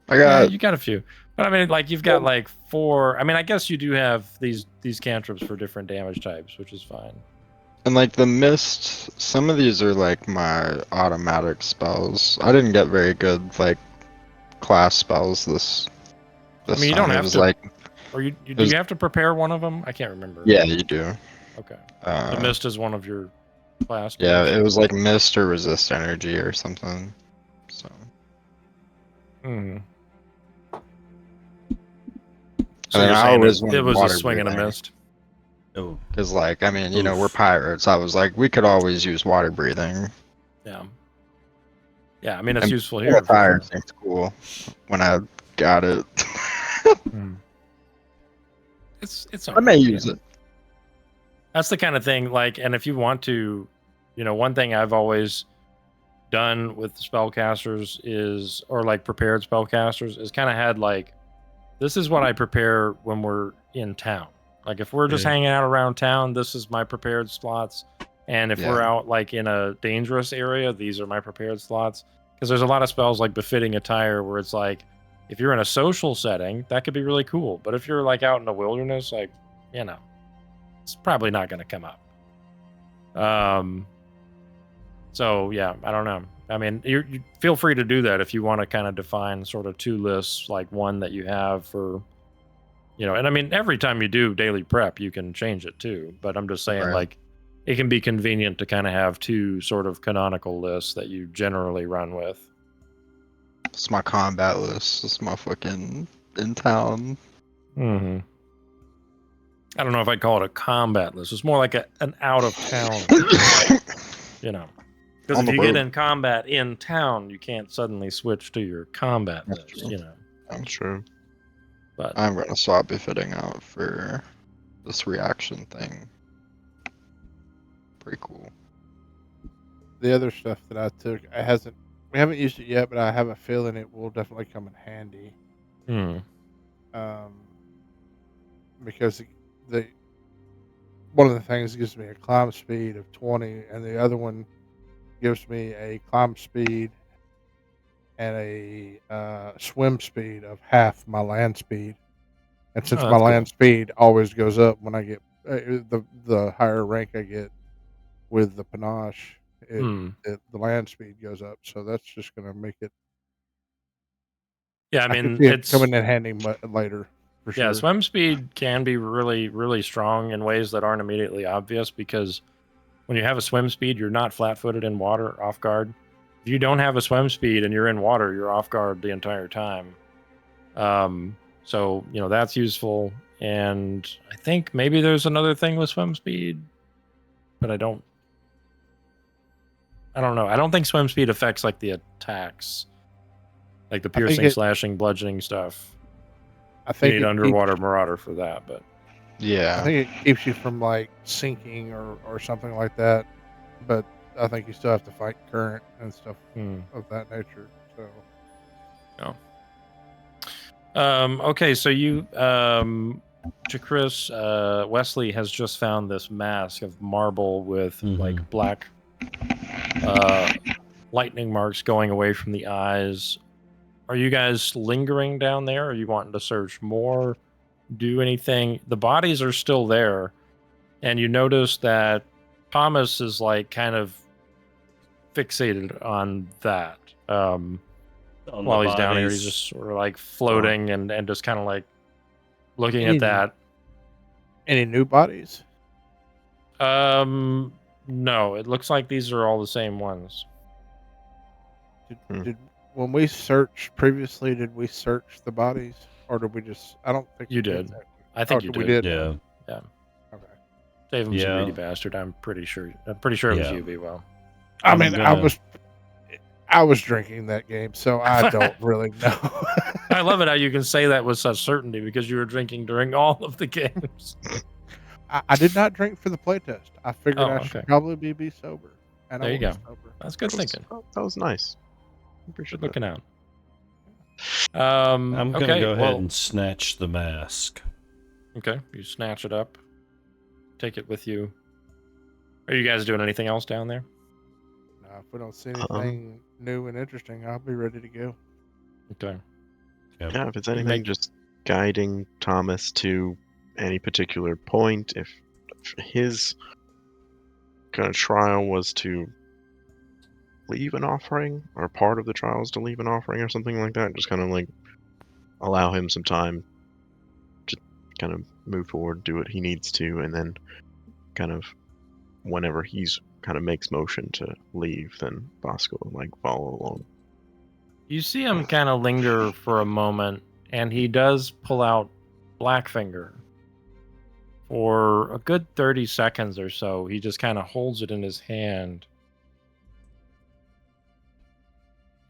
A: You got a few, but you've got 4. I guess you do have these cantrips for different damage types, which is fine.
D: And the mist, some of these are my automatic spells. I didn't get very good class spells this
A: you don't have to. Or do you have to prepare one of them? I can't remember.
D: Yeah, you do.
A: Okay. The mist is one of your class.
D: Yeah, it was mist or resist energy or something. So.
A: And
D: So
A: it was a swing and a mist.
H: Oh.
D: Because we're pirates. I was we could always use water breathing.
A: Yeah. Yeah, it's useful here.
D: Fire seems cool when I got it.
A: It's
D: I may use it.
A: That's the kind of thing, and if you want to, one thing I've always done with spellcasters is, or prepared spellcasters, is kind of had this is what I prepare when we're in town. If we're just hanging out around town, this is my prepared slots. And if we're out in a dangerous area, these are my prepared slots. Because there's a lot of spells Befitting Attire where it's if you're in a social setting, that could be really cool. But if you're out in the wilderness, it's probably not going to come up. So yeah, I don't know. I mean, you feel free to do that if you want to kind of define sort of 2 lists, like one that you have for, and I mean, every time you do daily prep, you can change it too. But I'm just saying,
D: Right.
A: like, it can be convenient to kind of have 2 sort of canonical lists that you generally run with.
D: It's my combat list. It's my fucking in town.
A: Mm-hmm. I don't know if I'd call it a combat list. It's more like an out of town, Because
D: On
A: if
D: the
A: you get
D: road.
A: in combat in town, you can't suddenly switch to your combat
D: That's
A: list,
D: true.
E: That's true.
A: But
D: I'm gonna swap befitting out for this reaction thing. Pretty cool.
C: The other stuff that I took, we haven't used it yet, but I have a feeling it will definitely come in handy. Because one of the things gives me a climb speed of 20, and the other one gives me a climb speed and a swim speed of half my land speed. And since my
A: that's
C: land
A: cool.
C: speed always goes up when I get the higher rank I get with the panache, the land speed goes up. So that's just going to make it.
A: Yeah, I
C: I could
A: mean,
C: see it
A: it's
C: coming in handy later for
A: yeah,
C: sure.
A: swim speed can be really, really strong in ways that aren't immediately obvious because when you have a swim speed, you're not flat-footed in water, off guard. If you don't have a swim speed and you're in water, you're off guard the entire time. So that's useful, and I think maybe there's another thing with swim speed, but I don't know. I don't think swim speed affects like the attacks, like the piercing, slashing, bludgeoning stuff.
C: I
A: You
C: think
A: need
C: it
A: underwater marauder for that, but
D: Yeah.
C: I think it keeps you from like sinking or something like that. But I think you still have to fight current and stuff of that nature. So.
A: Okay, so you, Chris, Wesley has just found this mask of marble with like black lightning marks going away from the eyes. Are you guys lingering down there? Are you wanting to search more? Do anything? The bodies are still there, and you notice that Thomas is like kind of fixated on that. While he's down here, he's just sort of like floating and just kind of like looking at that.
C: Any new bodies?
A: No. It looks like these are all the same ones.
C: Did when we searched previously, did we search the bodies, or did we just? I don't think
A: you did. I think you did.
C: We did.
B: Yeah.
A: Yeah.
C: Okay.
A: Dave's a greedy bastard. I'm pretty sure. It was you, B-Well.
C: I mean, I was drinking that game, so I don't really know.
A: I love it how you can say that with such certainty because you were drinking during all of the games.
C: I did not drink for the playtest. I figured I should probably be sober. And
A: there you go.
C: Sober.
A: That's good thinking.
E: That was nice.
A: Good looking out.
H: I'm gonna go ahead and snatch the mask.
A: Okay, you snatch it up. Take it with you. Are you guys doing anything else down there?
C: No, if we don't see anything new and interesting, I'll be ready to go.
A: Okay.
E: Yep. Yeah, if it's anything just guiding Thomas to any particular point, if his kind of trial was to leave an offering, or part of the trial is to leave an offering or something like that, just kind of like allow him some time to kind of move forward, do what he needs to, and then kind of whenever he's kind of makes motion to leave, then Bosco will like follow along.
A: You see him kind of linger for a moment, and he does pull out Blackfinger. For a good 30 seconds or so, he just kind of holds it in his hand.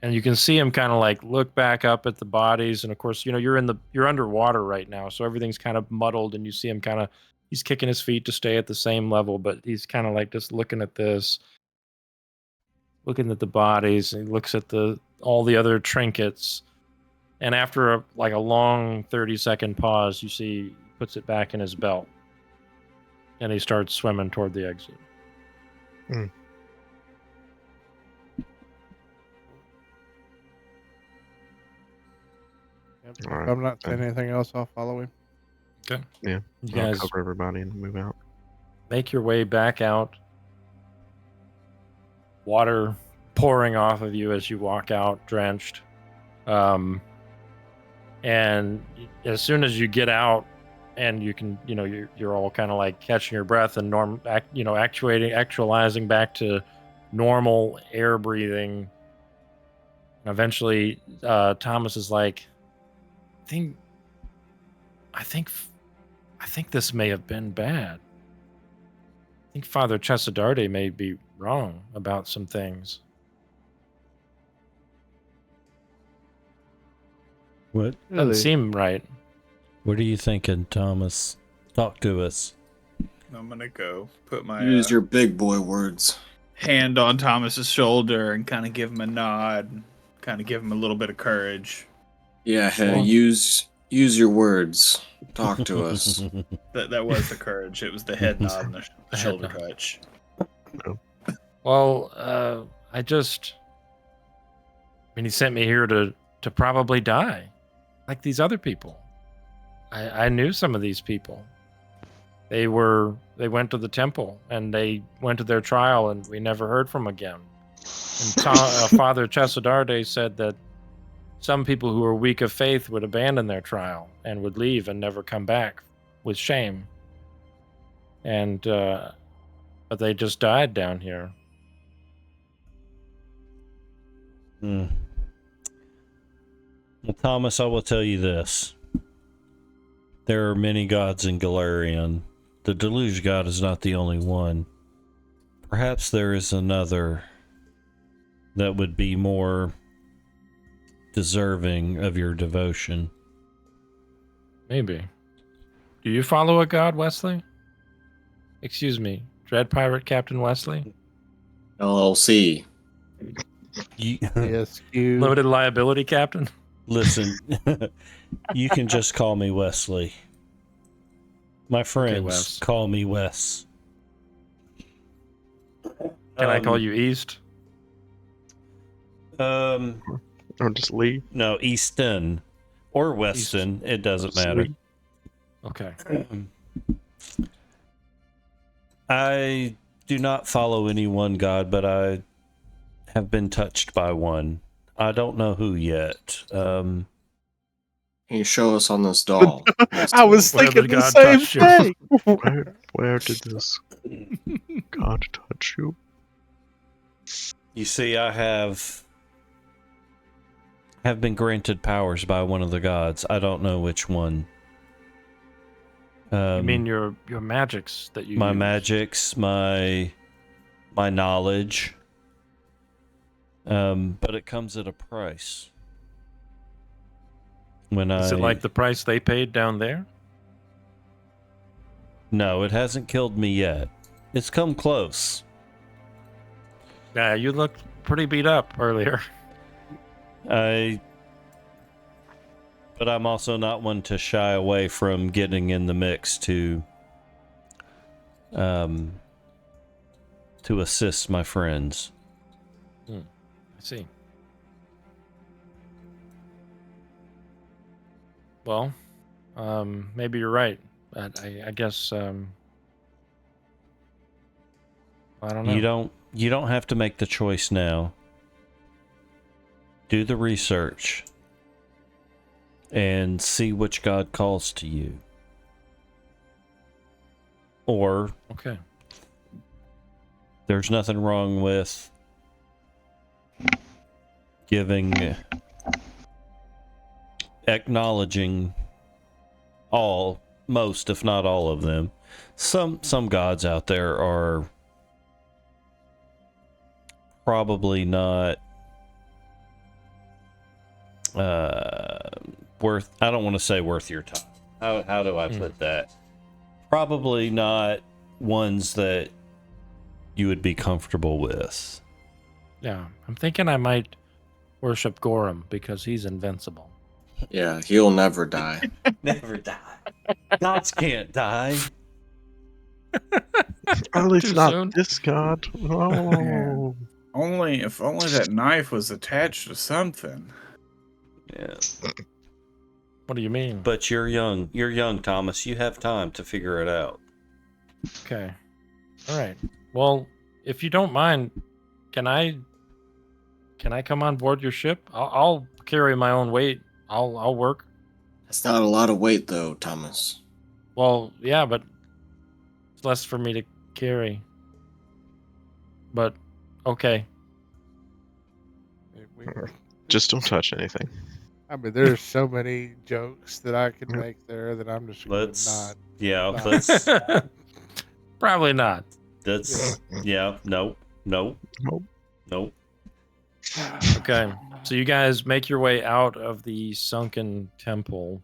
A: And you can see him kind of like look back up at the bodies, and of course, you're underwater right now, so everything's kind of muddled, and you see him kind of he's kicking his feet to stay at the same level, but he's kind of like just looking at this, looking at the bodies, and he looks at all the other trinkets. And after a long 30-second pause, you see he puts it back in his belt. And he starts swimming toward the exit.
C: Yep, if I'm not saying anything else, I'll follow him.
A: Okay.
E: Yeah.
A: You guys
E: cover everybody and move out.
A: Make your way back out. Water pouring off of you as you walk out drenched. And as soon as you get out and you can, you're all kind of like catching your breath and actualizing back to normal air breathing. Eventually, Thomas is like, I think this may have been bad. I think Father Chesadarde may be wrong about some things.
H: What?
A: Doesn't seem right.
H: What are you thinking, Thomas? Talk to us.
G: I'm gonna go put my
F: Use your big boy words.
G: hand on Thomas's shoulder and kind of give him a nod, kind of give him a little bit of courage.
F: Yeah, hey, use your words. Talk to us.
G: That was the courage. It was the head nod and the shoulder touch.
A: Well, he sent me here to probably die, like these other people. I knew some of these people. They went to the temple and they went to their trial and we never heard from again. And Father Chesadarde said that some people who were weak of faith would abandon their trial and would leave and never come back with shame. And but they just died down here.
H: Well, Thomas, I will tell you this. There are many gods in Galarian. The Deluge God is not the only one. Perhaps there is another that would be more deserving of your devotion.
A: Maybe. Do you follow a god, Wesley? Excuse me, Dread Pirate Captain Wesley?
F: LLC.
C: Yes, you.
A: Limited liability captain?
H: Listen, you can just call me Wesley. My friends
A: Wes.
H: call me Wes.
A: Can I call you East?
E: Or just Lee.
H: No, Easton or Weston. It doesn't matter.
E: Lee.
A: Okay.
H: I do not follow any one god, but I have been touched by one. I don't know who yet.
F: Can you show us on this doll?
C: I was
A: Where
C: thinking
A: did
C: the
A: God
C: same
A: touch you?
C: thing.
E: Where did this God touch you?
H: You see, I have been granted powers by one of the gods. I don't know which one.
A: You mean your magics that you
H: My
A: use?
H: magics, my knowledge. But it comes at a price.
A: Is it like the price they paid down there?
H: No, it hasn't killed me yet. It's come close.
A: Yeah, you looked pretty beat up earlier.
H: But I'm also not one to shy away from getting in the mix to assist my friends.
A: I see. Well, maybe you're right. But I guess I don't know.
H: You don't have to make the choice now. Do the research and see which god calls to you. Or
A: Okay.
H: there's nothing wrong with acknowledging most, if not all of them. Some gods out there are probably not worth, I don't want to say worth your time. How do I put that? Probably not ones that you would be comfortable with.
A: Yeah, I'm thinking I might worship Gorham because he's invincible.
F: Yeah, he'll never die.
H: Never die. Gods can't die.
E: At least
A: Too
E: not
A: soon?
E: this God. Oh.
G: If only that knife was attached to something.
H: Yeah.
A: What do you mean?
H: But you're young. You're young, Thomas. You have time to figure it out.
A: Okay. All right. Well, if you don't mind, can I can I come on board your ship? I'll carry my own weight. I'll work.
F: That's not a lot of weight, though, Thomas.
A: Well, yeah, but it's less for me to carry. But okay.
E: Just don't touch anything.
C: I mean, there's so many jokes that I could make there that I'm just gonna
B: Let's.
C: not.
B: Yeah,
C: not-
B: let's.
A: Probably not.
B: That's. Yeah. Nope. Nope.
E: Nope.
B: Nope.
A: Okay, so you guys make your way out of the sunken temple,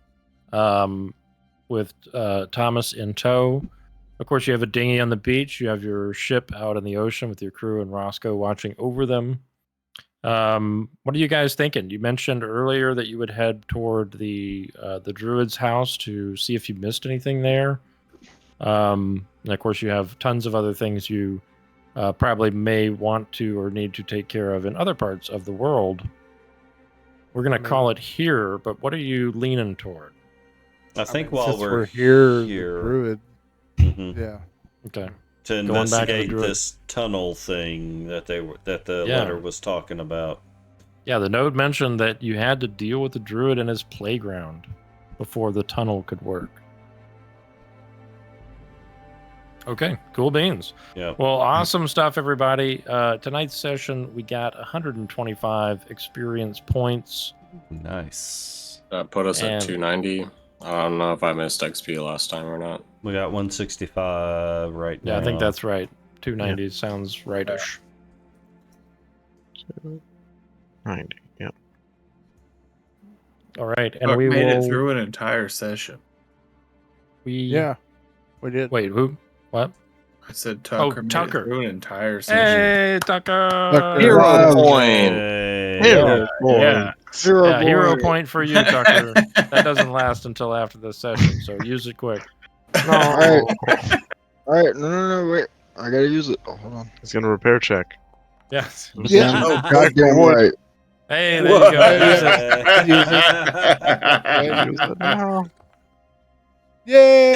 A: with Thomas in tow. Of course, you have a dinghy on the beach. You have your ship out in the ocean with your crew and Roscoe watching over them. What are you guys thinking? You mentioned earlier that you would head toward the druid's house to see if you missed anything there. And of course, you have tons of other things you probably may want to or need to take care of in other parts of the world. We're going to call it here, but what are you leaning toward?
B: I think
C: mean,
B: while
C: since
B: we're
C: here, the
B: here,
C: druid.
B: mhm,
C: Yeah.
A: Okay.
B: to
A: Going back to the
B: investigate
A: druid.
B: this tunnel thing that the
A: Yeah.
B: letter was talking about.
A: Yeah, the note mentioned that you had to deal with the druid in his playground before the tunnel could work. Okay, cool beans.
B: Yeah.
A: Well, awesome stuff, everybody. Tonight's session, we got 125 experience points.
B: Nice.
F: That put us
A: And-
F: at 290. I don't know if I missed XP last time or not.
B: We got 165 right now.
A: Yeah, I think that's right. 290 sounds rightish.
E: 90. Yeah.
A: All right, and
G: Buck
A: we
G: made
A: will.
G: it through an entire session.
C: Yeah. We did.
A: Wait, who? What?
G: I said Tucker made
A: Tucker.
G: it through an entire session.
A: Hey, Tucker!
C: Tucker.
F: Hero
D: Wow.
F: point.
B: Hey.
E: Hero
G: Yeah.
C: Hero
A: Yeah, hero
C: boy.
A: point for you, Tucker. That doesn't last until after the session, so use it quick.
D: Alright. Alright, no, wait. I gotta use it. Oh, hold on.
E: He's gonna repair check.
A: Yes.
D: Yeah,
F: Oh,
D: goddamn right.
A: Hey, there you go. Use it.
E: Use it now.
C: Yay!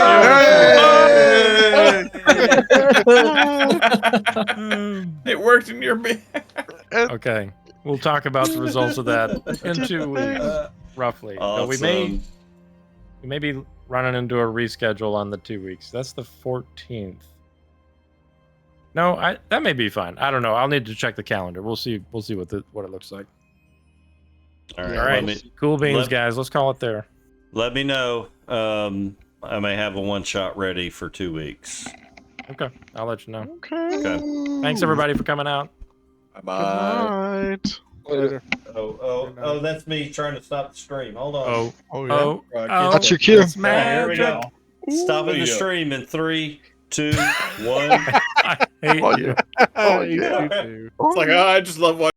G: It worked in your bed.
A: Okay, we'll talk about the results of that in 2 weeks, roughly. But we may be running into a reschedule on the 2 weeks. That's the 14th. No, that may be fine. I don't know. I'll need to check the calendar. We'll see. We'll see what it looks like.
B: All right.
A: All right, cool beans,
B: let-
A: guys. Let's call it there.
B: Let me know. I may have a one shot ready for 2 weeks.
A: Okay, I'll let you know.
E: Okay.
B: Okay.
A: Thanks everybody for coming out.
F: Bye-bye.
E: Good night.
C: Later.
B: Oh, that's me trying to stop the stream. Hold on.
A: Oh,
E: Oh yeah.
A: oh, oh.
D: That's your cue.
A: It's
G: Here we go.
B: Stopping the
G: Ooh.
B: stream in 3, 2, 1.
A: I hate
E: Oh,
A: you.
E: Oh,
C: You
E: yeah.
C: too.
G: It's like, oh, I just love watching.